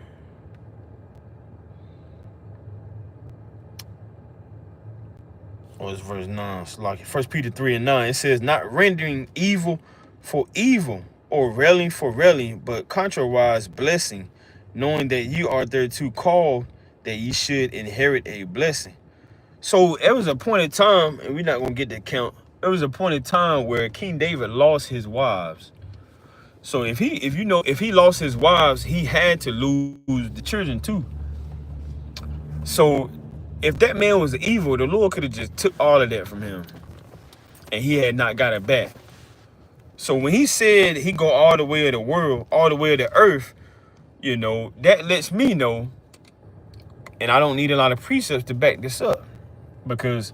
Or it's verse 9. It's like 1 Peter 3 and 9. It says, not rendering evil for evil, or railing for railing, but contrariwise blessing, knowing that you are thereto called, that ye should inherit a blessing. So there was a point in time, and we're not gonna get that count. There was a point in time where King David lost his wives. So if he lost his wives, he had to lose the children too. So if that man was evil, the Lord could have just took all of that from him, and he had not got it back. So when he said he go all the way of the world, all the way of the earth, you know, that lets me know, and I don't need a lot of precepts to back this up, because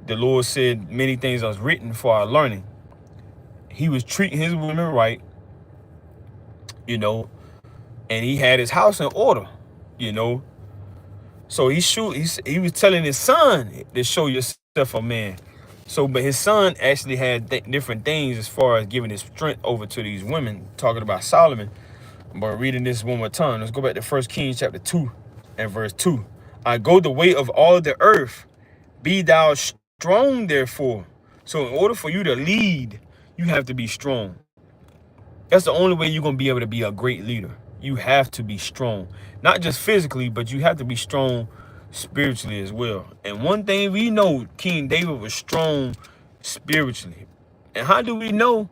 the Lord said many things was written for our learning. He was treating his women right, you know, and he had his house in order, you know. So he was telling his son to show yourself a man. So, but his son actually had different things as far as giving his strength over to these women, talking about Solomon. But reading this one more time, let's go back to 1 Kings chapter 2 and verse 2. I go the way of all the earth, be thou strong therefore. So in order for you to lead, you have to be strong. That's the only way you're going to be able to be a great leader. You have to be strong, not just physically, but you have to be strong spiritually as well. And one thing we know, King David was strong spiritually. And how do we know?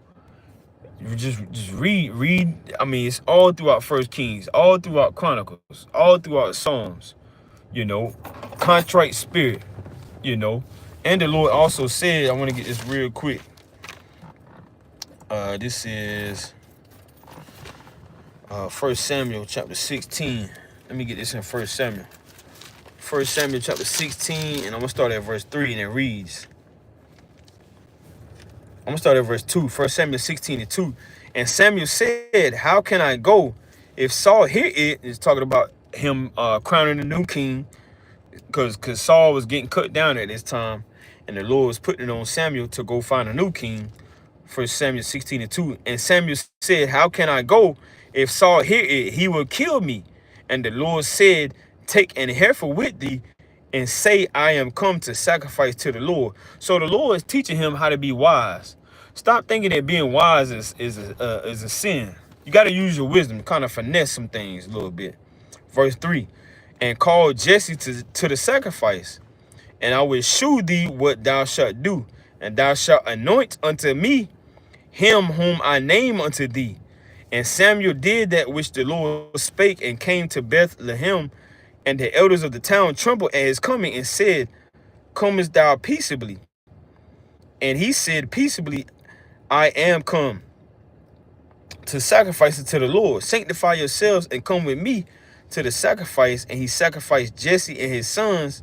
You just read. I mean, it's all throughout 1 Kings, all throughout Chronicles, all throughout Psalms, you know, contrite spirit, you know. And the Lord also said, I want to get this real quick. This is 1 Samuel chapter 16. Let me get this in 1 Samuel. 1 Samuel chapter 16, and I'm going to start at verse 3, and it reads. I'm going to start at verse 2. 1 Samuel 16 and 2. And Samuel said, how can I go? If Saul hear it, it's talking about him crowning the new king, because Saul was getting cut down at this time, and the Lord was putting it on Samuel to go find a new king. 1 Samuel 16 and 2. And Samuel said, how can I go? If Saul hear it, he will kill me. And the Lord said, take an heifer with thee, and say, I am come to sacrifice to the Lord. So the Lord is teaching him how to be wise. Stop thinking that being wise is a sin. You got to use your wisdom, kind of finesse some things a little bit. Verse 3. And call Jesse to the sacrifice, and I will shew thee what thou shalt do. And thou shalt anoint unto me him whom I name unto thee. And Samuel did that which the Lord spake, and came to Bethlehem. And the elders of the town trembled at his coming, and said, comest thou peaceably? And he said, peaceably I am come to sacrifice it to the Lord. Sanctify yourselves and come with me to the sacrifice. And he sacrificed Jesse and his sons.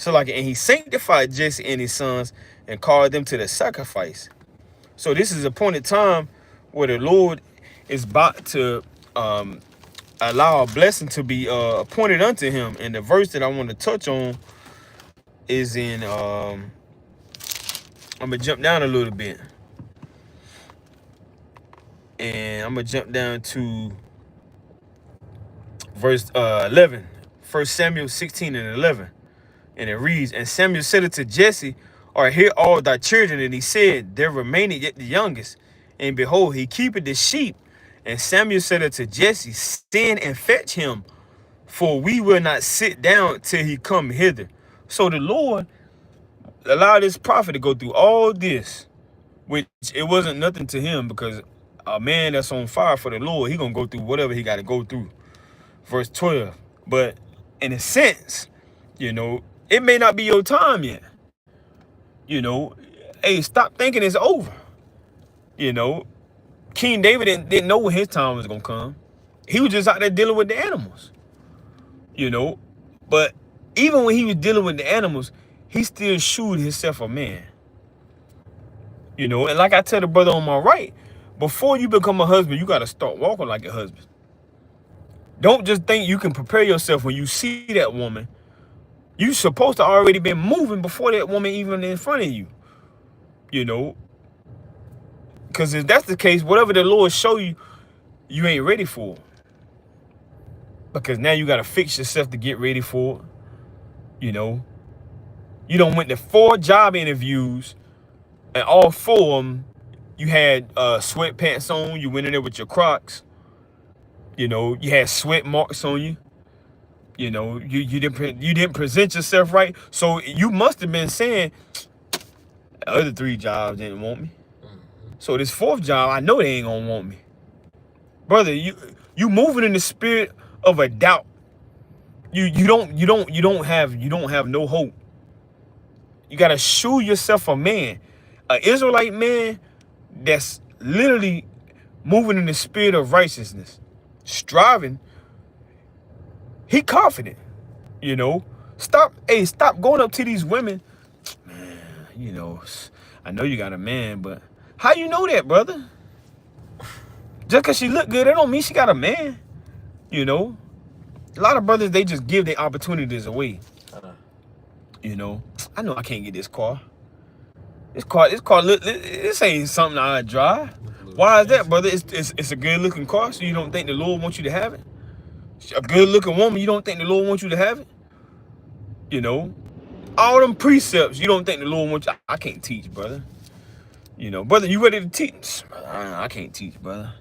And he sanctified Jesse and his sons, and called them to the sacrifice. So this is a appointed time where the Lord is about to allow a blessing to be appointed unto him. And the verse that I want to touch on is in, I'm going to jump down a little bit. And I'm going to jump down to verse 11. 1 Samuel 16 and 11. And it reads, and Samuel said unto Jesse, are here all thy children? And he said, there remaineth yet the youngest. And behold, he keepeth the sheep. And Samuel said unto Jesse, stand and fetch him, for we will not sit down till he come hither. So the Lord allowed this prophet to go through all this, which it wasn't nothing to him, because a man that's on fire for the Lord, he gonna go through whatever he got to go through. Verse 12. But in a sense, you know, it may not be your time yet. You know, hey, stop thinking it's over. You know, King David didn't know when his time was going to come. He was just out there dealing with the animals. You know, but even when he was dealing with the animals, he still shewed himself a man. You know, and like I tell the brother on my right, before you become a husband, you got to start walking like a husband. Don't just think you can prepare yourself when you see that woman. You supposed to already been moving before that woman even in front of you. You know, because if that's the case, whatever the Lord show you, you ain't ready for. because now you got to fix yourself to get ready for it. You know, you done went to 4 job interviews, and all 4 of them, you had sweatpants on. You went in there with your Crocs. You know, you had sweat marks on you. You know, you didn't present yourself right. So you must have been saying the other 3 jobs didn't want me. So this 4th job, I know they ain't gonna want me. Brother, you moving in the spirit of a doubt. You don't have no hope. You gotta show yourself a man, an Israelite man that's literally moving in the spirit of righteousness, striving. He confident, you know. Stop going up to these women. Man, you know, I know you got a man, but how you know that, brother? Just because she look good, that don't mean she got a man, you know. A lot of brothers, they just give their opportunities away. You know, I know I can't get this car. This car, this ain't something I drive. Why is that, brother? It's a good looking car, so you don't think the Lord wants you to have it? A good looking woman, you don't think the Lord wants you to have it? You know, all them precepts, you don't think the Lord wants you. I can't teach, brother. You know, brother, you ready to teach? I can't teach, brother.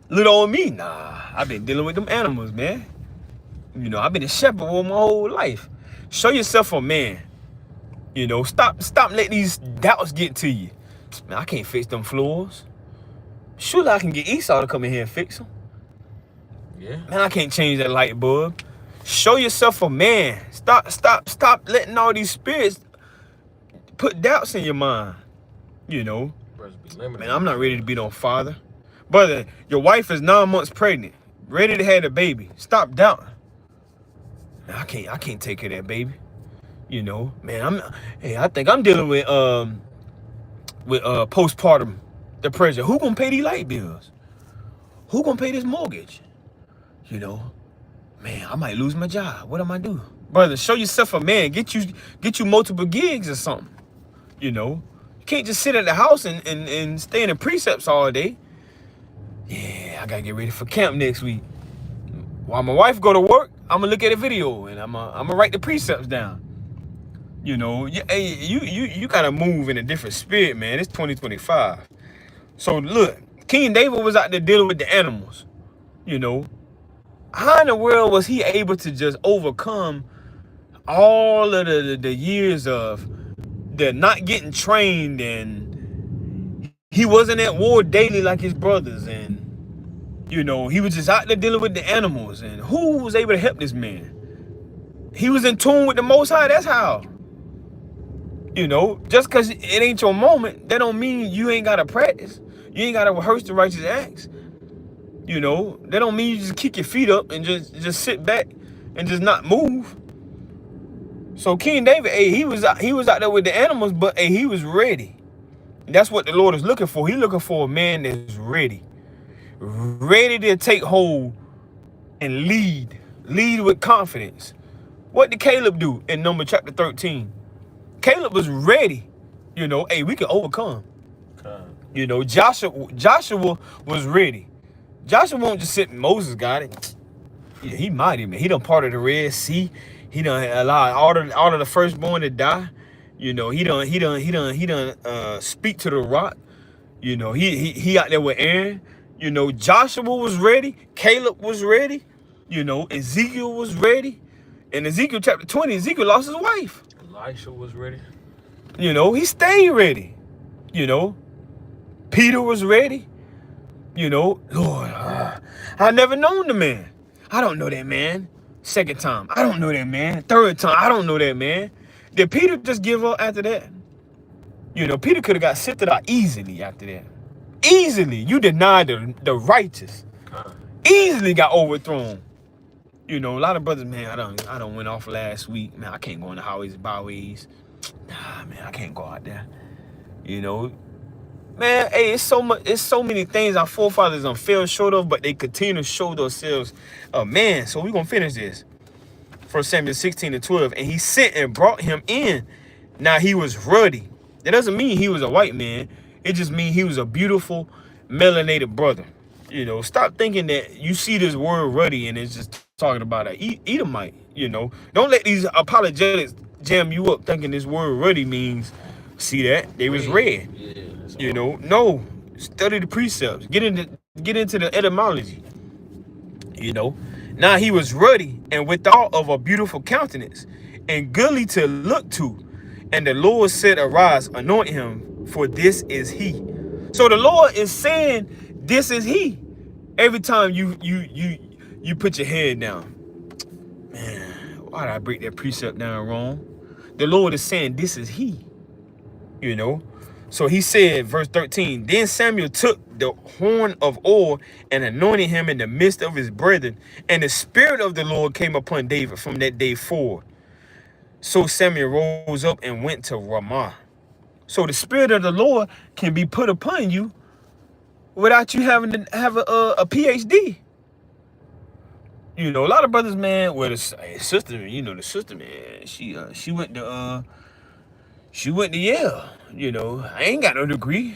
Little old me, nah. I've been dealing with them animals, man. You know, I've been a shepherd all my whole life. Show yourself a man. You know, stop letting these doubts get to you. Man, I can't fix them floors. Surely I can get Esau to come in here and fix them. Yeah. Man, I can't change that light bulb. Show yourself a man. Stop letting all these spirits put doubts in your mind. You know. Man, I'm not ready to be no father. Brother, your wife is 9 months pregnant, ready to have a baby. Stop doubting. Man, I can't take care of that baby. You know, man, I think I'm dealing with postpartum depression. Who gonna pay these light bills? Who gonna pay this mortgage? You know, man, I might lose my job. What am I do? Brother, show yourself a man. Get you multiple gigs or something. You know, you can't just sit at the house and stay in the precepts all day. Yeah, I gotta get ready for camp next week. While my wife go to work, I'm gonna look at a video and I'm gonna write the precepts down. You know, you gotta move in a different spirit, man. It's 2025. So look, King David was out there dealing with the animals. You know, how in the world was he able to just overcome all of the years of the not getting trained, and he wasn't at war daily like his brothers, and you know, he was just out there dealing with the animals. And who was able to help this man? He was in tune with the Most High. That's how. You know, just because it ain't your moment, that don't mean you ain't got to practice. You ain't got to rehearse the righteous acts. You know, that don't mean you just kick your feet up and just sit back and just not move. So King David, hey, he was out there with the animals, but hey, he was ready. And that's what the Lord is looking for. He's looking for a man that's ready. Ready to take hold and lead with confidence. What did Caleb do in Numbers chapter 13? Caleb was ready. You know, hey, we can overcome. You know, Joshua was ready. Joshua won't just sit. Moses got it. Yeah, he mighty, man. He done part of the Red Sea. He done allowed all of the firstborn to die. You know, he done speak to the rock. You know, he out there with Aaron. You know, Joshua was ready. Caleb was ready. You know, Ezekiel was ready. In Ezekiel chapter 20, Ezekiel lost his wife. Elisha was ready. You know, he stayed ready. You know, Peter was ready. You know, Lord, I never known the man. I don't know that man. Second time, I don't know that man. Third time, I don't know that man. Did Peter just give up after that? You know, Peter could have got sifted out easily after that. Easily. You denied the righteous. Easily got overthrown. You know, a lot of brothers, man, I don't went off last week. Man, I can't go on the highways and byways. Nah, man, I can't go out there. You know, man, hey, it's so many things our forefathers done fell short of, but they continue to show themselves. Man, so we're gonna finish this. 1 Samuel 16:12. And he sent and brought him in. Now he was ruddy. That doesn't mean he was a white man. It just means he was a beautiful, melanated brother. You know, stop thinking that you see this word ruddy and it's just talking about an Edomite, you know. Don't let these apologetics jam you up thinking this word really means, see that? They was red. Yeah, that's You all. know, no. Study the precepts. Get into the etymology. You know. Now he was ruddy and withal of a beautiful countenance, and goodly to look to. And the Lord said, Arise, anoint him, for this is he. So the Lord is saying, this is he. Every time you put your head down. Man, why did I break that precept down wrong? The Lord is saying, this is he. You know. So he said, verse 13, Then Samuel took the horn of oil and anointed him in the midst of his brethren, and the Spirit of the Lord came upon David from that day forward. So Samuel rose up and went to Ramah. So the Spirit of the Lord can be put upon you without you having to have a PhD. You know, a lot of brothers, man, well, the sister, you know, the sister, man, she went to Yale. You know, I ain't got no degree.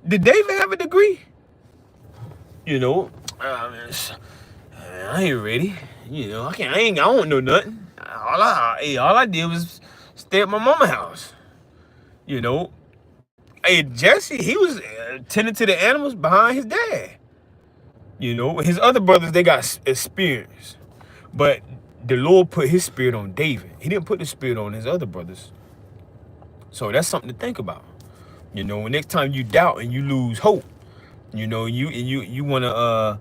Did David have a degree? You know, I ain't ready. You know, I don't know nothing. All I did was stay at my mama's house. You know, hey, Jesse, he was tending to the animals behind his dad. You know, his other brothers, they got experience. But the Lord put his spirit on David. He didn't put the spirit on his other brothers. So that's something to think about. You know, next time you doubt and you lose hope, you know, you wanna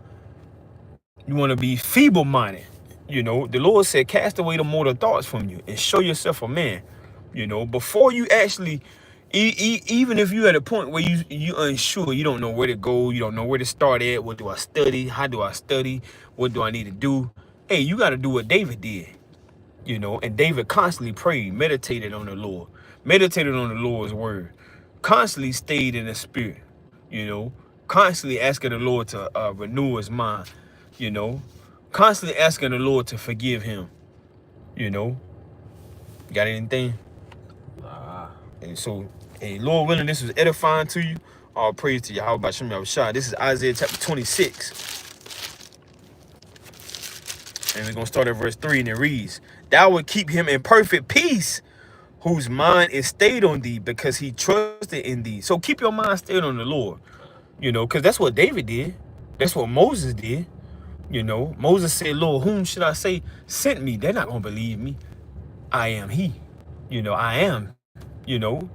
be feeble-minded. You know, the Lord said, cast away the mortal thoughts from you and show yourself a man. You know, before you actually, even if you're at a point where you unsure, you don't know where to go, you don't know where to start at, what do I study, how do I study, what do I need to do? Hey, you got to do what David did. You know, and David constantly prayed, meditated on the Lord, meditated on the Lord's word, constantly stayed in the spirit, you know, constantly asking the Lord to renew his mind, you know, constantly asking the Lord to forgive him, you know. Got anything? And so, hey, Lord willing, this was edifying to you. All praise to Yahweh Bashem Yahushua. This is Isaiah chapter 26. And we're going to start at verse 3, and it reads, Thou would keep him in perfect peace, whose mind is stayed on thee, because he trusted in thee. So keep your mind stayed on the Lord, you know, because that's what David did. That's what Moses did. You know, Moses said, Lord, whom should I say sent me? They're not going to believe me. I am he. You know, I am, you know.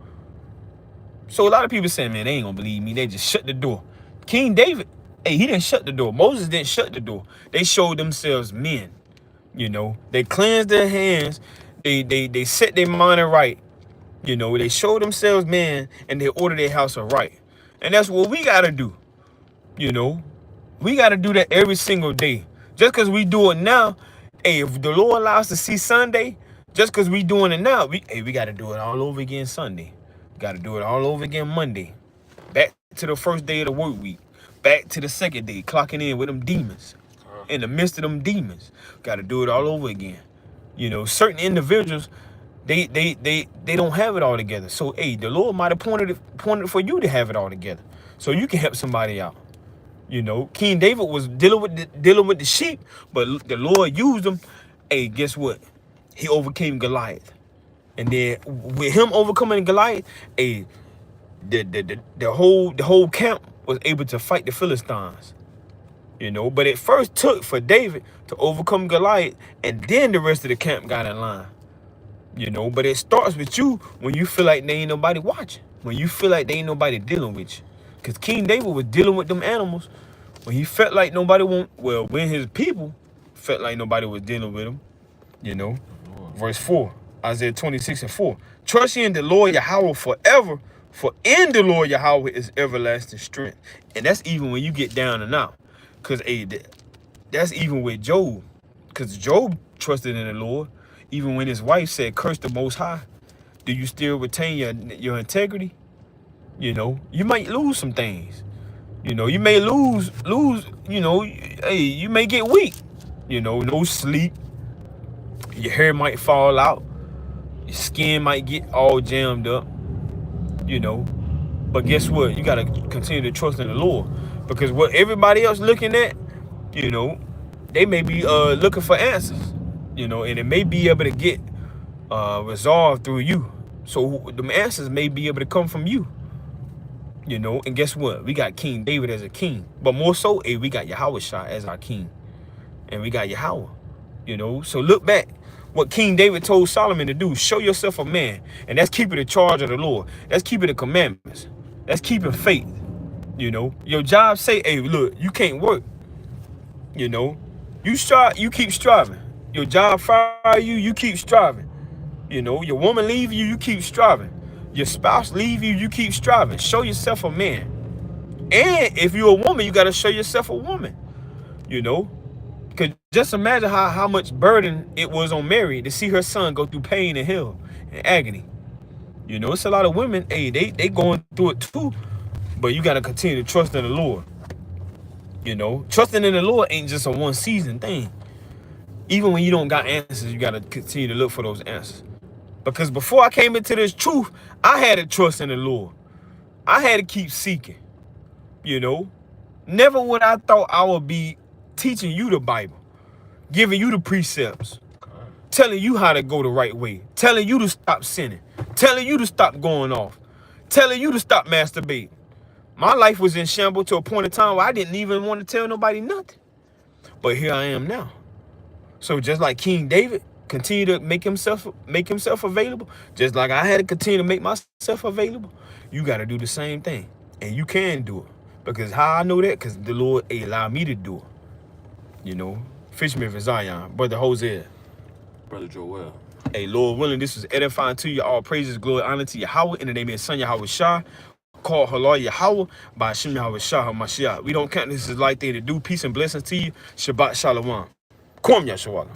So a lot of people saying, man, they ain't going to believe me. They just shut the door. King David, hey, he didn't shut the door. Moses didn't shut the door. They showed themselves men. You know, they cleansed their hands. They set their mind right. You know, they showed themselves men, and they ordered their house aright. And that's what we got to do. You know, we got to do that every single day. Just because we do it now, hey, if the Lord allows us to see Sunday, just because we doing it now, we got to do it all over again Sunday. Got to do it all over again Monday. Back to the first day of the work week. Back to the second day, clocking in with them demons. In the midst of them demons. Got to do it all over again. You know, certain individuals, they don't have it all together. So, hey, the Lord might have pointed it for you to have it all together. So you can help somebody out. You know, King David was dealing with the sheep, but the Lord used him. Hey, guess what? He overcame Goliath. And then with him overcoming Goliath, hey, the whole camp was able to fight the Philistines. You know, but it first took for David to overcome Goliath, and then the rest of the camp got in line. You know, but it starts with you when you feel like there ain't nobody watching. When you feel like there ain't nobody dealing with you. Because King David was dealing with them animals when he felt like nobody when his people felt like nobody was dealing with him. You know, verse 4, Isaiah 26:4. Trust ye in the Lord Yahweh forever, for in the Lord Yahweh is everlasting strength. And that's even when you get down and out. Because that's even with Job. Because Job trusted in the Lord. Even when his wife said, curse the Most High. Do you still retain your integrity? You know, you might lose some things. You know, you may lose, you know, hey, you may get weak. You know, no sleep. Your hair might fall out. Your skin might get all jammed up. You know. But guess what? You got to continue to trust in the Lord. Because what everybody else looking at, you know, they may be looking for answers, you know, and it may be able to get resolved through you. So the answers may be able to come from you, you know. And guess what? We got King David as a king, but more so, we got Yahushua as our king, and we got Yahweh, you know. So look back what King David told Solomon to do. Show yourself a man, and that's keeping the charge of the Lord. That's keeping the commandments. That's keeping faith, you know. Your job say, hey, look, you can't work, you know. You keep striving. Your job fire you, you keep striving. You know, your woman leave you, you keep striving. Your spouse leave you, you keep striving. Show yourself a man. And if you're a woman, you got to show yourself a woman, you know. Because just imagine how much burden it was on Mary to see her son go through pain and hell and agony. You know, it's a lot of women, hey, they going through it too. But you got to continue to trust in the Lord. You know, trusting in the Lord ain't just a one season thing. Even when you don't got answers, you got to continue to look for those answers. Because before I came into this truth, I had to trust in the Lord. I had to keep seeking, you know. Never would I thought I would be teaching you the Bible, giving you the precepts, telling you how to go the right way, telling you to stop sinning, telling you to stop going off, telling you to stop masturbating. My life was in shambles to a point in time where I didn't even want to tell nobody nothing. But here I am now. So just like King David, continue to make himself available. Just like I had to continue to make myself available. You got to do the same thing. And you can do it. Because how I know that? Because the Lord allowed me to do it. You know, Fisherman for Zion, Brother Hosea. Brother Joel. Hey, Lord willing, this was edifying to you. All praises, glory, honor to Yahweh. In the name of his son, Yahweh Shah. Called Halal Yahweh by Hashem Yahweh Shah HaMashiach. We don't count this as a light thing to do. Peace and blessings to you. Shabbat Shalom. Kwam Yashawala.